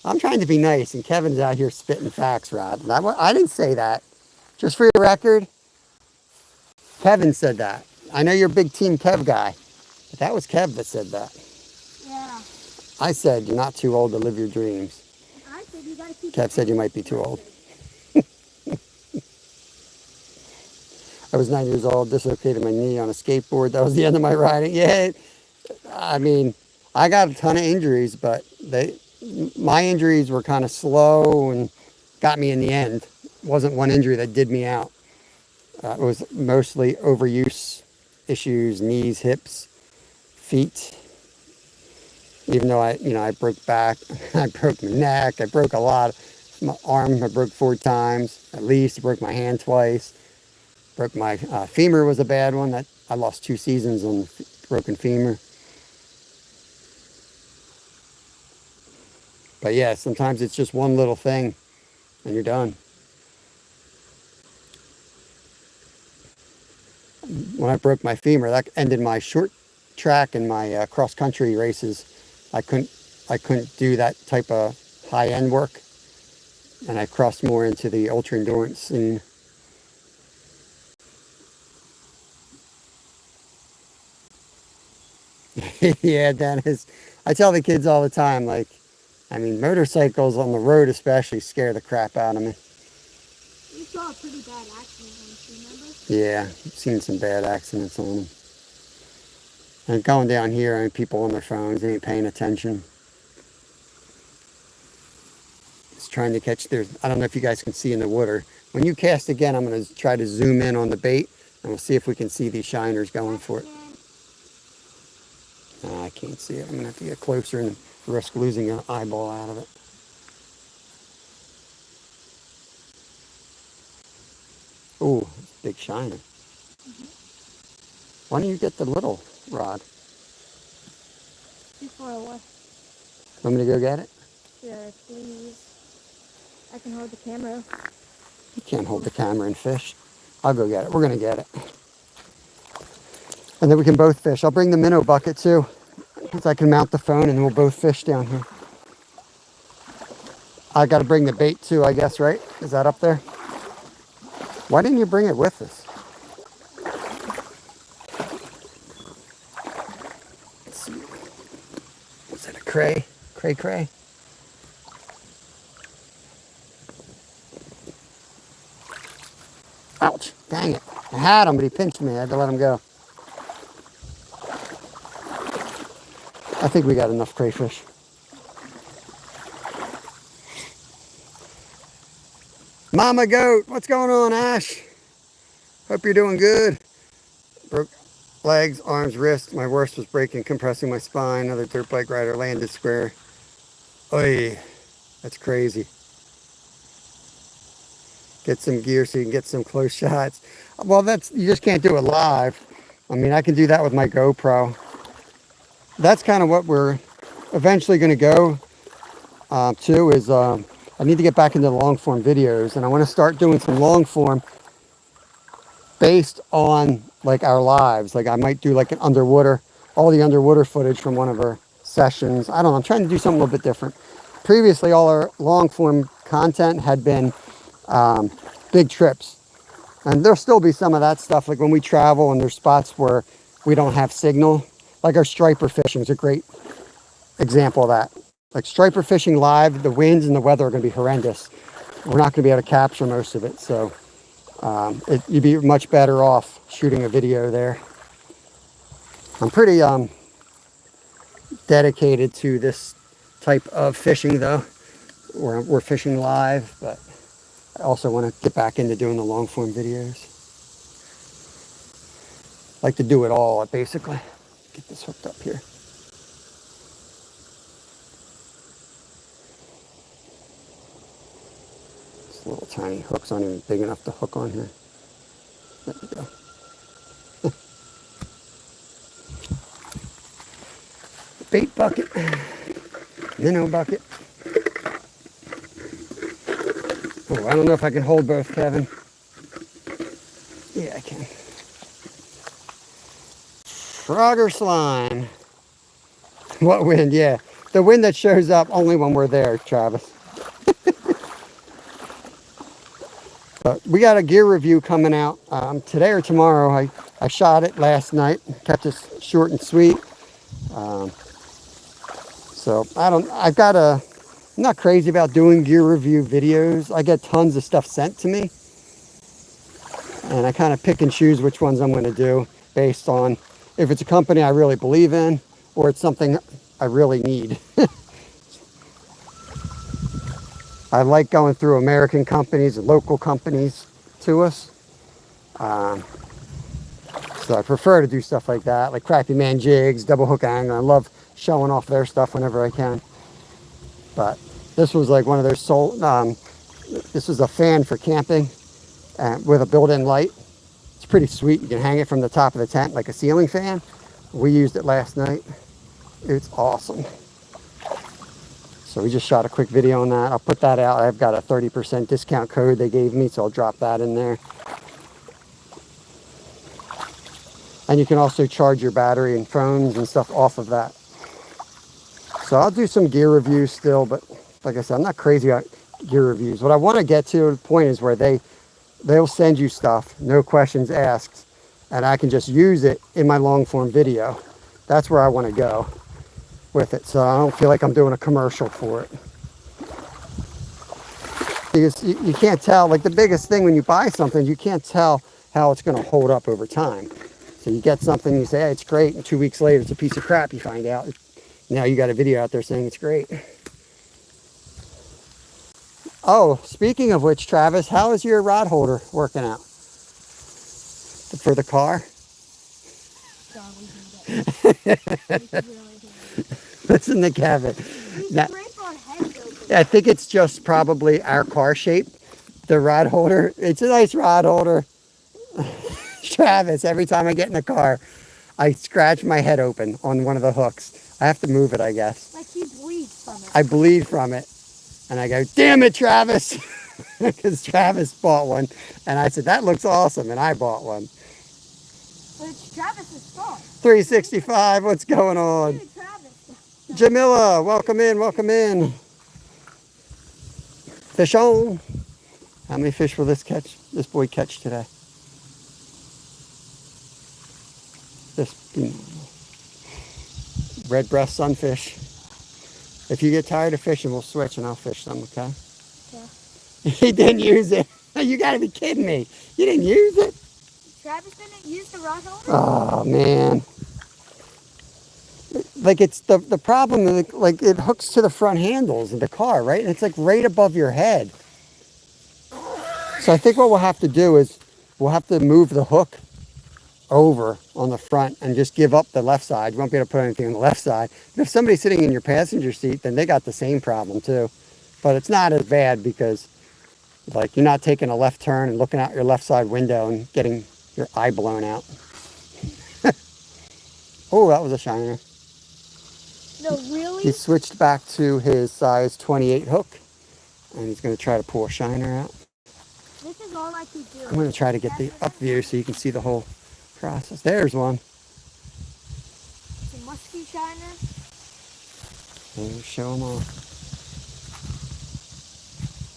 I'm trying to be nice, and Kevin's out here spitting facts, Rod. And I didn't say that. Just for your record, Kevin said that. I know you're a big Team Kev guy, but that was Kev that said that. Yeah. I said you're not too old to live your dreams. I said you gotta keep. Kev said you might be too old. I was 9 years old, dislocated my knee on a skateboard. That was the end of my riding. Yeah, I mean, I got a ton of injuries, but my injuries were kind of slow and got me in the end. It wasn't one injury that did me out. It was mostly overuse issues, knees, hips, feet. Even though I broke back, I broke my neck, I broke a lot. My arm, I broke 4 times at least. I broke my hand twice. Broke my femur was a bad one. That I lost 2 seasons on broken femur. But yeah, sometimes it's just one little thing and you're done. When I broke my femur, that ended my short track and my cross country races. I couldn't do that type of high end work, and I crossed more into the ultra endurance scene. Yeah, Dennis. I tell the kids all the time, like, I mean, motorcycles on the road especially scare the crap out of me. You saw a pretty bad accident once, remember? Yeah, I've seen some bad accidents on them. And going down here, I mean, people on their phones, they ain't paying attention. Just trying to catch I don't know if you guys can see in the water. When you cast again, I'm going to try to zoom in on the bait, and we'll see if we can see these shiners going for it. I can't see it. I'm going to have to get closer and risk losing an eyeball out of it. Ooh, big shiner. Why don't you get the little rod? Too far away. Want me to go get it? Sure, please. I can hold the camera. You can't hold the camera and fish. I'll go get it. We're going to get it. And then we can both fish. I'll bring the minnow bucket too, because I can mount the phone and then we'll both fish down here. I got to bring the bait too, I guess, right? Is that up there? Why didn't you bring it with us? Let's see. Is it a cray? Cray? Ouch. Dang it. I had him, but he pinched me. I had to let him go. I think we got enough crayfish. Mama goat, what's going on, Ash? Hope you're doing good. Broke legs, arms, wrists. My worst was breaking, compressing my spine. Another dirt bike rider landed square. Oy, that's crazy. Get some gear so you can get some close shots. Well, you just can't do it live. I mean, I can do that with my GoPro. That's kind of what we're eventually going to go to is I need to get back into the long form videos, and I want to start doing some long form based on like our lives. Like I might do like an underwater, all the underwater footage from one of our sessions. I don't know. I'm trying to do something a little bit different. Previously, all our long form content had been big trips, and there'll still be some of that stuff. Like when we travel and there's spots where we don't have signal, like our striper fishing is a great example of that. Like striper fishing live, the winds and the weather are going to be horrendous. We're not going to be able to capture most of it. So you'd be much better off shooting a video there. I'm pretty dedicated to this type of fishing though. We're fishing live, but I also want to get back into doing the long form videos. Like to do it all, basically. Get this hooked up here. These little tiny hooks aren't even big enough to hook on here. There we go. Bait bucket, minnow bucket. Oh, I don't know if I can hold both, Kevin. Yeah, I can. Frogger slime. What wind? Yeah, the wind that shows up only when we're there, Travis. But we got a gear review coming out today or tomorrow. I shot it last night, kept it short and sweet. So I'm not crazy about doing gear review videos. I get tons of stuff sent to me. And I kind of pick and choose which ones I'm going to do based on if it's a company I really believe in or it's something I really need. I like going through American companies and local companies to us. So I prefer to do stuff like that, like Crappy Man Jigs, Double Hook Angler. I love showing off their stuff whenever I can. But this was like one of their this was a fan for camping with a built-in light. It's pretty sweet. You can hang it from the top of the tent like a ceiling fan. We used it last night. It's awesome. So we just shot a quick video on that. I'll put that out. I've got a 30% discount code they gave me, so I'll drop that in there. And you can also charge your battery and phones and stuff off of that. So I'll do some gear reviews still, but like I said, I'm not crazy about gear reviews. What I want to get to the point is where they'll send you stuff, no questions asked, and I can just use it in my long form video. That's where I want to go with it. So I don't feel like I'm doing a commercial for it. Because you can't tell, like the biggest thing when you buy something, you can't tell how it's going to hold up over time. So you get something, you say, hey, it's great, and 2 weeks later, it's a piece of crap, you find out. Now you got a video out there saying it's great. Oh, speaking of which, Travis, how is your rod holder working out? For the car? Listen to Kevin. Now, I think it's just probably our car shape. The rod holder, it's a nice rod holder. Travis, every time I get in the car, I scratch my head open on one of the hooks. I have to move it, I guess. Like you bleed from it. I bleed from it. And I go, damn it, Travis. Because Travis bought one. And I said, that looks awesome. And I bought one. But it's Travis's fault. 365, what's going on? Dude, Travis. Jamila, welcome in, welcome in. Fish on. How many fish will this boy catch today? This red breast sunfish. If you get tired of fishing, we'll switch and I'll fish some, okay? Yeah. He didn't use it. You gotta be kidding me. You didn't use it? Travis didn't use the rod holder? Oh, man. Like it's the problem, like it hooks to the front handles of the car, right? And it's like right above your head. So I think what we'll have to do is we'll have to move the hook over on the front and just give up the left side. You won't be able to put anything on the left side. But if somebody's sitting in your passenger seat, then they got the same problem too. But it's not as bad because like you're not taking a left turn and looking out your left side window and getting your eye blown out. Oh, that was a shiner. No, really? He switched back to his size 28 hook and he's going to try to pull a shiner out. This is all I could do. I'm going to try to get the up view so you can see the whole process. There's one. It's a musky shiner. And show them all.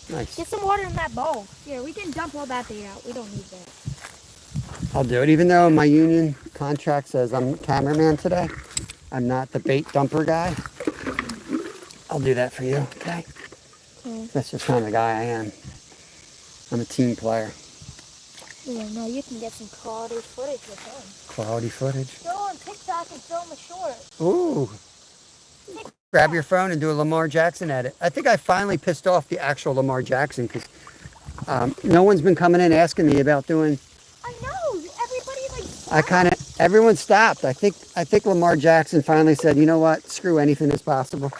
Nice. Get some water in that bowl. Here, we can dump all that thing out. We don't need that. I'll do it. Even though my union contract says I'm cameraman today, I'm not the bait dumper guy. I'll do that for you, okay? That's just kind of the guy I am. I'm a team player. Yeah, no, you can get some quality footage with him. Quality footage. Go on TikTok and film a short. Ooh. Grab your phone and do a Lamar Jackson edit. I think I finally pissed off the actual Lamar Jackson because no one's been coming in asking me about doing. I know. Everybody Everyone stopped. I think Lamar Jackson finally said, you know what? Screw anything is possible.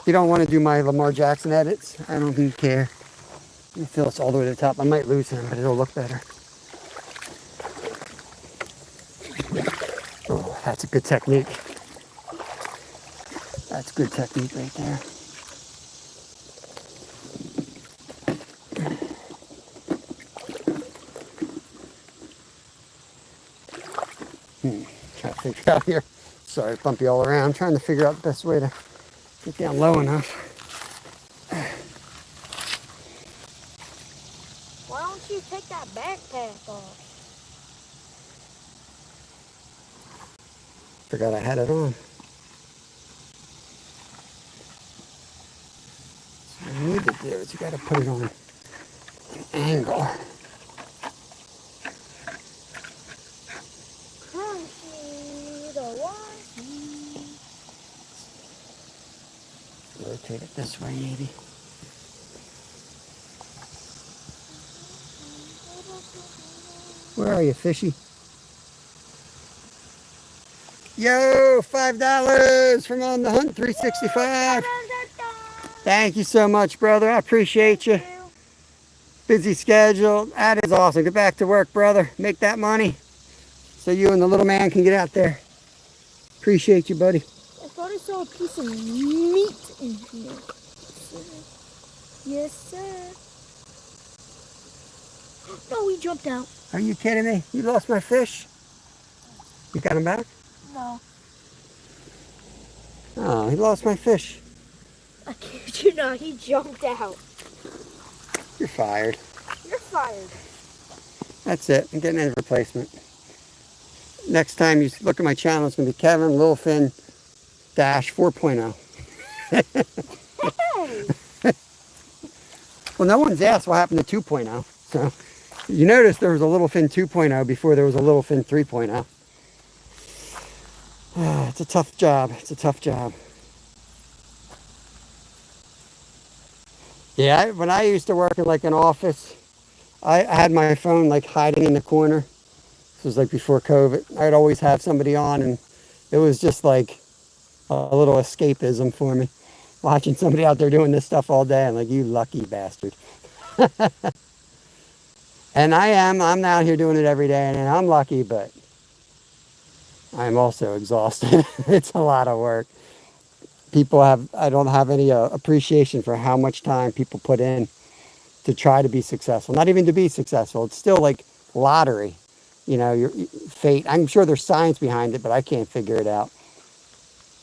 You don't want to do my Lamar Jackson edits? I don't even care. Let me fill this all the way to the top. I might lose him, but it'll look better. Oh, that's a good technique. That's good technique right there. Trying to figure out here. Sorry to bump you all around. I'm trying to figure out the best way to get down low enough. Why don't you take that backpack off? Forgot I had it on. So what you need to do is you got to put it on an angle. Rotate it this way, maybe. Where are you, fishy? Yo, $5 from On the Hunt 365. Thank you so much, brother. I appreciate you. Busy schedule. That is awesome. Get back to work, brother. Make that money so you and the little man can get out there. Appreciate you, buddy. I thought I saw a piece of meat in here. Yes, sir. No, he jumped out. Are you kidding me? You lost my fish? You got him back? No. Oh, he lost my fish. I kid you not, he jumped out. You're fired. You're fired. That's it. I'm getting a replacement. Next time you look at my channel, it's going to be Kevin Littlefish 4.0. Hey! Well, no one's asked what happened to 2.0. So you notice there was a Littlefish 2.0 before there was a Littlefish 3.0. It's a tough job. It's a tough job. Yeah, when I used to work in like an office, I had my phone like hiding in the corner. This was like before COVID. I'd always have somebody on, and it was just like a little escapism for me. Watching somebody out there doing this stuff all day. I'm like, you lucky bastard. And I'm out here doing it every day, and I'm lucky, but I'm also exhausted. It's a lot of work. I don't have any appreciation for how much time people put in to try to be successful. Not even to be successful. It's still like lottery. You know, your fate. I'm sure there's science behind it, but I can't figure it out.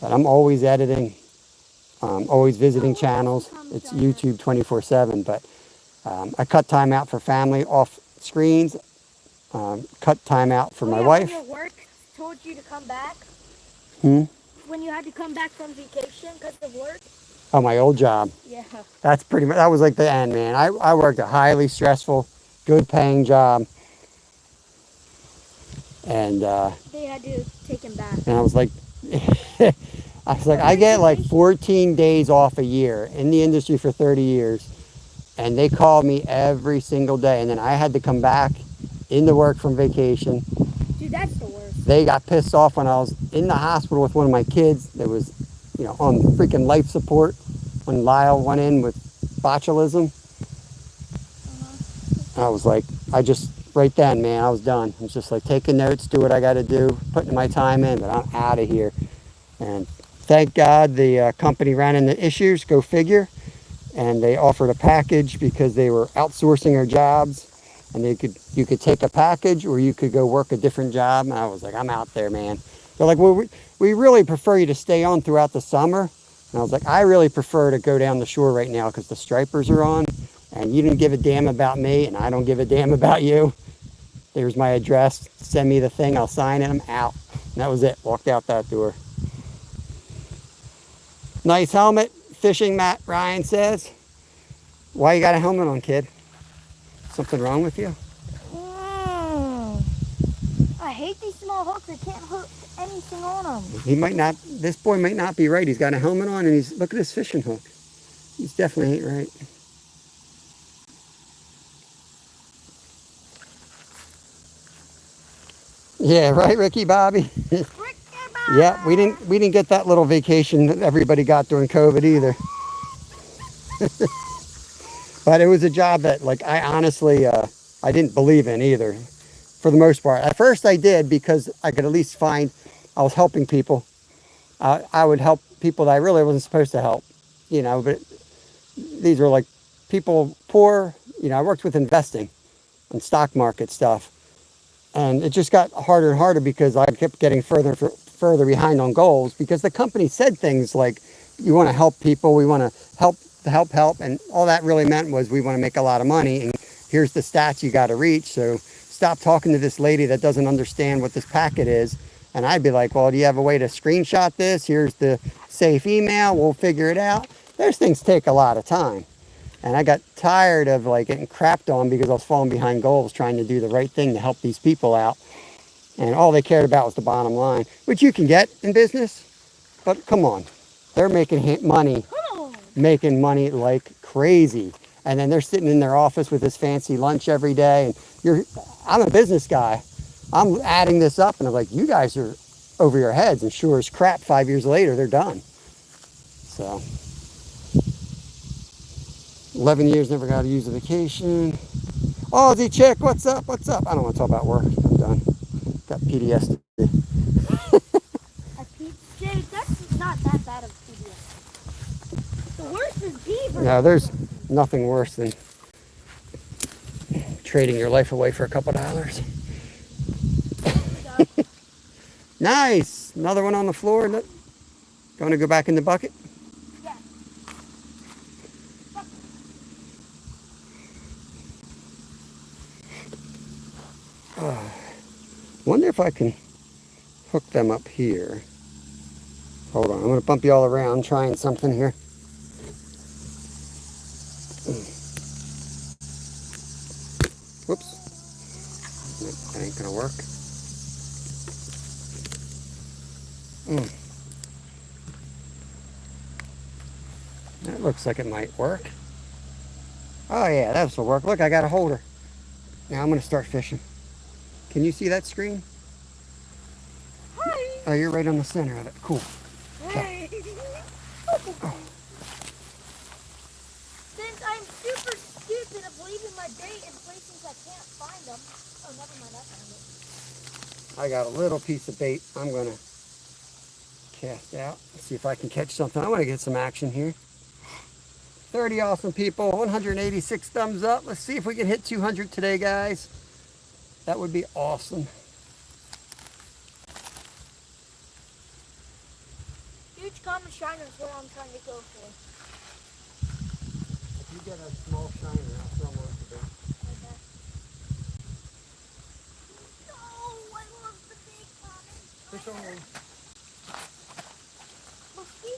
But I'm always editing, always visiting channels. It's YouTube 24/7, but I cut time out for family off screens, cut time out for my wife. When your work told you to come back? When you had to come back from vacation because of work? Oh, my old job. Yeah. That's pretty much, that was like the end, man. I worked a highly stressful, good paying job. And they had to take him back. And I was like, I get like 14 days off a year in the industry for 30 years. And they called me every single day. And then I had to come back into work from vacation. Dude, that's the worst. They got pissed off when I was in the hospital with one of my kids that was, on freaking life support when Lyle went in with botulism. I was like, right then, man, I was done. I was just like taking notes, do what I got to do, putting my time in, but I'm out of here. And thank God the company ran into issues, go figure. And they offered a package because they were outsourcing our jobs. And you could take a package or you could go work a different job. And I was like, I'm out there, man. They're like, well, we really prefer you to stay on throughout the summer. And I was like, I really prefer to go down the shore right now because the stripers are on. And you didn't give a damn about me, and I don't give a damn about you. There's my address. Send me the thing. I'll sign it. I'm out. And that was it. Walked out that door. Nice helmet. fishing, Matt Ryan says. Why you got a helmet on, kid? Something wrong with you? I hate these small hooks. I can't hook anything on them. He might not, this boy might not be right. He's got a helmet on and look at his fishing hook. He's definitely ain't right. Yeah, right, Ricky Bobby? Ricky Bobby! Yeah, we didn't get that little vacation that everybody got during COVID either. But it was a job that, like, I honestly, I didn't believe in either, for the most part. At first I did because I could at least find, I was helping people. I would help people that I really wasn't supposed to help, you know, but these were like people poor, you know, I worked with investing and stock market stuff. And it just got harder and harder because I kept getting further behind on goals because the company said things like, you want to help people, we want to help. And all that really meant was we want to make a lot of money and here's the stats you got to reach. So stop talking to this lady that doesn't understand what this packet is. And I'd be like, well, do you have a way to screenshot this? Here's the safe email. We'll figure it out. Those things take a lot of time. And I got tired of like getting crapped on because I was falling behind goals trying to do the right thing to help these people out. And all they cared about was the bottom line, which you can get in business. But come on, they're making money like crazy. And then they're sitting in their office with this fancy lunch every day. And I'm a business guy. I'm adding this up and I'm like, you guys are over your heads. And sure as crap, 5 years later, they're done. So 11 years, never got to use a vacation. Aussie chick, what's up? What's up? I don't want to talk about work. I'm done. Got PTSD. That's not that bad of PTSD. The worst is beaver. No, there's nothing worse than trading your life away for a couple dollars. Nice. Another one on the floor. Going to go back in the bucket? Yeah. Wonder if I can hook them up here. Hold on, I'm going to bump you all around trying something here. Whoops. That ain't going to work. That looks like it might work. Oh yeah, this will work. Look, I got a holder. Now I'm going to start fishing. Can you see that screen? Hi. Oh, you're right on the center of it. Cool. Hey. Oh. Since I'm super stupid of leaving my bait in places I can't find them. Oh, never mind, I found it. I got a little piece of bait I'm going to cast out. Let's see if I can catch something. I want to get some action here. 30 awesome people, 186 thumbs up. Let's see if we can hit 200 today, guys. That would be awesome. Huge common shiner is what I'm trying to go for. If you get a small shiner, I'll throw one to bait. Okay. No, I love the big common shiner. Fish on. Musky.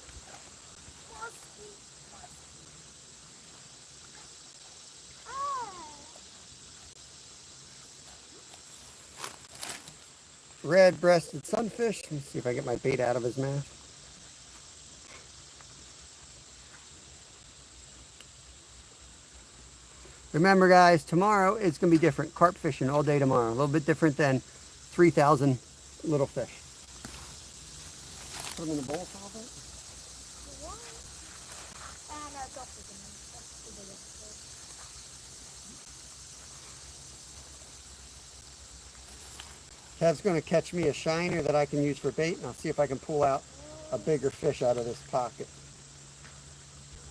Red-breasted sunfish. Let me see if I get my bait out of his mouth. Remember, guys, tomorrow it's going to be different. Carp fishing all day tomorrow. A little bit different than 3,000 little fish. Put them in the bowl for a little bit. Kev's going to catch me a shiner that I can use for bait, and I'll see if I can pull out a bigger fish out of this pocket.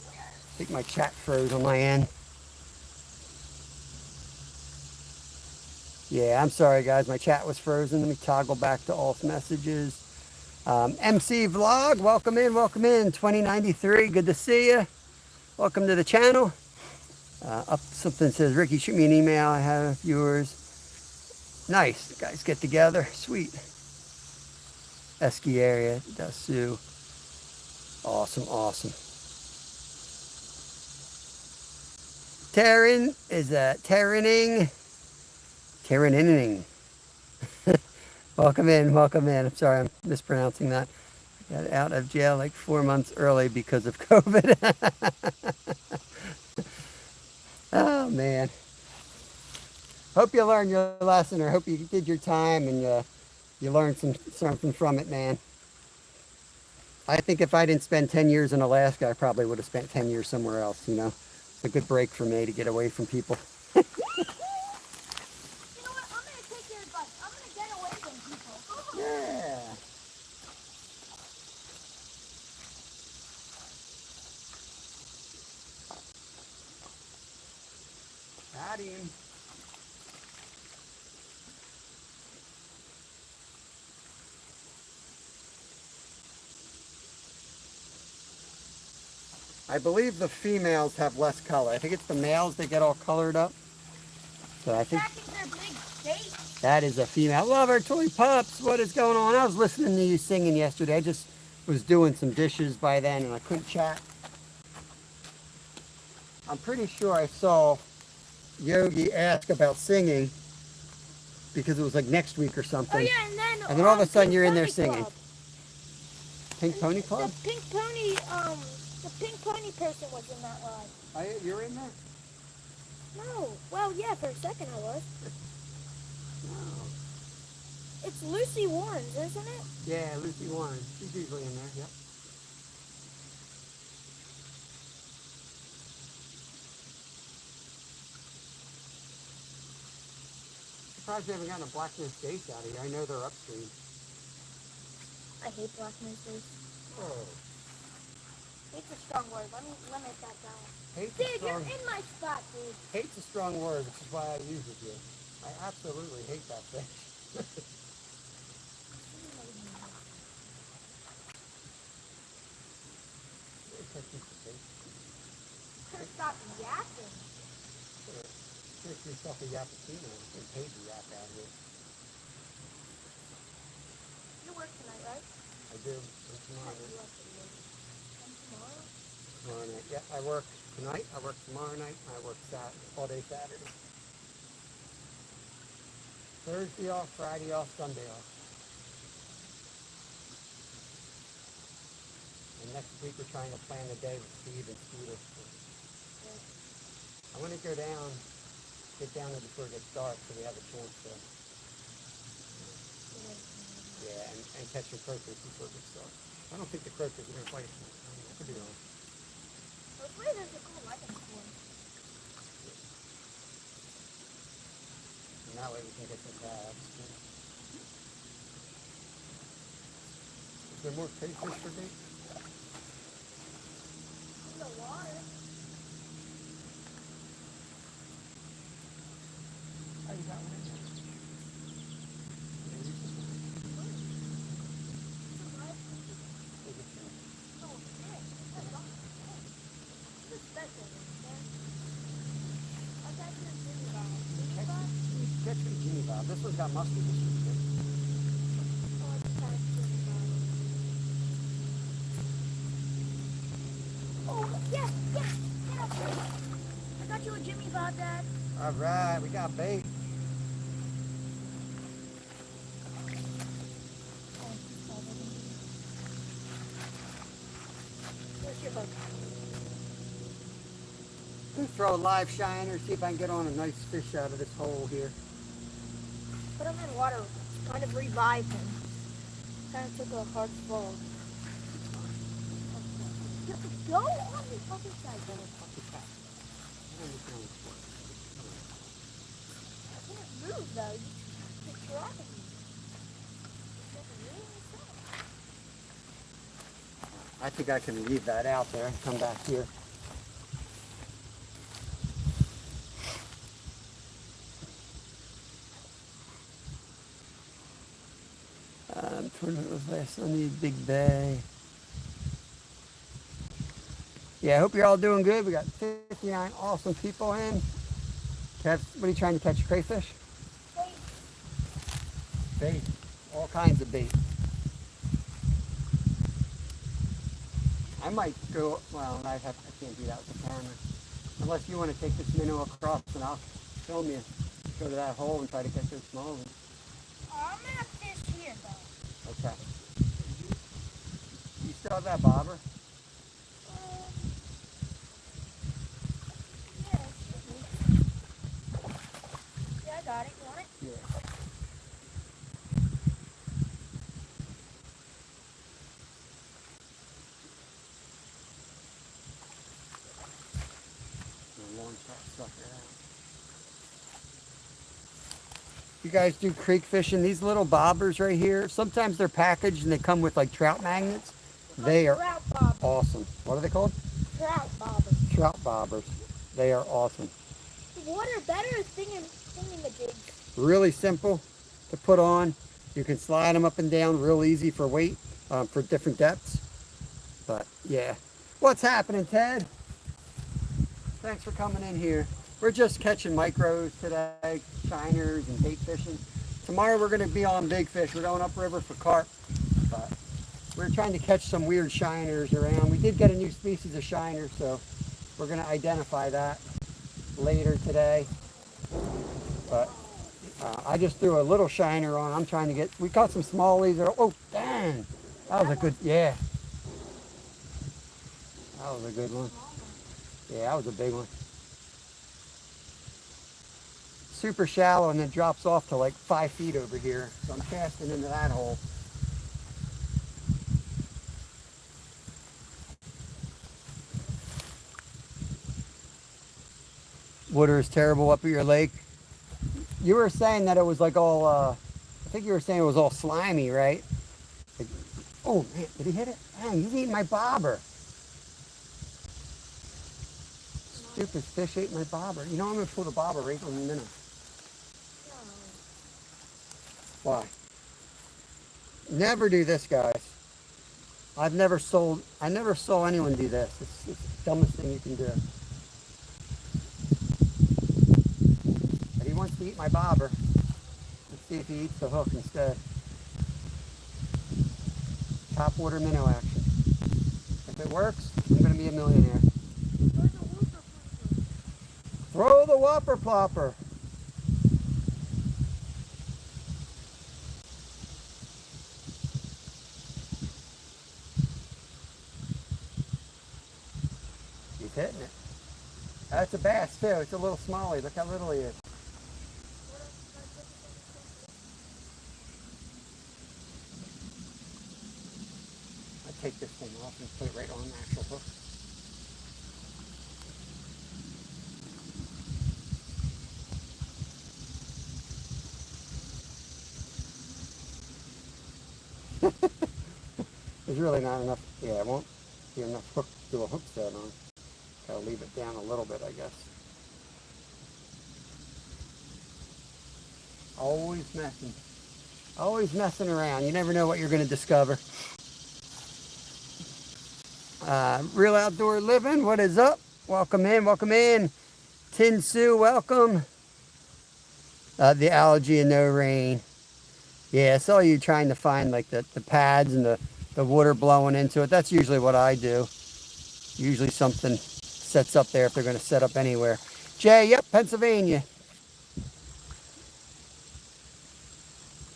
I think my chat froze on my end. Yeah, I'm sorry, guys. My chat was frozen. Let me toggle back to all messages. MC Vlog, welcome in, welcome in. 2093, good to see you. Welcome to the channel. Up something says, Ricky, shoot me an email. I have yours. Nice, the guys get together, sweet. Esky area, Dasu. Awesome, awesome. Taryn is Tarrining. Welcome in, welcome in. I'm sorry, I'm mispronouncing that. Got out of jail like 4 months early because of COVID. Oh man. Hope you learned your lesson, or hope you did your time and you learned something from it, man. I think if I didn't spend 10 years in Alaska, I probably would have spent 10 years somewhere else, you know. It's a good break for me to get away from people. You know what? I'm gonna take your advice. I'm gonna get away from people. Yeah. Got him. I believe the females have less color. I think it's the males that get all colored up. So I think Their big bait. that is a female. Love our toy pups. What is going on? I was listening to you singing yesterday. I just was doing some dishes by then and I couldn't chat. I'm pretty sure I saw Yogi ask about singing because it was like next week or something. Oh yeah, and then all of a sudden Pink you're in there Pony singing. Club. Pink Pony Club? The pink pony person was in that ride. You're in there? No. Well, yeah, for a second I was. No. It's Lucy Warren's, isn't it? Yeah, Lucy Warren. She's usually in there, yep. Surprised they haven't gotten a black nose dace out of here. I know they're upstream. I hate black noses. Oh. Hate's a strong word. Let me limit that down. Hate's Dude, you're in my spot, dude. Hate's a strong word, which is why I use it here. I absolutely hate that fish. Stop yapping. Make yourself a yappuccino and pay the yap out here. You work tonight, right? I do. And tomorrow night. And tomorrow? Tomorrow night. Yeah, I work tonight, I work tomorrow night, and I work all day Saturday. Thursday off, Friday off, Sunday off. And next week we're trying to plan a day with Steve and Scooter. I want to get down there before it gets dark so we have a chance to, and catch your croakers before it gets dark. I don't think the croakers are going to fight us. I could be wrong. Hopefully there's a cool weapon for him. And that way we can get some crabs. Is there more crayfish for bait? In the water. Oh, you got one in there. Catch me Jimmy Bob. This one's got mustard. This one's good. Oh, yes, yes. Get up there. I got you a Jimmy Bob, Dad. All right, we got bait. Where's your boat? I'm gonna throw a live shiner, see if I can get on a nice fish out of this hole here. Put him in water. Kind of revived him. Kind of took a hard fall. Go on the other side, then. I can't move though. You're dropping me. I think I can leave that out there and come back here. Tournament was last Sunday, Big Bay. Yeah, I hope you're all doing good. We got 59 awesome people in. Kev, what are you trying to catch? Crayfish? Bait. All kinds of bait. I might go, well, I can't do that with the camera. Unless you want to take this minnow across and I'll film you. Go to that hole and try to catch those small ones. I'm gonna fish here though. Okay. You still have that bobber? Yeah. Yeah, I got it. You want it? Yeah. Launch that sucker out. You guys do creek fishing? These little bobbers right here, sometimes they're packaged and they come with like trout magnets. They are Trout bobbers. awesome. What are they called? Trout bobbers. Trout bobbers. They are awesome. What are better thingamajigs? Really simple to put on. You can slide them up and down real easy for weight, for different depths. But yeah. What's happening, Ted? Thanks for coming in here. We're just catching micros today, shiners and bait fishing. Tomorrow we're going to be on big fish. We're going upriver for carp. But we're trying to catch some weird shiners around. We did get a new species of shiner, so we're going to identify that later today. But I just threw a little shiner on. I'm trying to get, we caught some smallies. Oh, dang. That was a good, yeah. That was a good one. Yeah, that was a big one. Super shallow and then drops off to like 5 feet over here. So I'm casting into that hole. Water is terrible up at your lake. You were saying that it was like all, I think you were saying it was all slimy, right? Like, oh man, did he hit it? Dang, he's eating my bobber. Stupid fish ate my bobber. You know I'm gonna pull the bobber right on the minnow. Why? Never do this, guys. I never saw anyone do this. It's the dumbest thing you can do. But he wants to eat my bobber. Let's see if he eats the hook instead. Top water minnow action. If it works, I'm gonna be a millionaire. Throw the whopper plopper. He's hitting it. That's a bass too. It's a little smallie. Look how little he is. I take this thing off and put it right on the actual hook. There's really not enough. Yeah, it won't be enough hook to do a hook set on. Gotta leave it down a little bit, I guess. Always messing. Always messing around. You never know what you're going to discover. Real Outdoor Living, what is up? Welcome in, welcome in. Tin Sue, welcome. The allergy and no rain. Yeah, I saw you trying to find like the pads and the water blowing into it. That's usually what I do. Usually something sets up there if they're going to set up anywhere. Jay, yep, Pennsylvania.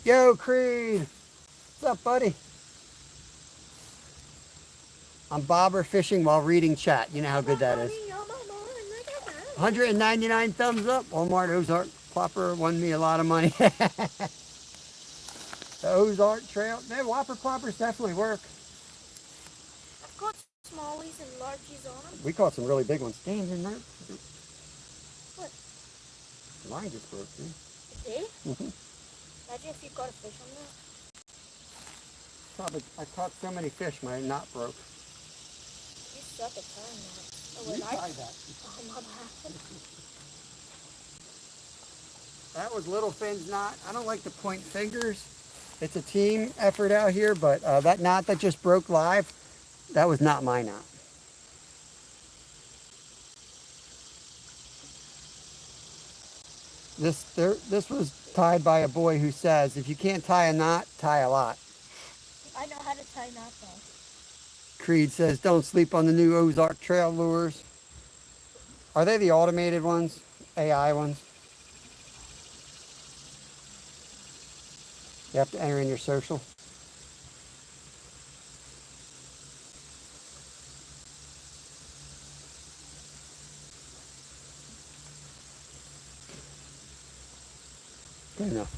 Yo, Creed. What's up, buddy? I'm bobber fishing while reading chat. You know how good that is. 199 thumbs up. Walmart Ozark Plopper won me a lot of money. The Ozark Trail. Man, whopper ploppers definitely work. I've caught smallies and largies on them. We caught some really big ones. Damn, you're not. What? Mine just broke, dude. It did? Imagine if you caught a fish on that. I caught so many fish, my knot broke. You suck at tying knots. Oh, You wait, tried that. Oh, my bad. That was Little Finn's knot. I don't like to point fingers. It's a team effort out here, but that knot that just broke live, that was not my knot. This was tied by a boy who says, if you can't tie a knot, tie a lot. I know how to tie knots though. Creed says, don't sleep on the new Ozark Trail lures. Are they the automated ones? AI ones? You have to enter in your social. Good enough.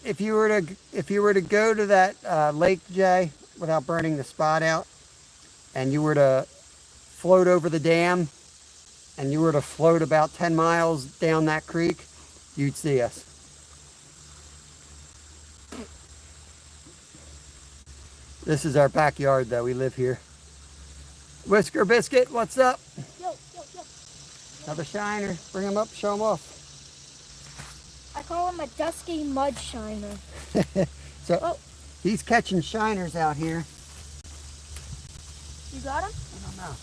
If you were to go to that lake, Jay, without burning the spot out, and you were to float over the dam, and you were to float about 10 miles down that creek, you'd see us. This is our backyard, though. We live here. Whisker Biscuit, what's up? Yo, yo, yo. Another shiner. Bring him up, show him off. I call him a dusky mud shiner. So Oh, he's catching shiners out here. you got him? I don't know.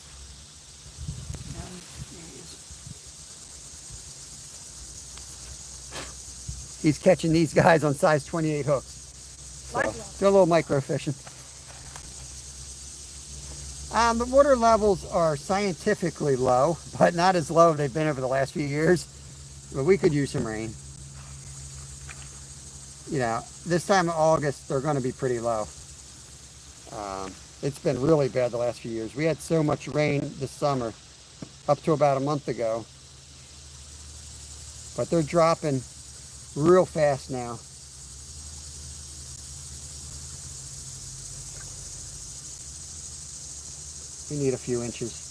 He's catching these guys on size 28 hooks. So, do a little micro fishing. The water levels are scientifically low, but not as low as they've been over the last few years. But we could use some rain. You know, this time of August, they're going to be pretty low. It's been really bad the last few years. We had so much rain this summer, up to about a month ago. But they're dropping real fast now. We need a few inches.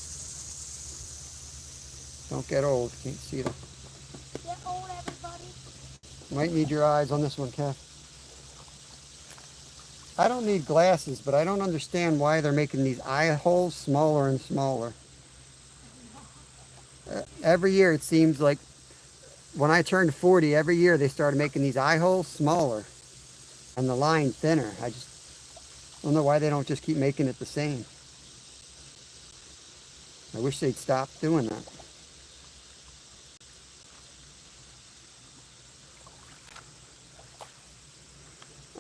Don't get old. Can't see them. Get old, everybody. Might need your eyes on this one, Kev. I don't need glasses, but I don't understand why they're making these eye holes smaller and smaller. Every year it seems like when I turned 40, every year they started making these eye holes smaller and the line thinner. I just don't know why they don't just keep making it the same. I wish they'd stop doing that.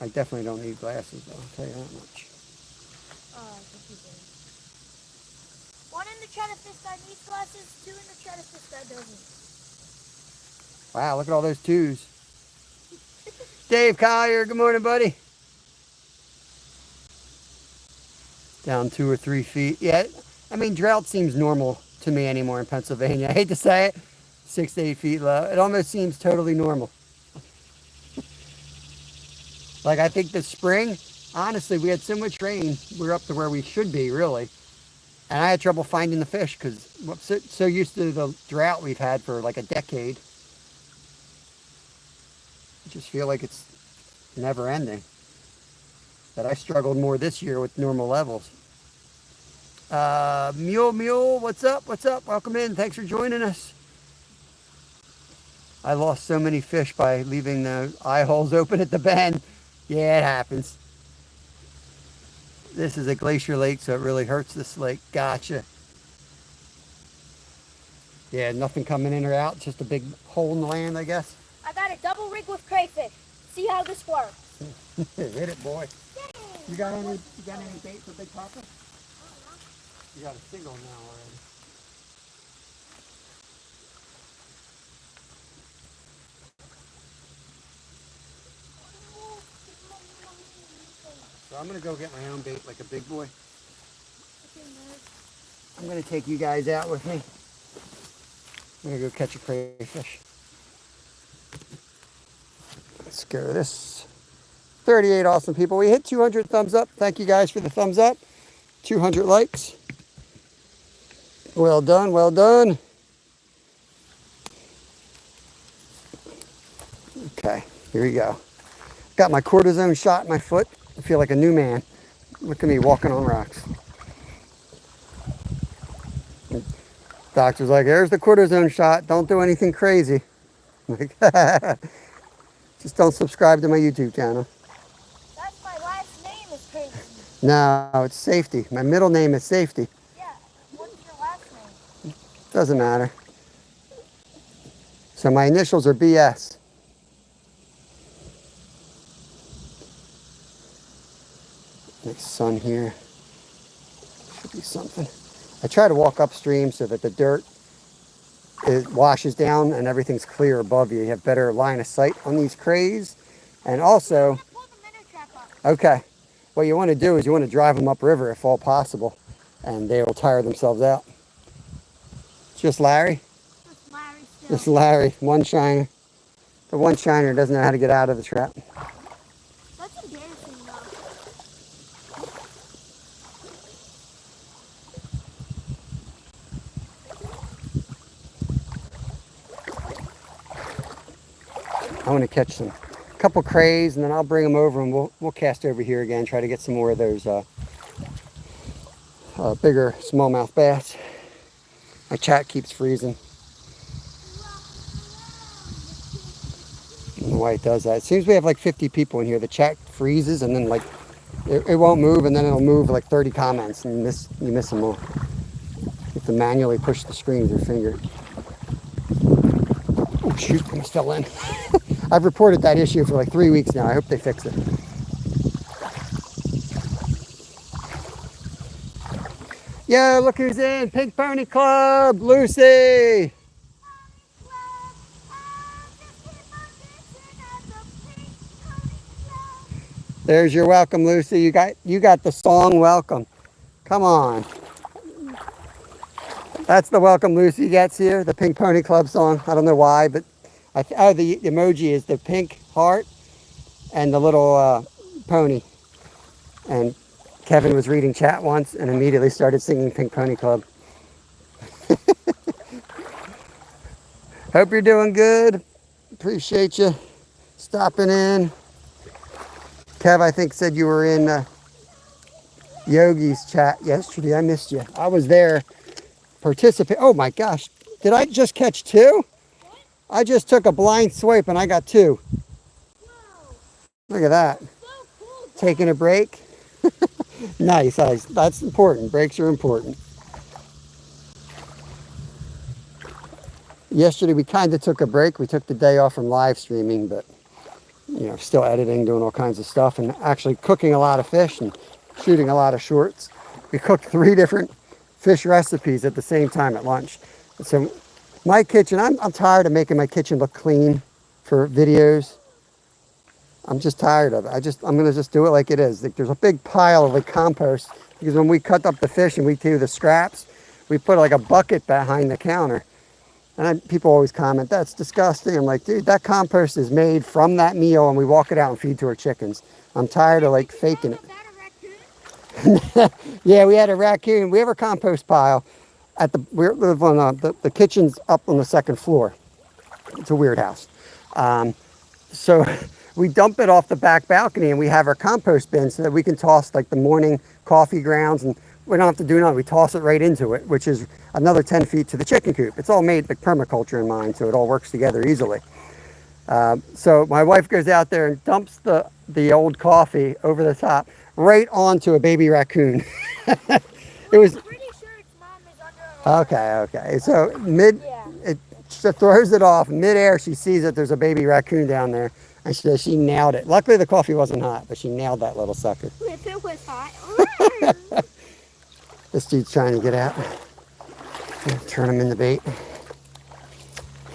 I definitely don't need glasses, though, I'll tell you that much. Oh, I think you did. One in the Crayfish guy needs glasses, two in the Crayfish guy doesn't. Wow, look at all those twos. Dave Collier, good morning, buddy. Down 2 or 3 feet. Yeah, I mean, drought seems normal to me anymore in Pennsylvania. I hate to say it, 6 to 8 feet low. It almost seems totally normal. Like, I think this spring, honestly, we had so much rain, we're up to where we should be, really. And I had trouble finding the fish because I'm so used to the drought we've had for like a decade. I just feel like it's never ending. But I struggled more this year with normal levels. Mule, what's up? What's up? Welcome in. Thanks for joining us. I lost so many fish by leaving the eye holes open at the bend. Yeah, it happens. This is a glacier lake, so it really hurts this lake. Gotcha. Yeah, nothing coming in or out. Just a big hole in the land, I guess. I got a double rig with crayfish. See how this works. Hit it, boy. Yay! You got any bait for Big Papa? You got a single now already. So I'm going to go get my own bait like a big boy. I'm going to take you guys out with me. I'm going to go catch a crayfish. Let's go this. 38 awesome people. We hit 200 thumbs up. Thank you guys for the thumbs up. 200 likes. Well done, well done. Okay, here we go. Got my cortisone shot in my foot. I feel like a new man. Look at me walking on rocks. Doctor's like, there's the cortisone shot. Don't do anything crazy. Like, just don't subscribe to my YouTube channel. That's my last name is crazy. No, it's Safety. My middle name is Safety. Yeah, what's your last name? Doesn't matter. So my initials are BS. Nice sun here. Should do something. I try to walk upstream so that the dirt it washes down and everything's clear above you. You have better line of sight on these crays. And also, Pull the minnow trap up. okay, what you want to do is you want to drive them upriver if all possible, and they will tire themselves out. Just Larry? Just Larry still. Just Larry, one shiner. The one shiner doesn't know how to get out of the trap. That's embarrassing though. I want to catch some couple crays, and then I'll bring them over and we'll cast over here again, try to get some more of those bigger smallmouth bass. My chat keeps freezing. I don't know why it does that. It seems we have like 50 people in here. The chat freezes and then like it won't move, and then it'll move like 30 comments and you miss them all. You have to manually push the screen with your finger. Oh shoot, I almost fell in. I've reported that issue for like 3 weeks now. I hope they fix it. Yo, look who's in. Pink Pony Club, Lucy. There's your welcome, Lucy. You got the song welcome. Come on. That's the welcome Lucy gets here, the Pink Pony Club song. I don't know why, but the emoji is the pink heart and the little pony. And Kevin was reading chat once and immediately started singing Pink Pony Club. Hope you're doing good. Appreciate you stopping in. Kev, I think, said you were in Yogi's chat yesterday. I missed you. I was there participating. Oh my gosh. Did I just catch two? I just took a blind swipe and I got two. Whoa. Look at that. So cool. Taking a break. Nice. That's important. Breaks are important. Yesterday we kind of took a break. We took the day off from live streaming, but you know, still editing, doing all kinds of stuff, and actually cooking a lot of fish and shooting a lot of shorts. We cooked 3 different fish recipes at the same time at lunch. So my kitchen, I'm tired of making my kitchen look clean for videos. I'm just tired of it. I'm gonna just do it like it is. Like, there's a big pile of like compost, because when we cut up the fish and we do the scraps, we put like a bucket behind the counter. And people always comment, that's disgusting. I'm like, dude, that compost is made from that meal and we walk it out and feed to our chickens. I'm tired of like faking it. Yeah, we had a raccoon. We have a compost pile we live on the kitchen's up on the 2nd floor. It's a weird house. So we dump it off the back balcony and we have our compost bin so that we can toss like the morning coffee grounds, and we don't have to do nothing. We toss it right into it, which is another 10 feet to the chicken coop. It's all made like permaculture in mind, so it all works together easily. So my wife goes out there and dumps the old coffee over the top right onto a baby raccoon. It was. I'm pretty sure its mom is under. Okay. So it throws it off midair. She sees that there's a baby raccoon down there, and she nailed it. Luckily the coffee wasn't hot, but she nailed that little sucker. If it was hot. This dude's trying to get out. Turn him in the bait.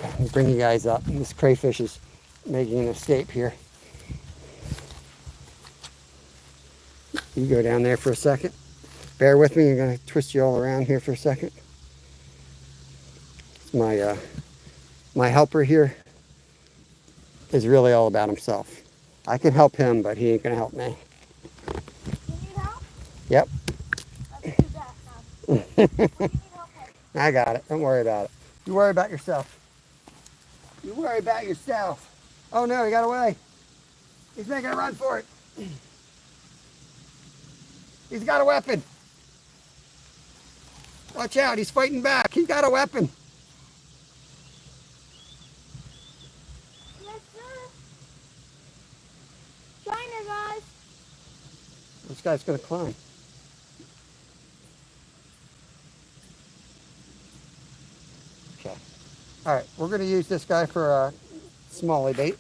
Let me bring you guys up. This crayfish is making an escape here. You go down there for a second. Bear with me. I'm going to twist you all around here for a second. My helper here is really all about himself. I can help him, but he ain't going to help me. You need help? Yep. Let's do that now. What do you need help with? I got it. Don't worry about it. You worry about yourself. You worry about yourself. Oh no, he got away. He's making a run for it. He's got a weapon. Watch out, he's fighting back. He got a weapon. Yes, sir. Shiner, guys. This guy's gonna climb. Okay. All right, we're gonna use this guy for a smallie bait.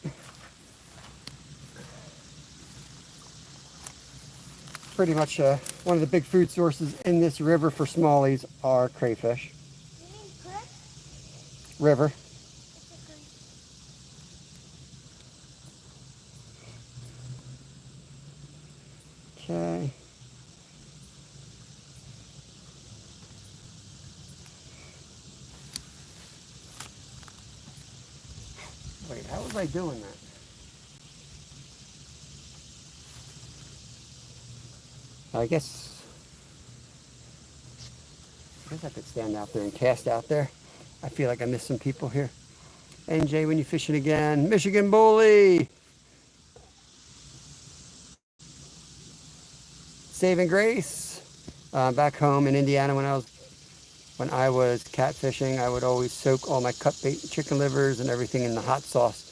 pretty much one of the big food sources in this river for smallies are crayfish. You mean crick? River. Okay. Wait, how was I doing that? I guess I could stand out there and cast out there. I feel like I missed some people here. NJ, when you fishing again? Michigan Bully! Saving Grace. Back home in Indiana when I was catfishing, I would always soak all my cut bait and chicken livers and everything in the hot sauce.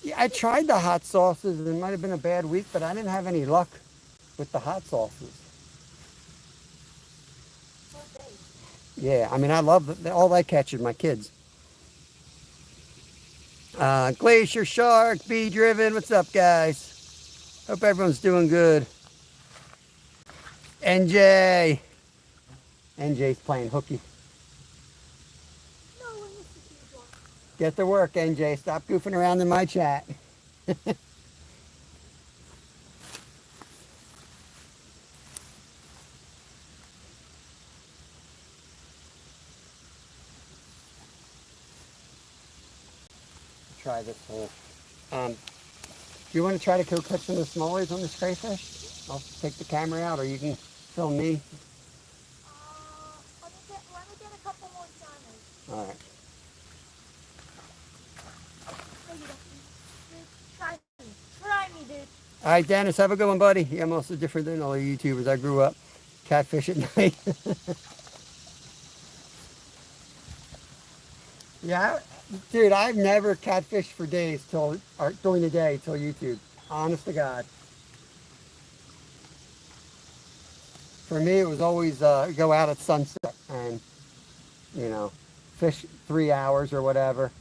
Yeah, I tried the hot sauces. It might have been a bad week, but I didn't have any luck with the hot sauces. Yeah, I mean, I love all I catch is my kids. Glacier Shark, Bee Driven, what's up, guys? Hope everyone's doing good. NJ's playing hooky. Get to work, NJ. Stop goofing around in my chat. Try this hole. Do you want to try to go catch some of the smallies on this crayfish? I'll take the camera out, or you can film me. Let me get a couple more shiners. All right. Try me, dude. All right, Dennis, have a good one, buddy. Yeah, I'm also different than all the YouTubers. I grew up catfish at night. Yeah, dude, I've never catfished for days or during the day till YouTube. Honest to God. For me, it was always go out at sunset and, you know, fish 3 hours or whatever.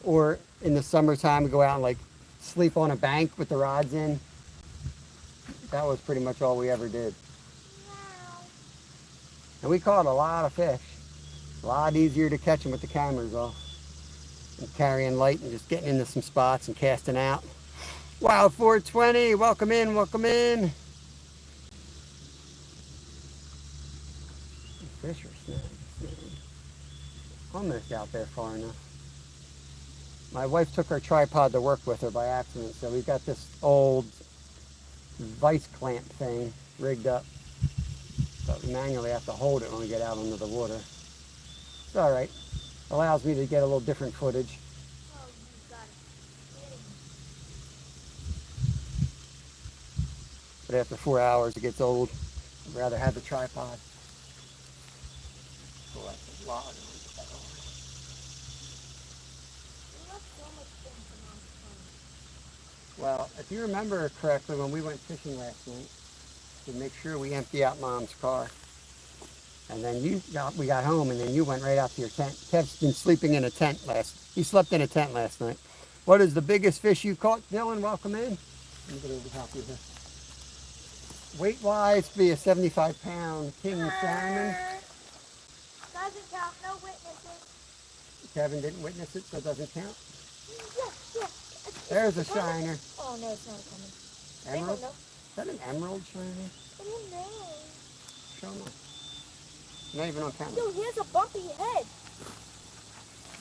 Or in the summertime, we go out and like sleep on a bank with the rods in. That was pretty much all we ever did. And we caught a lot of fish. A lot easier to catch them with the cameras off. And carrying light and just getting into some spots and casting out. Wild 420, welcome in, welcome in. Fish are snagging. Almost out there far enough. My wife took her tripod to work with her by accident, so we've got this old vice clamp thing rigged up. But we manually have to hold it when we get out under the water. It's all right. Allows me to get a little different footage. Oh, you got it. But after 4 hours, it gets old. I'd rather have the tripod. Oh, that's a lot. Well, if you remember correctly, when we went fishing last night, we make sure we empty out Mom's car. And then we got home, and then you went right out to your tent. Kev's been sleeping in a tent he slept in a tent last night. What is the biggest fish you caught, Dylan? Welcome in. Let me get over to help you here. Weight-wise, be a 75-pound king salmon. Doesn't count, no witnesses. Kevin didn't witness it, so it doesn't count. Yeah. There's a shiner. Oh, no, it's not coming. Emerald? Is that an emerald shiner? I don't know. Show me. Not even on camera. Yo, he has a bumpy head.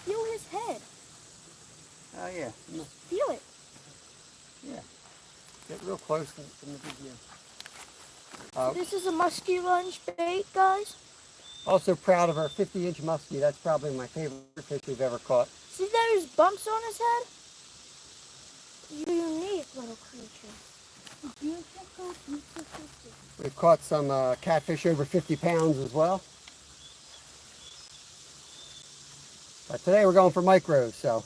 Feel his head. Oh, yeah. Feel it. Yeah. Get real close in the video. This is a musky lunch bait, guys. Also proud of our 50-inch muskie. That's probably my favorite fish we've ever caught. See, there's bumps on his head. Unique little creature. Beautiful. We've caught some catfish over 50 pounds as well. But today we're going for micros, so.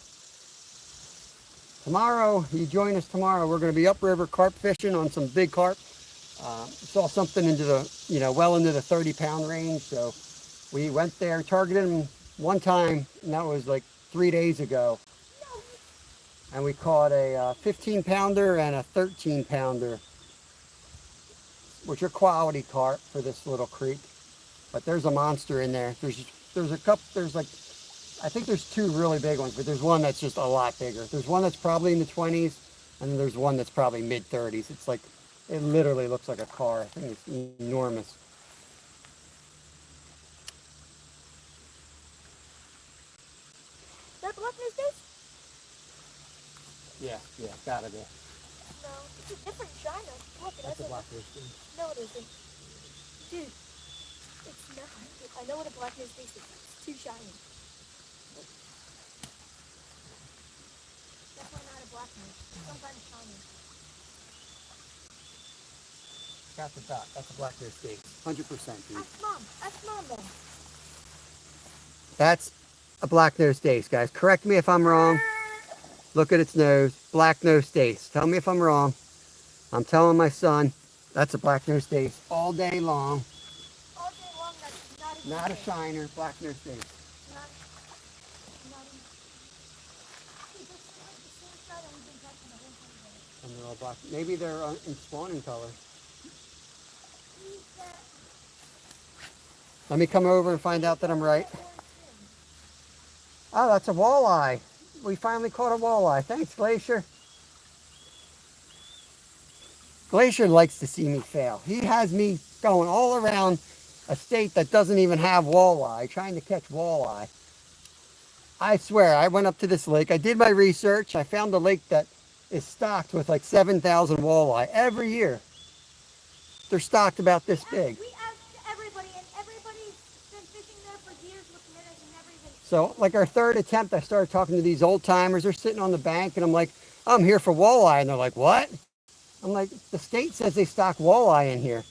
Tomorrow, you join us tomorrow, we're going to be upriver carp fishing on some big carp. Saw something into the, well into the 30-pound range, so we went there, targeted them one time, and that was like 3 days ago. And we caught a 15-pounder and a 13-pounder. which are quality carp for this little creek. But there's a monster in there. There's a couple, there's like, I think there's two really big ones, but there's one that's just a lot bigger. There's one that's probably in the 20s, and then there's one that's probably mid 30s. It's like, it literally looks like a car. I think it's enormous. Is that black nose dace? Yeah, gotta be. No, it's a different shiner. Look, That's a black-nose dace. No, it isn't. Dude, it's not. I know what a black nose dace is. It's too shiny. Definitely not a black nose. Some kind of shiny. Got the dot. That's a black-nose dace. 100%, dude. Ask Mom. Ask Mom then. That's a black-nose dace, guys. Correct me if I'm wrong. Look at its nose. Black-nose dace. Tell me if I'm wrong. I'm telling my son, that's a black-nose dace all day long. All day long, that's Not a shiner, black-nose dace. Not even. Hey, this is like the same side that we've been catching the whole time. And they're all black. Maybe they're in spawning color. Let me come over and find out that I'm right. Oh, that's a walleye. We finally caught a walleye. Thanks, Glacier. Glacier likes to see me fail. He has me going all around a state that doesn't even have walleye, trying to catch walleye. I swear, I went up to this lake. I did my research. I found a lake that is stocked with like 7,000 walleye every year. They're stocked about this big. We asked everybody, and everybody's been fishing there for years with minnows and never even. So, like our third attempt, I started talking to these old timers. They're sitting on the bank, and I'm like, I'm here for walleye. And they're like, what? I'm like, the state says they stock walleye in here.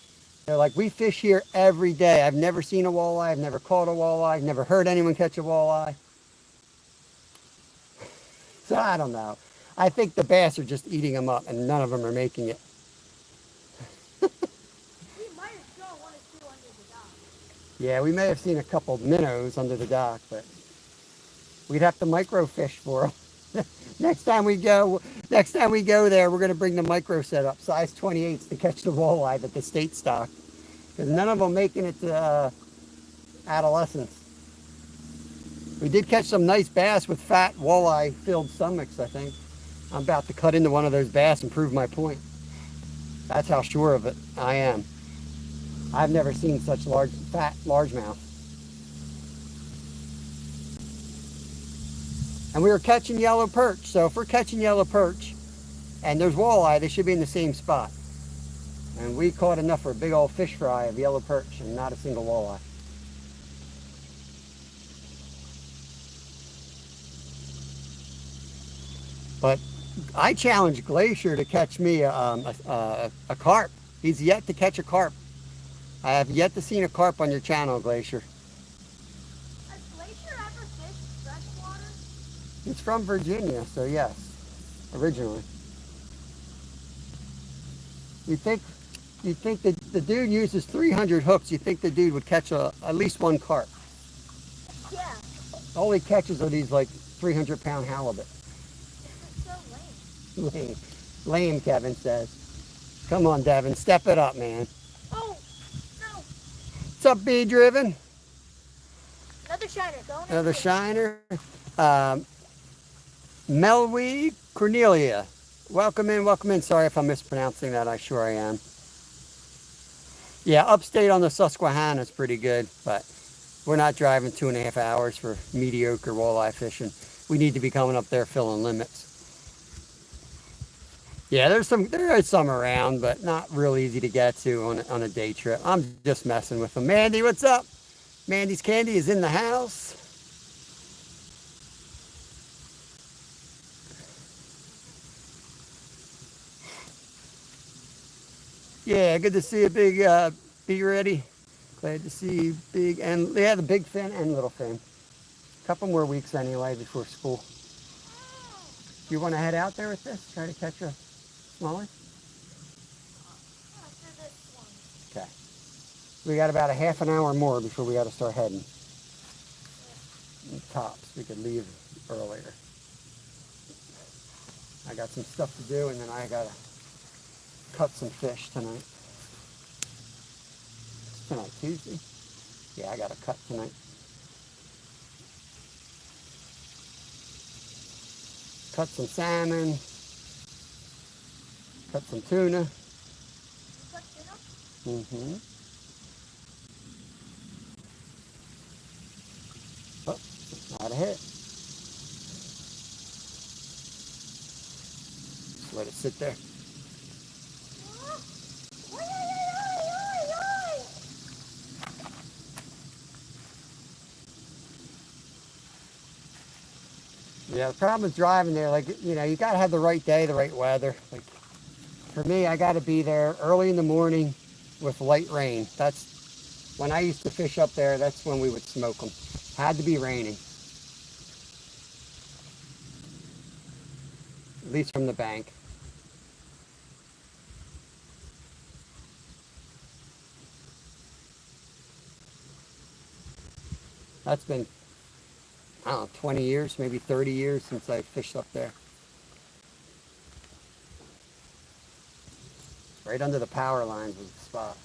They're like, we fish here every day. I've never seen a walleye. I've never caught a walleye. I've never heard anyone catch a walleye. So, I don't know. I think the bass are just eating them up, and none of them are making it. Yeah, we may have seen a couple minnows under the dock, but we'd have to microfish for them. next time we go there, we're going to bring the micro setup, size 28s, to catch the walleye that the state stocked. Because none of them making it to adolescence. We did catch some nice bass with fat walleye-filled stomachs, I think. I'm about to cut into one of those bass and prove my point. That's how sure of it I am. I've never seen such fat largemouth. And we were catching yellow perch. So if we're catching yellow perch and there's walleye, they should be in the same spot. And we caught enough for a big old fish fry of yellow perch and not a single walleye. But I challenged Glacier to catch me a carp. He's yet to catch a carp. I have yet to see a carp on your channel, Glacier. Has Glacier ever fished freshwater? He's from Virginia, so yes, originally. You think that the dude uses 300 hooks? You think the dude would catch at least one carp? Yeah. All he catches are these like 300-pound halibut. It's so lame. Lame, Kevin says. Come on, Devin, step it up, man. Oh, no. What's up, B Driven? Another shiner. Going Another into it. shiner. Melwy Cornelia. Welcome in, welcome in. Sorry if I'm mispronouncing that. I'm sure I am. Yeah, upstate on the Susquehanna is pretty good, but we're not driving 2.5 hours for mediocre walleye fishing. We need to be coming up there filling limits. Yeah, there is some around, but not real easy to get to on a day trip. I'm just messing with them. Mandy, what's up? Mandy's Candy is in the house. Yeah, good to see you, Big. Be ready. Glad to see you, Big, and yeah, the big fin and little fin. A couple more weeks anyway before school. You want to head out there with this? Try to catch a smaller? After this one. Okay. We got about a half an hour more before we got to start heading. Tops. We could leave earlier. I got some stuff to do, and then I got to cut some fish tonight. tonight? Tuesday? Yeah, I got a cut tonight. Cut some salmon. Cut some tuna. Mm-hmm. Oh, not a hit. Just let it sit there. Yeah, the problem with driving there, like, you know, you got to have the right day, the right weather. Like, for me, I got to be there early in the morning with light rain. That's when I used to fish up there. That's when we would smoke them. Had to be raining. At least from the bank. That's been, I don't know, 20 years, maybe 30 years since I fished up there. Right under the power lines was the spot.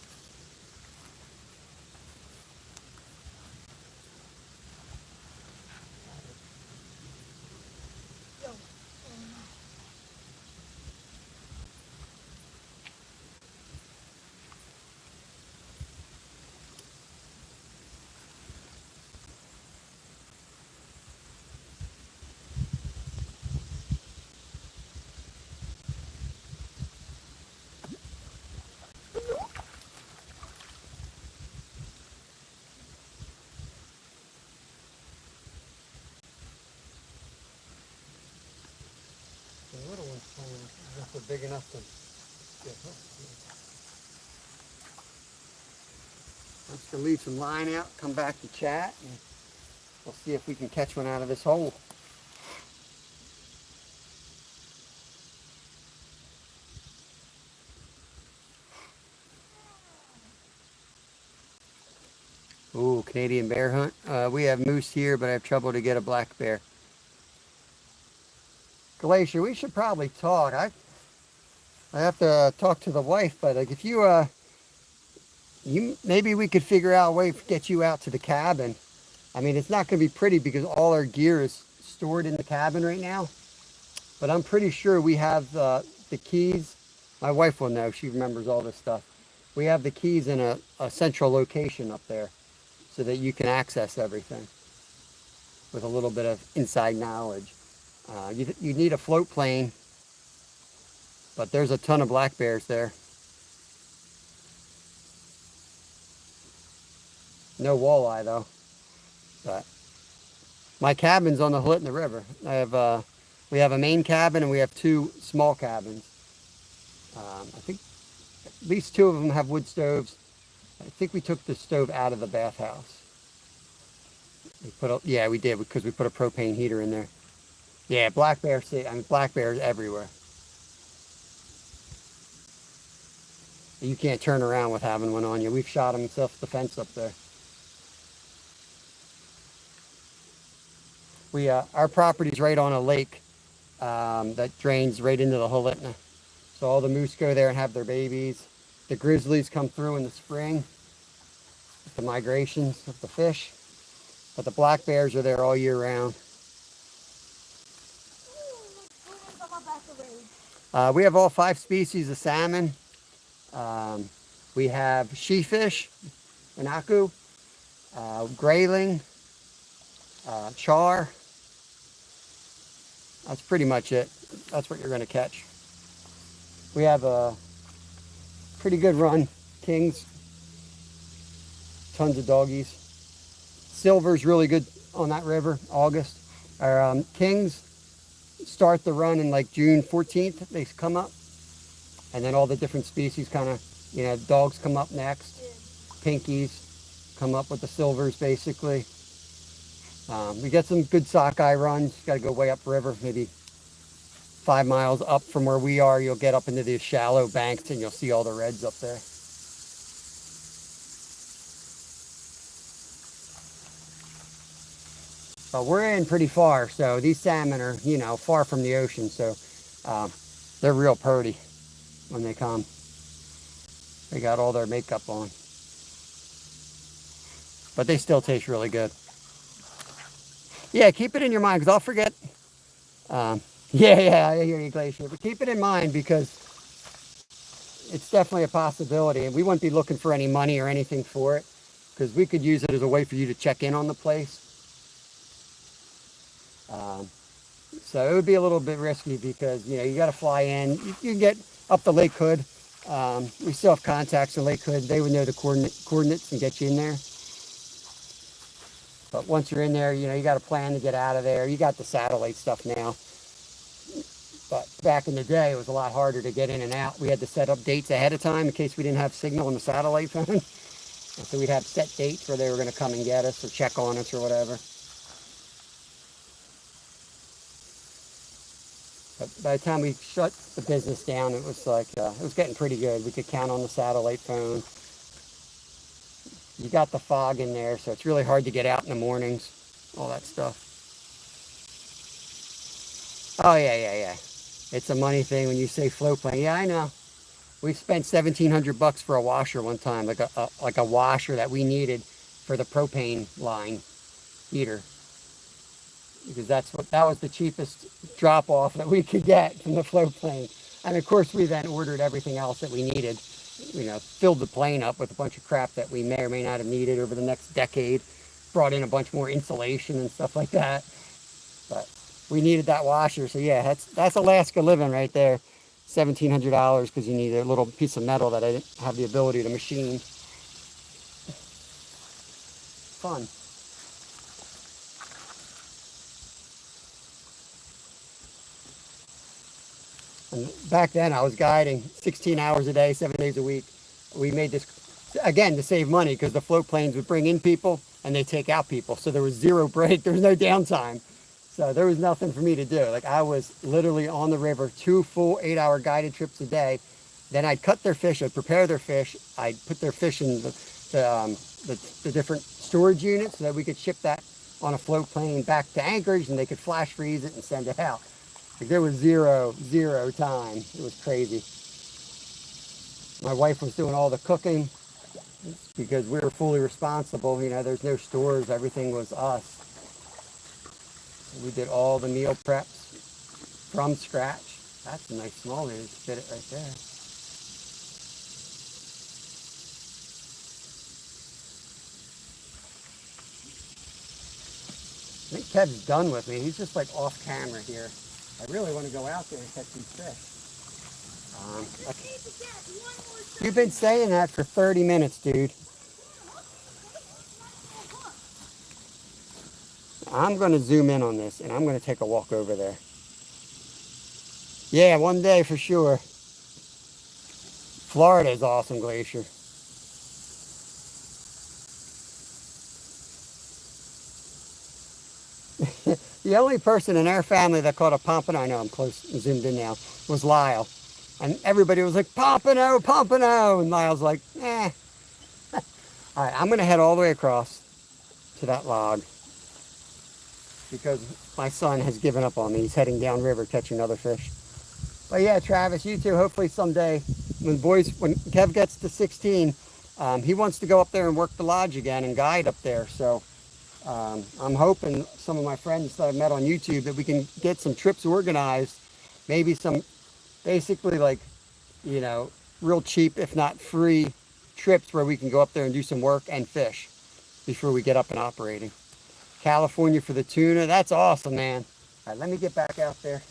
The little one's playing just so big enough to get hooked. I'm just going to leave some line out, come back to chat, and we'll see if we can catch one out of this hole. Ooh, Canadian bear hunt. We have moose here, but I have trouble to get a black bear. Glacier, we should probably talk. I have to talk to the wife, but like if you maybe we could figure out a way to get you out to the cabin. I mean, it's not going to be pretty because all our gear is stored in the cabin right now. But I'm pretty sure we have the keys. My wife will know. She remembers all this stuff. We have the keys in a central location up there so that you can access everything with a little bit of inside knowledge. You need a float plane, but there's a ton of black bears there. No walleye though. But my cabin's on the Hulitna River. We have a main cabin and we have two small cabins. I think at least two of them have wood stoves. I think we took the stove out of the bathhouse. Yeah, we did because we put a propane heater in there. Yeah, black bears everywhere. You can't turn around with having one on you. We've shot them off the fence up there. Our property's right on a lake that drains right into the Hulitna. So all the moose go there and have their babies. The grizzlies come through in the spring, the migrations of the fish. But the black bears are there all year round. We have all 5 species of salmon. We have sheefish, inaku, grayling, char. That's pretty much it. That's what you're going to catch. We have a pretty good run. Kings, tons of doggies. Silver's really good on that river, August. Our kings start the run in like June 14th. They come up. And then all the different species kind of, dogs come up next. Pinkies come up with the silvers, basically. We get some good sockeye runs. You got to go way upriver, maybe 5 miles up from where we are. You'll get up into these shallow banks and you'll see all the reds up there. But we're in pretty far, so these salmon are, far from the ocean, so they're real purty when they come. They got all their makeup on. but they still taste really good. Yeah, keep it in your mind because I'll forget. Yeah, I hear you, Glacier. But keep it in mind because it's definitely a possibility. And we wouldn't be looking for any money or anything for it because we could use it as a way for you to check in on the place. So it would be a little bit risky because, you know, you got to fly in. You can get up to Lake Hood. We still have contacts in Lake Hood. They would know the coordinates and get you in there. But once you're in there, you know, you got a plan to get out of there. You got the satellite stuff now. But back in the day, it was a lot harder to get in and out. We had to set up dates ahead of time in case we didn't have signal on the satellite phone. And so we'd have set dates where they were going to come and get us or check on us or whatever. But by the time we shut the business down, it was like, it was getting pretty good. We could count on the satellite phone. You got the fog in there, so it's really hard to get out in the mornings, all that stuff. Oh, yeah. It's a money thing when you say float plane. Yeah, I know. We spent $1,700 for a washer one time, like a washer that we needed for the propane line heater. Because that was the cheapest drop off that we could get from the float plane. And of course we then ordered everything else that we needed, you know, filled the plane up with a bunch of crap that we may or may not have needed over the next decade, brought in a bunch more insulation and stuff like that. But we needed that washer. So yeah, that's Alaska living right there. $1,700 because you need a little piece of metal that I didn't have the ability to machine. Fun. And back then I was guiding 16 hours a day, 7 days a week. We made this, again, to save money because the float planes would bring in people and they take out people. So there was zero break, there was no downtime. So there was nothing for me to do. Like I was literally on the river 2 full 8-hour guided trips a day. Then I'd cut their fish, I'd prepare their fish, I'd put their fish in the different storage units so that we could ship that on a float plane back to Anchorage and they could flash freeze it and send it out. Like there was zero time. It was crazy. My wife was doing all the cooking because we were fully responsible. You know, there's no stores. Everything was us. We did all the meal preps from scratch. That's a nice smallmouth. Just fit it right there. I think Kev's done with me. He's just like off camera here. I really want to go out there and catch these fish. You've been saying that for 30 minutes, dude. I'm going to zoom in on this and I'm going to take a walk over there. Yeah, one day for sure. Florida is awesome, Glacier. The only person in our family that caught a pompano, I know I'm close, zoomed in now, was Lyle. And everybody was like, pompano, pompano. And Lyle's like, eh. All right, I'm going to head all the way across to that log because my son has given up on me. He's heading downriver catching other fish. But yeah, Travis, you too. Hopefully someday when Kev gets to 16, he wants to go up there and work the lodge again and guide up there. So I'm hoping some of my friends that I've met on YouTube that we can get some trips organized, maybe some basically like, you know, real cheap, if not free trips where we can go up there and do some work and fish before we get up and operating. California for the tuna. That's awesome, man. All right, let me get back out there.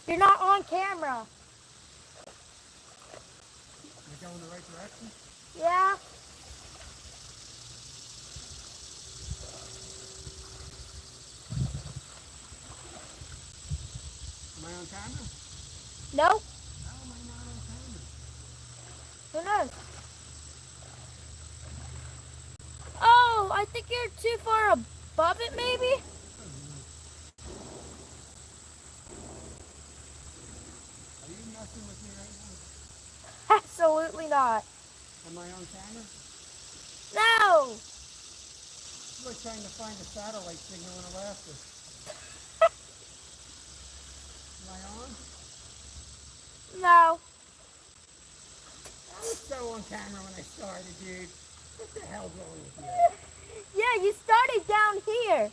You're not on camera. You going the right direction? Yeah. Am I on camera? Nope. How am I not on camera? Who knows? Oh, I think you're too far above it, maybe? Are you messing with me right now? Absolutely not. Am I on camera? No! You were trying to find a satellite signal in Alaska. Am I on? No. I was so on camera when I started, dude. What the hell's wrong with you? Yeah, you started down here.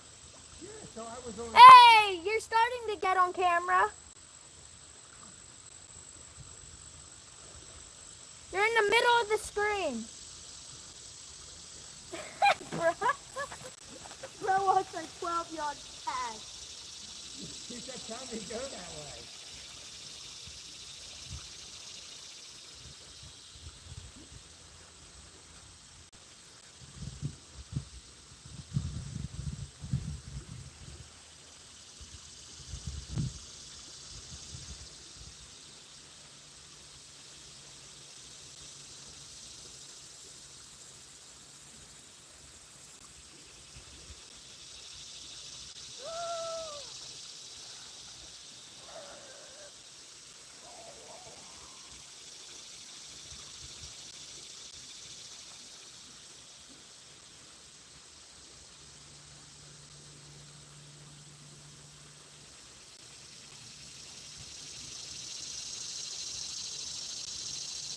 Yeah, so I was on. Hey, you're starting to get on camera. You're in the middle of the screen. Bro wants a 12-yard pass. You kept telling me to go that way.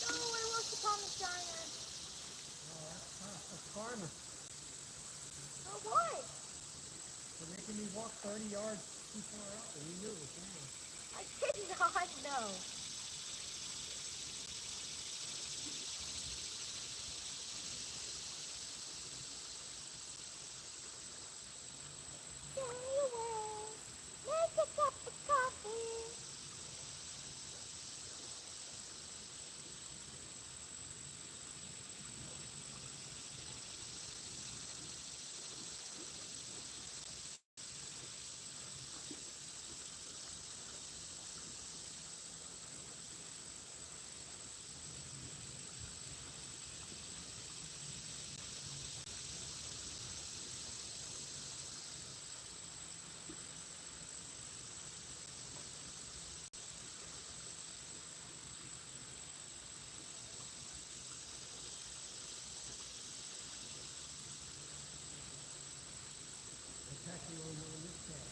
No, I lost the common shiner. That's karma. Oh, what? They're making me walk 30 yards too far up, and you knew it was down. I did not know. Make a cup of coffee. It's actually on one of this tab.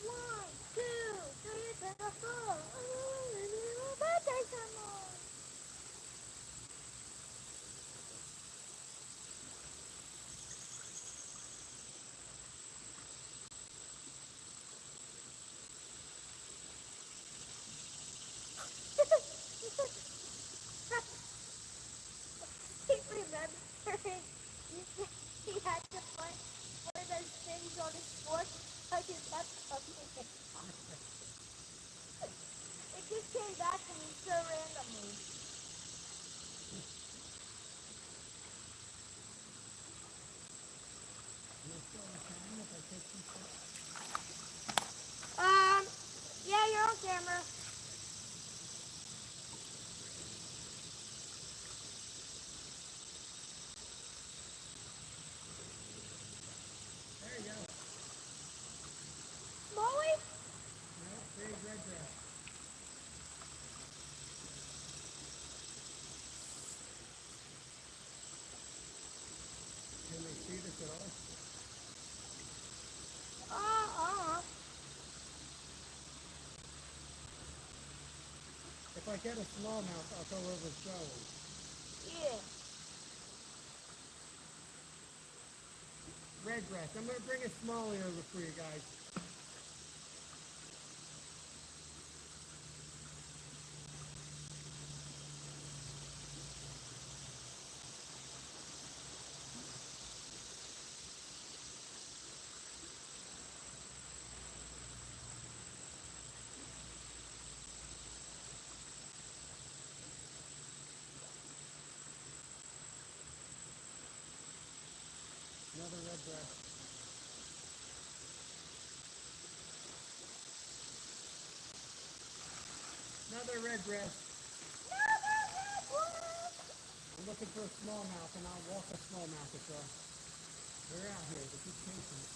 One, two, three, four. Birthday someone. Keep remembering you said he had to put one of those things on his fork like his nuts something. It just came back to me so randomly. Am I still on camera if I take two steps? Yeah, you're on camera. There you go. Molly? No, big red grass. Can they see this at all? If I get a smallmouth, I'll go over and show them. Yeah. Red grass. I'm going to bring a smallie over for you guys. breast. Another red breast. I'm looking for a smallmouth, and I'll walk a smallmouth across. They're out here. They keep chasing it.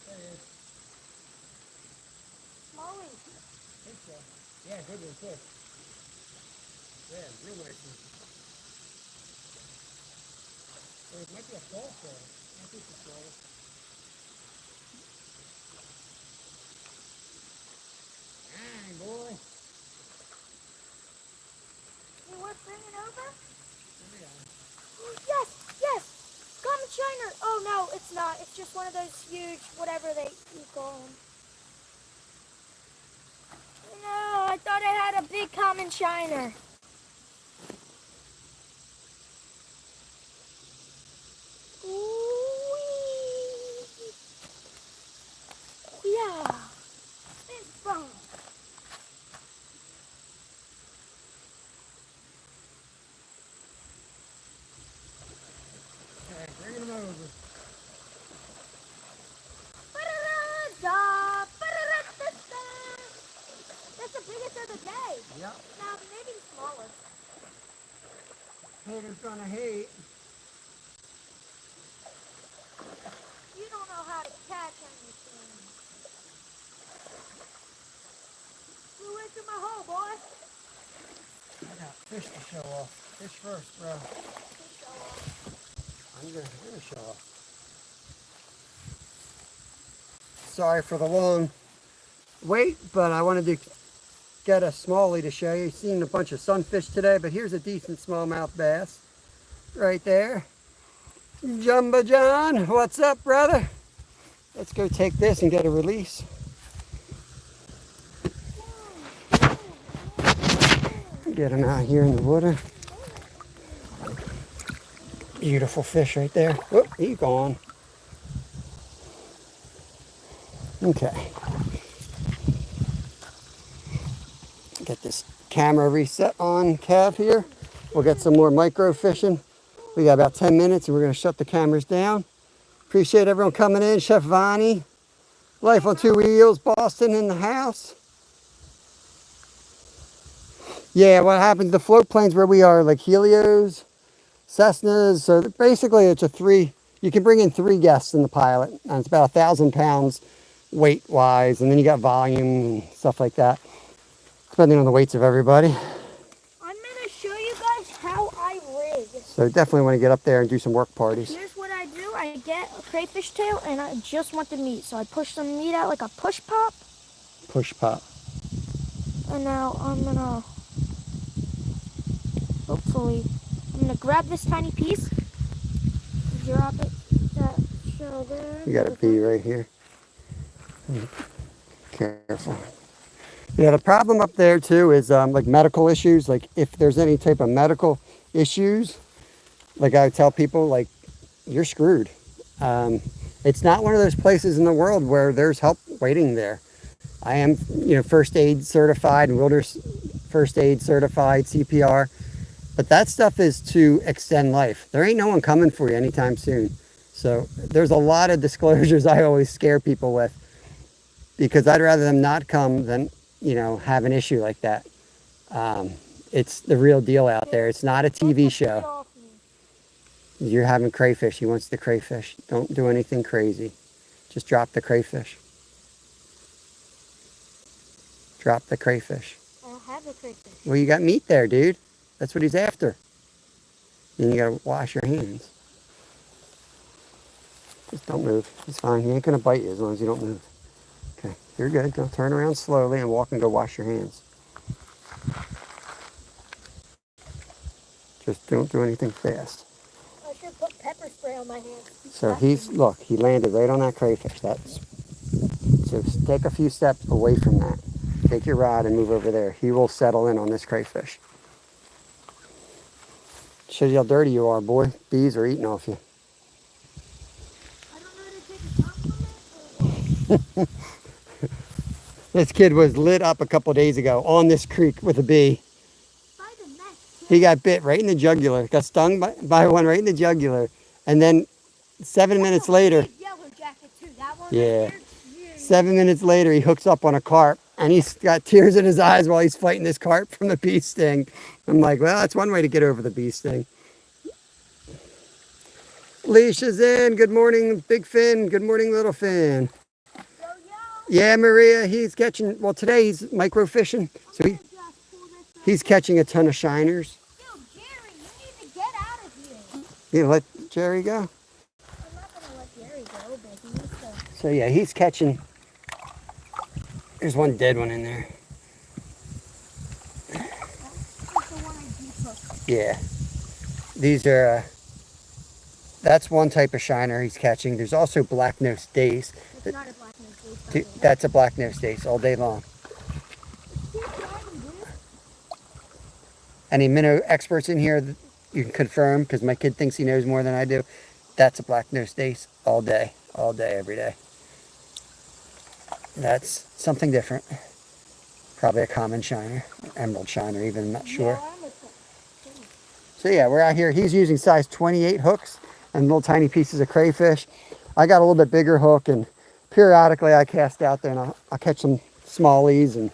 There he is. Molly. I think so. Yeah, good one, too. Yeah, real nice one. There might be a false there. I think it's false. Dang, boy. You want to bring it over? There we are. Oh, yes, yes. Common shiner. Oh, no, it's not. It's just one of those huge, whatever you call them. No, I thought I had a big common shiner. Yeah. Big bone. Okay, bringing them over. Ba-da-da-da, ba-da-da-da-da. That's the biggest of the day. Yep. Now, maybe the smallest. Haters gonna hate. You don't know how to catch anything. Flew into my hole, boy. I got fish to show off. Fish first, bro. I'm gonna show off. Sorry for the long wait, but I wanted to get a smallie to show you. Seen a bunch of sunfish today, but here's a decent smallmouth bass right there. Jumbo John, what's up, brother? Let's go take this and get a release. Get him out here in the water. Beautiful fish right there. Whoop, he's gone. Okay. Get this camera reset on, Kev, here. We'll get some more micro fishing. We got about 10 minutes and we're going to shut the cameras down. Appreciate everyone coming in. Chef Vonnie, Life on Two Wheels, Boston in the house. Yeah, what happens, the float planes where we are, like Helios, Cessnas, so basically it's you can bring in 3 guests in the pilot, and it's about 1,000 pounds weight-wise, and then you got volume and stuff like that, depending on the weights of everybody. I'm going to show you guys how I rig. So definitely want to get up there and do some work parties. Here's what I do. I get a crayfish tail, and I just want the meat. So I push some meat out like a push pop. Push pop. And now I'm going to, hopefully, I'm going to grab this tiny piece, drop it, that shell there. You got a bee right here. Careful. Yeah, the problem up there too is like medical issues. Like if there's any type of medical issues, like I would tell people, like, you're screwed. It's not one of those places in the world where there's help waiting there. I am, first aid certified and wilderness first aid certified, CPR, but that stuff is to extend life. There ain't no one coming for you anytime soon. So there's a lot of disclosures I always scare people with, because I'd rather them not come than, have an issue like that. It's the real deal out there. It's not a TV show. You're having crayfish. He wants the crayfish. Don't do anything crazy. Just drop the crayfish. Drop the crayfish. I don't have a crayfish. Well, you got meat there, dude. That's what he's after. And you gotta wash your hands. Just don't move. He's fine. He ain't gonna bite you as long as you don't move. Okay, you're good. Go turn around slowly and walk and go wash your hands. Just don't do anything fast. I should put pepper spray on my hands. So look, he landed right on that crayfish. So take a few steps away from that. Take your rod and move over there. He will settle in on this crayfish. Shows you how dirty you are, boy. Bees are eating off you. I don't know to take a compliment or what? This kid was lit up a couple days ago on this creek with a bee. By the neck. He got bit right in the jugular. Got stung by one right in the jugular. And then 7 minutes later, Yellow jacket too. That one. yeah. Right there? 7 minutes later, he hooks up on a carp, and he's got tears in his eyes while he's fighting this carp from the bee sting. I'm like, well, that's one way to get over the bee sting. Leisha's in. Good morning, Big Fin. Good morning, Little Fin. Yo, yo. Yeah, Maria, he's catching, well, today he's micro fishing, so he's catching a ton of shiners. Dude, Jerry, you need to get out of here. You gonna let Jerry go? I'm not gonna let Jerry go, but he needs to. So yeah, he's catching. There's one dead one in there. That's the one I deep hooked. Yeah. These are, that's one type of shiner he's catching. There's also black-nosed dace. It's not a black nose dace. That's a black-nosed dace all day long. Any minnow experts in here, you can confirm, because my kid thinks he knows more than I do. That's a black-nosed dace all day, every day. That's something different. Probably a common shiner, emerald shiner even, I'm not sure. So yeah, we're out here. He's using size 28 hooks and little tiny pieces of crayfish. I got a little bit bigger hook, and periodically I cast out there and I'll catch some smallies and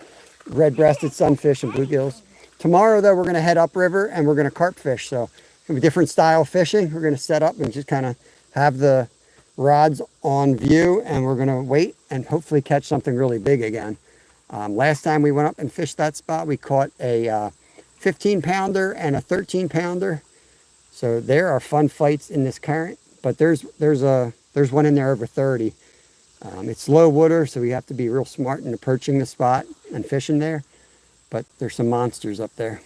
red-breasted sunfish and bluegills. Tomorrow though, we're gonna head upriver and we're gonna carp fish. So a different style fishing. We're gonna set up and just kind of have the rods on view, and we're gonna wait and hopefully catch something really big again. Last time we went up and fished that spot, we caught a 15 pounder and a 13 pounder. So there are fun fights in this current, but there's one in there over 30. It's low water, so we have to be real smart in approaching the spot and fishing there, but there's some monsters up there.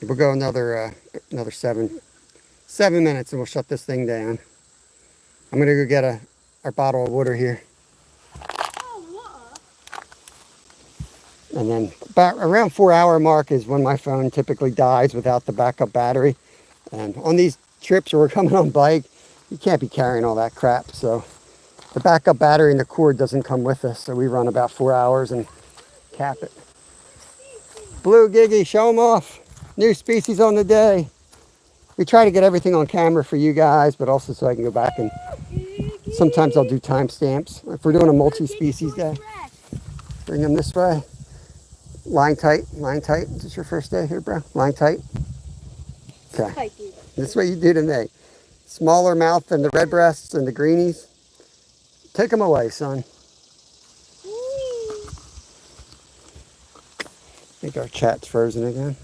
We'll go another 7 minutes and we'll shut this thing down. I'm gonna go get our bottle of water here. And then about around 4-hour mark is when my phone typically dies without the backup battery. And on these trips where we're coming on bike, you can't be carrying all that crap. So the backup battery and the cord doesn't come with us. So we run about 4 hours and cap it. Blue Giggy, show them off. New species on the day. We try to get everything on camera for you guys, but also so I can go back and sometimes I'll do timestamps. If we're doing a multi-species day, bring them this way. Line tight, line tight. Is this your first day here, bro? Line tight. Okay. This is what you do to me. Smaller mouth than the red breasts and the greenies. Take them away, son. I think our chat's frozen again.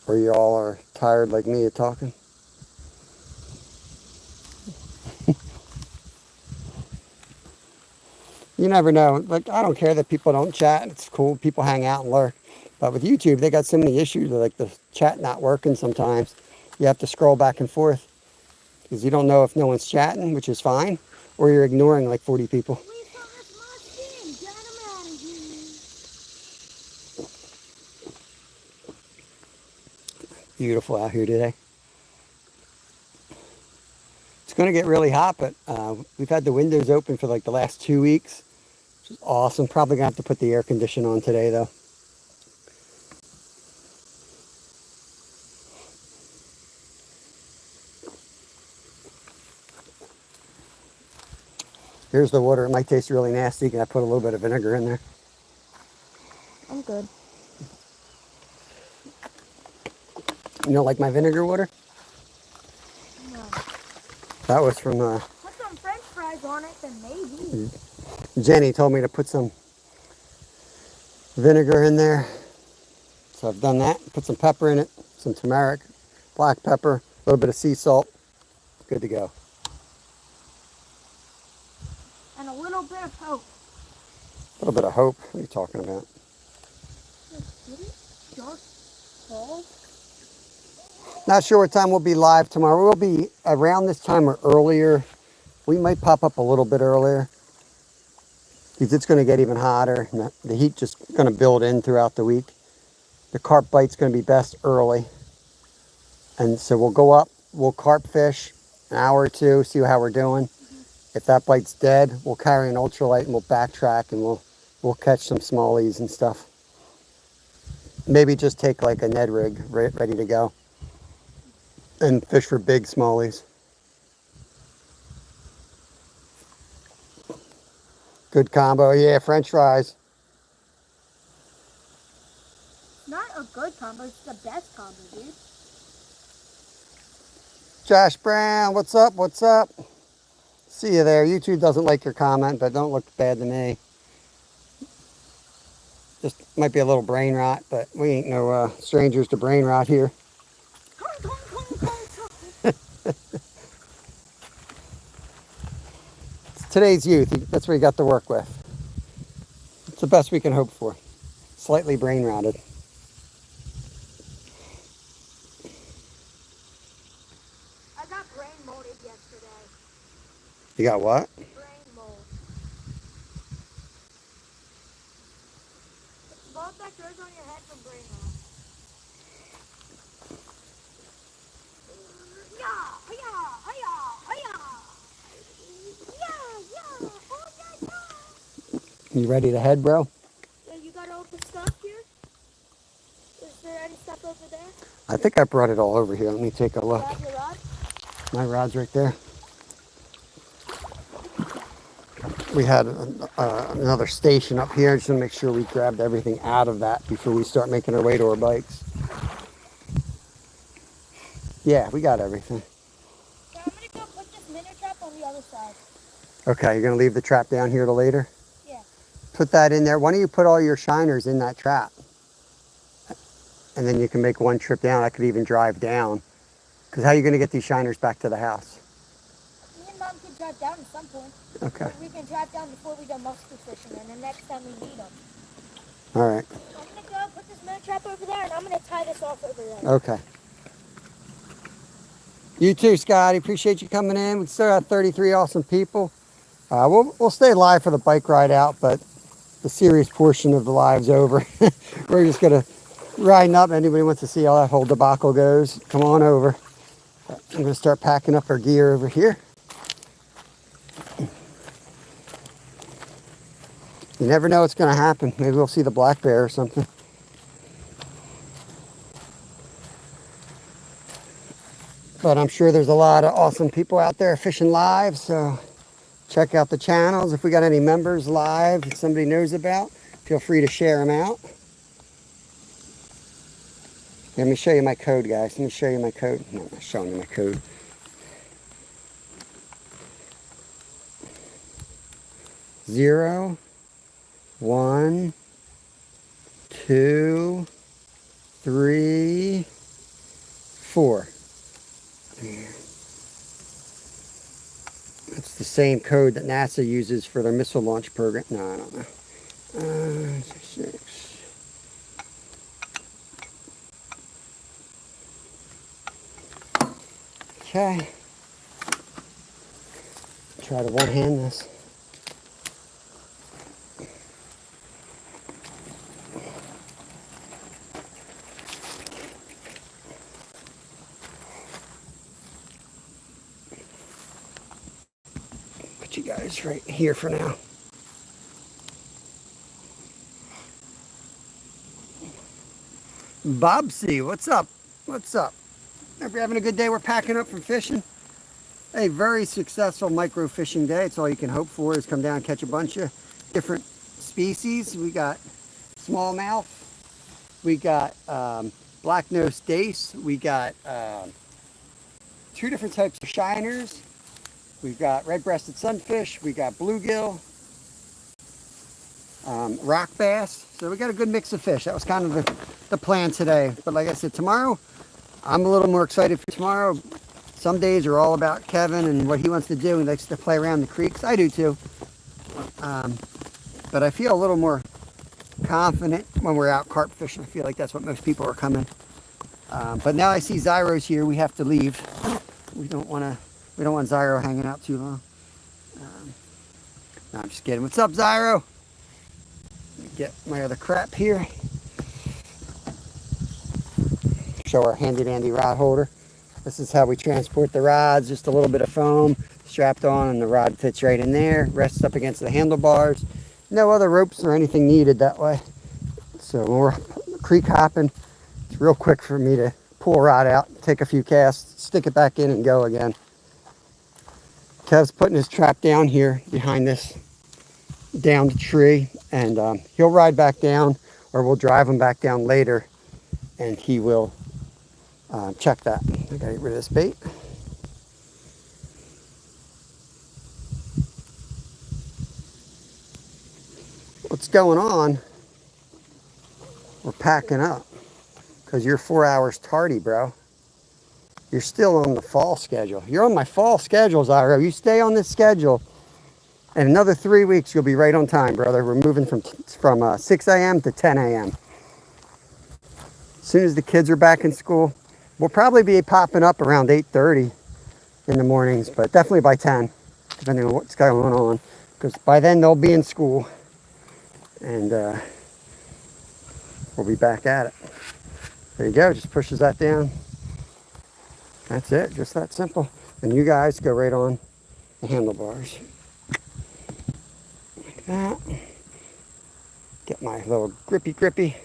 Or you all are tired like me of talking. You never know. Like, I don't care that people don't chat. It's cool. People hang out and lurk. But with YouTube, they got so many issues with like the chat not working sometimes. You have to scroll back and forth because you don't know if no one's chatting, which is fine, or you're ignoring like 40 people. Beautiful out here today. It's going to get really hot, but we've had the windows open for like the last 2 weeks, which is awesome. Probably going to have to put the air conditioner on today, though. Here's the water. It might taste really nasty. Can I put a little bit of vinegar in there? I'm good. You don't like my vinegar water? No. That was from Put some French fries on it, then maybe. Jenny told me to put some vinegar in there. So I've done that. Put some pepper in it, some turmeric, black pepper, a little bit of sea salt. Good to go. And a little bit of hope. A little bit of hope. What are you talking about? Did it just fall? Not sure what time we'll be live tomorrow. We'll be around this time or earlier. We might pop up a little bit earlier because it's going to get even hotter. And the heat just going to build in throughout the week. The carp bite's going to be best early. And so we'll go up, we'll carp fish an hour or two, see how we're doing. If that bite's dead, we'll carry an ultralight and we'll backtrack and we'll catch some smallies and stuff. Maybe just take like a Ned rig ready to go and fish for big smallies. Good combo. Yeah, French fries. Not a good combo, it's the best combo, dude. Josh Brown, what's up? What's up? See you there. YouTube doesn't like your comment, but don't look bad to me. Just might be a little brain rot, but we ain't no strangers to brain rot here. It's today's youth. That's what you got to work with. It's the best we can hope for. Slightly brain rotted. I got brain molded yesterday. You got what? Brain mold. It's ball that grows on your head from brain rot. Yeah, yeah, yeah, yeah. Yeah, yeah. Oh, yeah, yeah. You ready to head, bro? Yeah, you got all the stuff here? Is there any stuff over there? I think I brought it all over here. Let me take a look. Grab your rod. My rod's right there. We had another station up here. Just to make sure we grabbed everything out of that before we start making our way to our bikes. Yeah, we got everything. So I'm gonna go put this minnow trap on the other side. Okay, you're gonna leave the trap down here till later? Yeah. Put that in there. Why don't you put all your shiners in that trap? And then you can make one trip down. I could even drive down. Because how are you gonna get these shiners back to the house? Me and Mom can drive down at some point. Okay. We can drive down before we go mussel fishing, and the next time we need them. All right. I'm gonna go put this minnow trap over there, and I'm gonna tie this off over there. Okay. You too, Scotty. Appreciate you coming in. We still got 33 awesome people. We'll stay live for the bike ride out, but the serious portion of the live's over. We're just gonna riding up. Anybody wants to see how that whole debacle goes, come on over. I'm gonna start packing up our gear over here. You never know what's gonna happen. Maybe we'll see the black bear or something. But I'm sure there's a lot of awesome people out there fishing live, so check out the channels. If we got any members live that somebody knows about, feel free to share them out. Let me show you my code, guys. Let me show you my code. No, I'm not showing you my code. Zero, 1, 2, 3, 4. There. That's the same code that NASA uses for their missile launch program. No, I don't know. 6. Okay. Try to one-hand this. Put you guys right here for now. Bobsy, what's up? What's up? Hope you're having a good day. We're packing up from fishing. A very successful micro fishing day. It's all you can hope for is come down and catch a bunch of different species. We got smallmouth. We got black-nosed dace. We got 2 different types of shiners. We've got red-breasted sunfish. We got bluegill, rock bass. So we got a good mix of fish. That was kind of the plan today. But like I said, tomorrow, I'm a little more excited for tomorrow. Some days are all about Kevin and what he wants to do. He likes to play around the creeks. I do too. But I feel a little more confident when we're out carp fishing. I feel like that's what most people are coming. But now I see Zyro's here. We have to leave. We don't want Zyro hanging out too long. No, I'm just kidding. What's up, Zyro? Let me get my other crap here. Show our handy dandy rod holder. This is how we transport the rods. Just a little bit of foam strapped on, and the rod fits right in there. Rests up against the handlebars. No other ropes or anything needed that way. So when we're creek hopping, it's real quick for me to pull a rod out, take a few casts, stick it back in, and go again. Kev's putting his trap down here behind this downed tree, and he'll ride back down, or we'll drive him back down later, and he will check that. I gotta get rid of this bait. What's going on? We're packing up because you're 4 hours tardy, bro. You're still on the fall schedule. You're on my fall schedule, Zyro. You stay on this schedule, in another 3 weeks, you'll be right on time, brother. We're moving from 6 a.m. to 10 a.m. As soon as the kids are back in school, we'll probably be popping up around 8:30 in the mornings, but definitely by 10, depending on what's going on, because by then they'll be in school, and we'll be back at it. There you go. Just pushes that down. That's it. Just that simple. And you guys go right on the handlebars. Like that. Get my little grippy.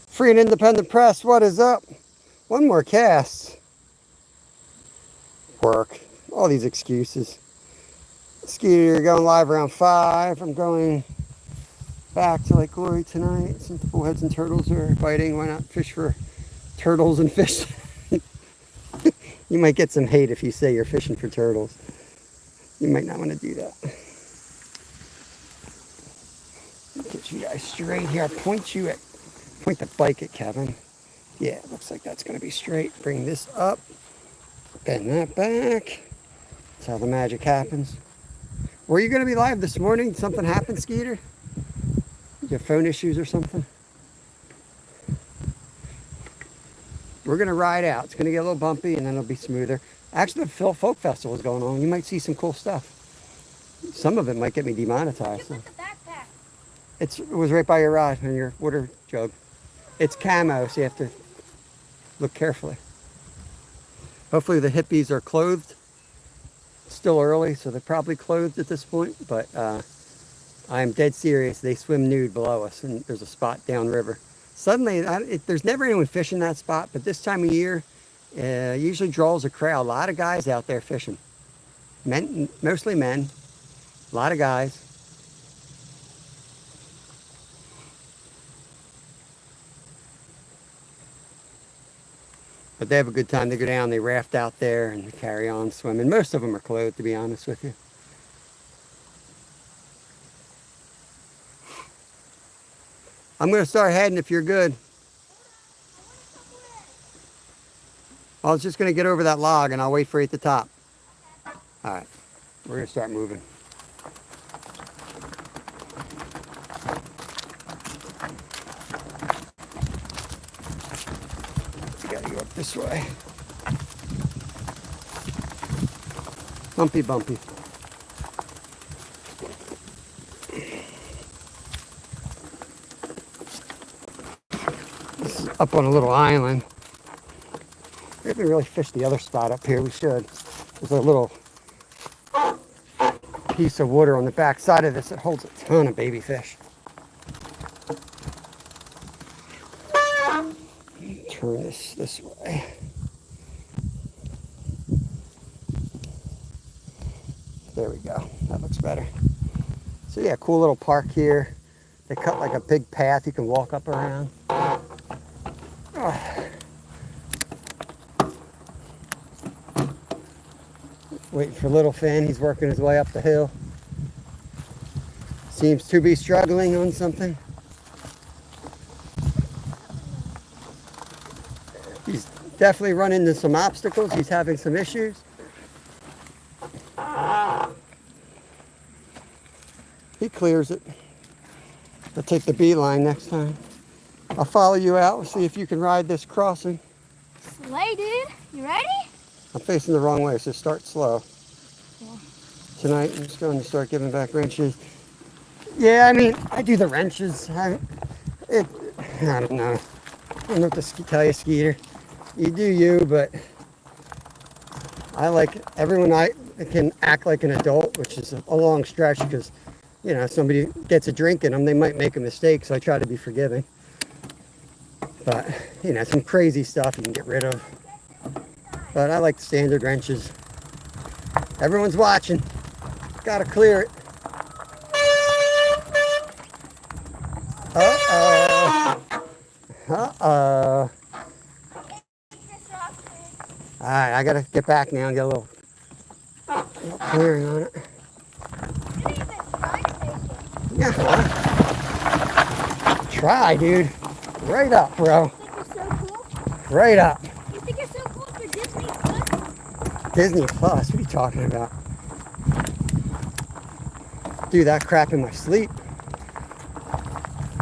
Free and independent press. What is up? One more cast. Work. All these excuses. Skeeter going live around 5. I'm going back to Lake Glory tonight. Since the bullheads and turtles are biting, why not fish for turtles and fish? You might get some hate if you say you're fishing for turtles. You might not want to do that. Get you guys straight here. I'll point the bike at Kevin. Yeah, it looks like that's going to be straight. Bring this up. Bend that back. That's how the magic happens. Were you going to be live this morning? Something happened, Skeeter? You have phone issues or something? We're going to ride out. It's going to get a little bumpy, and then it'll be smoother. Actually, the Folk Festival is going on. You might see some cool stuff. Some of it might get me demonetized. So. The backpack. It was right by your rod and your water jug. It's camo, so you have to look carefully. Hopefully the hippies are clothed. It's still early, so they're probably clothed at this point, but I'm dead serious. They swim nude below us, and there's a spot downriver. Suddenly, there's never anyone fishing that spot, but this time of year, usually draws a crowd. A lot of guys out there fishing. Men, mostly men. A lot of guys. But they have a good time. They go down, they raft out there, and they carry on swimming. Most of them are clothed, to be honest with you. I'm going to start heading if you're good. I was just going to get over that log, and I'll wait for you at the top. All right. We're going to start moving. We got to go up this way. Bumpy. This is up on a little island. We haven't really fished the other spot up here. We should. There's a little piece of water on the back side of this that holds a ton of baby fish. Turn this way. There we go. That looks better. So yeah, cool little park here. They cut like a big path you can walk up around. Waiting for little Finn. He's working his way up the hill. Seems to be struggling on something. He's definitely run into some obstacles. He's having some issues. He clears it. I'll take the beeline next time. I'll follow you out, see if you can ride this crossing. Slay, dude. You ready? I'm facing the wrong way, so start slow. Yeah. Tonight, I'm just going to start giving back wrenches. Yeah, I mean, I do the wrenches. I don't know. I don't know what to tell you, Skeeter. You do you, but I like everyone I can act like an adult, which is a long stretch because, you know, somebody gets a drink in them, they might make a mistake, so I try to be forgiving. But, you know, some crazy stuff you can get rid of. But I like the standard wrenches. Everyone's watching. Gotta clear it. Uh-oh. Uh-oh. Alright, I gotta get back now and get a little clearing on it. Yeah. Try, dude. Right up, bro. You think you're so cool? Right up. You think you're so cool for Disney Plus? Disney Plus? What are you talking about? Do that crap in my sleep.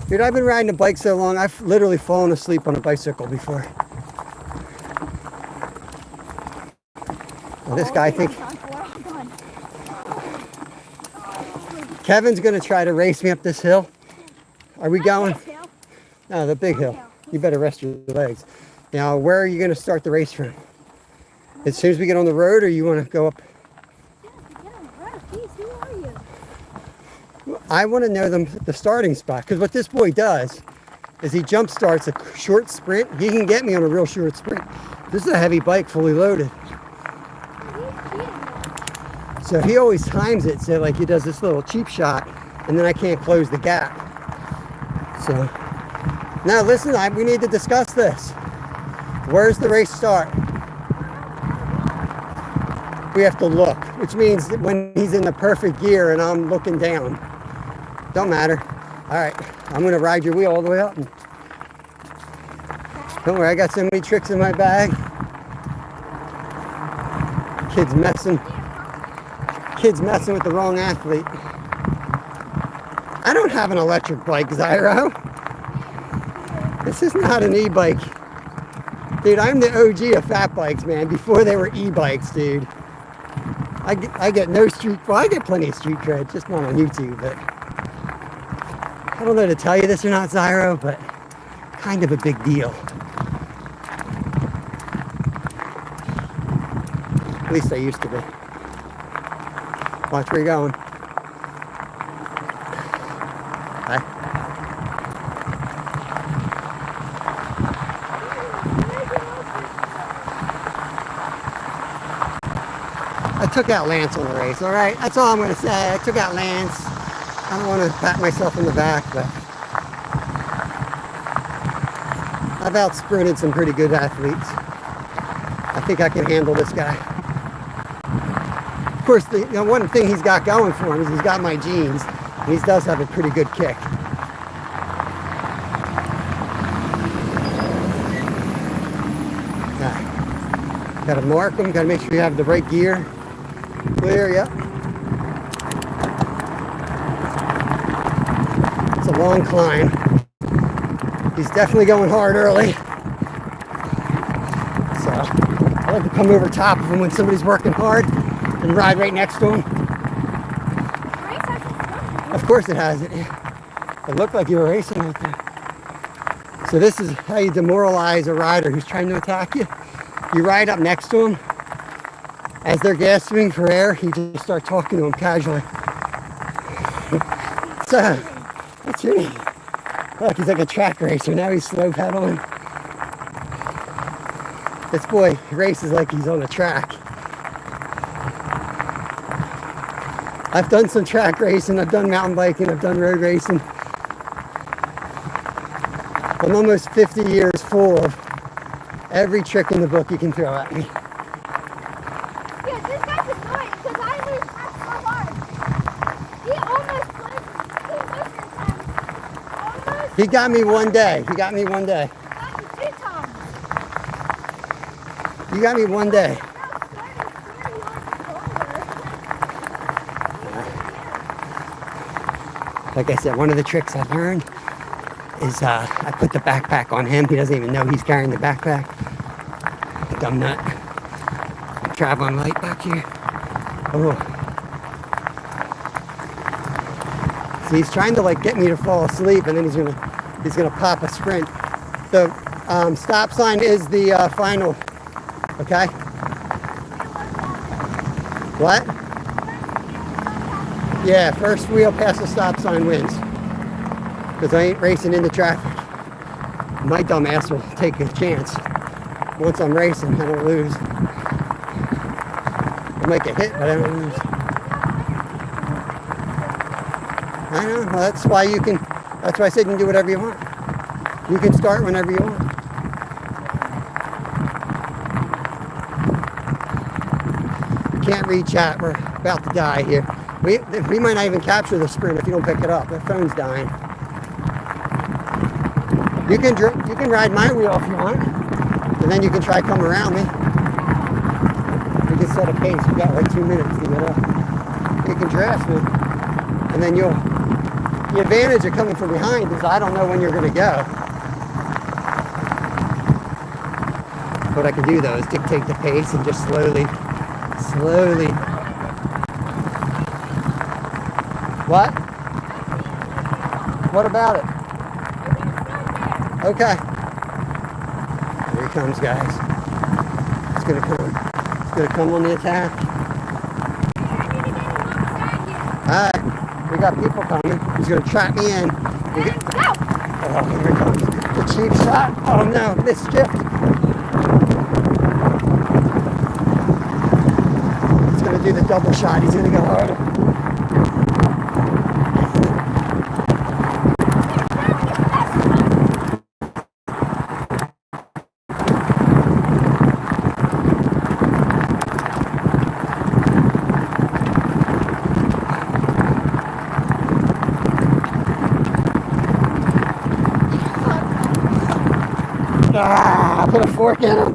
Dude, I've been riding a bike so long, I've literally fallen asleep on a bicycle before. Well, this guy, I think... Kevin's gonna try to race me up this hill. Are we going? No, the big hill. You better rest your legs. Now, where are you gonna start the race from? As soon as we get on the road, or you wanna go up? I want to know the starting spot, because what this boy does is he jump starts a short sprint. He can get me on a real short sprint. This is a heavy bike, fully loaded. So he always times it so like he does this little cheap shot, and then I can't close the gap. So now listen, we need to discuss this. Where's the race start? We have to look, which means that when he's in the perfect gear and I'm looking down. Don't matter. All right, I'm gonna ride your wheel all the way up. And don't worry, I got so many tricks in my bag. Kids messing with the wrong athlete. I don't have an electric bike, Zyro. This is not an e-bike. Dude, I'm the OG of fat bikes, man, before they were e-bikes, dude. I get no street, well, I get plenty of street cred, just not on YouTube, but I don't know to tell you this or not, Zyro, but kind of a big deal. At least I used to be. Watch where you're going. Hi. I took out Lance on the race, all right? That's all I'm going to say. I took out Lance. I don't want to pat myself in the back, but I've out-sprinted some pretty good athletes. I think I can handle this guy. Of course, the one thing he's got going for him is he's got my genes, and he does have a pretty good kick. Got to mark him, got to make sure you have the right gear. Clear, yep. It's a long climb. He's definitely going hard early. So I like to come over top of him when somebody's working hard and ride right next to him. Of course it has it. It looked like you were racing right there. So this is how you demoralize a rider who's trying to attack you. You ride up next to him. As they're gasping for air, you just start talking to them casually. So, what's your name? Look, he's like a track racer. Now he's slow pedaling. This boy races like he's on the track. I've done some track racing. I've done mountain biking. I've done road racing. I'm almost 50 years full of Every trick in the book you can throw at me. Yeah, this guy's annoying because I lose back so hard. He almost plays. He most of the time. Almost. He got me one day. He got me one day. Got me 2 times. You got me one day. Like I said, one of the tricks I learned is I put the backpack on him. He doesn't even know he's carrying the backpack. Dumb nut. I'm traveling light back here. Oh. So he's trying to like get me to fall asleep, and then he's gonna pop a sprint. The stop sign is the final. Okay. What? Yeah, first wheel past the stop sign wins. Because I ain't racing into traffic. My dumb ass will take a chance. Once I'm racing, I don't lose. I'll make a hit, but I don't lose. I know, well, that's why I said you can do whatever you want. You can start whenever you want. Can't read chat, we're about to die here. We might not even capture the sprint if you don't pick it up. The phone's dying. You can ride my wheel if you want, and then you can try come around me. We can set a pace. We got like 2 minutes to get up. You can draft me, and then the advantage of coming from behind is I don't know when you're going to go. What I can do though is dictate the pace and just slowly. What? What about it? Okay. Here he comes, guys. It's gonna come. It's gonna come on the attack. Alright. We got people coming. He's gonna trap me in. Oh, here it comes. The cheap shot. Oh no, mischief. He's gonna do the double shot. He's gonna go harder. I put a fork in him.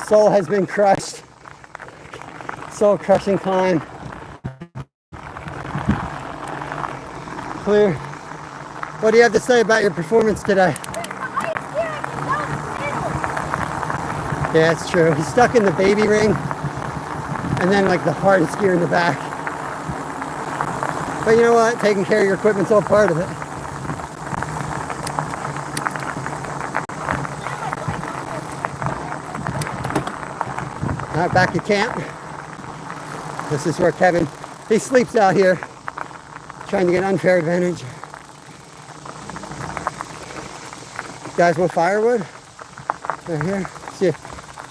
Soul has been crushed. Soul crushing climb. Clear. What do you have to say about your performance today? Yeah, it's true. He's stuck in the baby ring and then like the hardest gear in the back. But you know what? Taking care of your equipment's all part of it. All right, back to camp. This is where Kevin, he sleeps out here, trying to get an unfair advantage. You guys want firewood? Right here.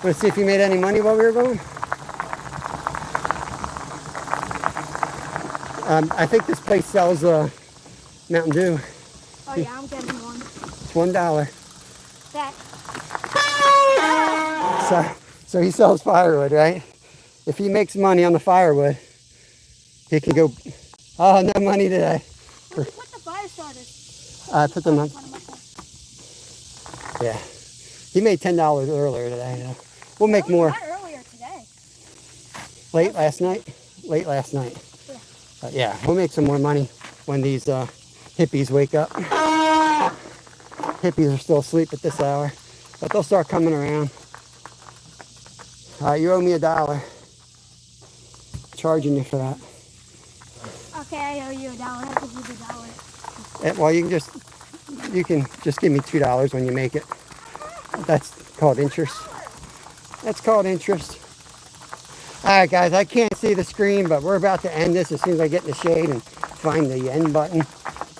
Want to see if you made any money while we were going? I think this place sells Mountain Dew. Oh yeah, I'm getting one. It's $1. That. So he sells firewood, right? If he makes money on the firewood, he can go. Oh, no money today. Where'd you put the fire starters? I put them on. Yeah. He made $10 earlier today. Yeah. We'll make more. Not earlier today. Late last night? Late last night. Yeah. Yeah, we'll make some more money when these hippies wake up. Hippies are still asleep at this hour, but they'll start coming around. You owe me $1. Charging you for that. Okay, I owe you $1. I'll give you the $1. Well, you can just give me $2 when you make it. That's called interest. That's called interest. All right, guys, I can't see the screen, but we're about to end this as soon as I get in the shade and find the end button.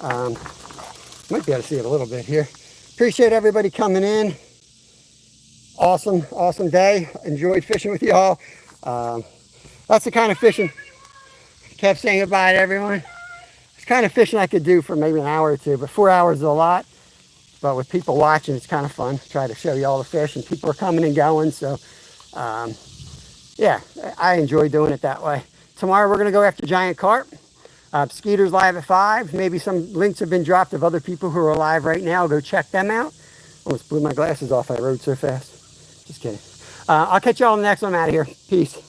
Might be able to see it a little bit here. Appreciate everybody coming in. Awesome day. Enjoyed fishing with y'all. That's the kind of fishing. Kept saying goodbye to everyone. It's kind of fishing I could do for maybe an hour or two, but 4 hours is a lot. But with people watching, it's kind of fun. Try to show you all the fish, and people are coming and going. So, yeah, I enjoy doing it that way. Tomorrow we're going to go after giant carp. Skeeter's live at 5. Maybe some links have been dropped of other people who are live right now. Go check them out. Almost blew my glasses off. I rode so fast. Just kidding. I'll catch y'all on the next one. I'm out of here. Peace.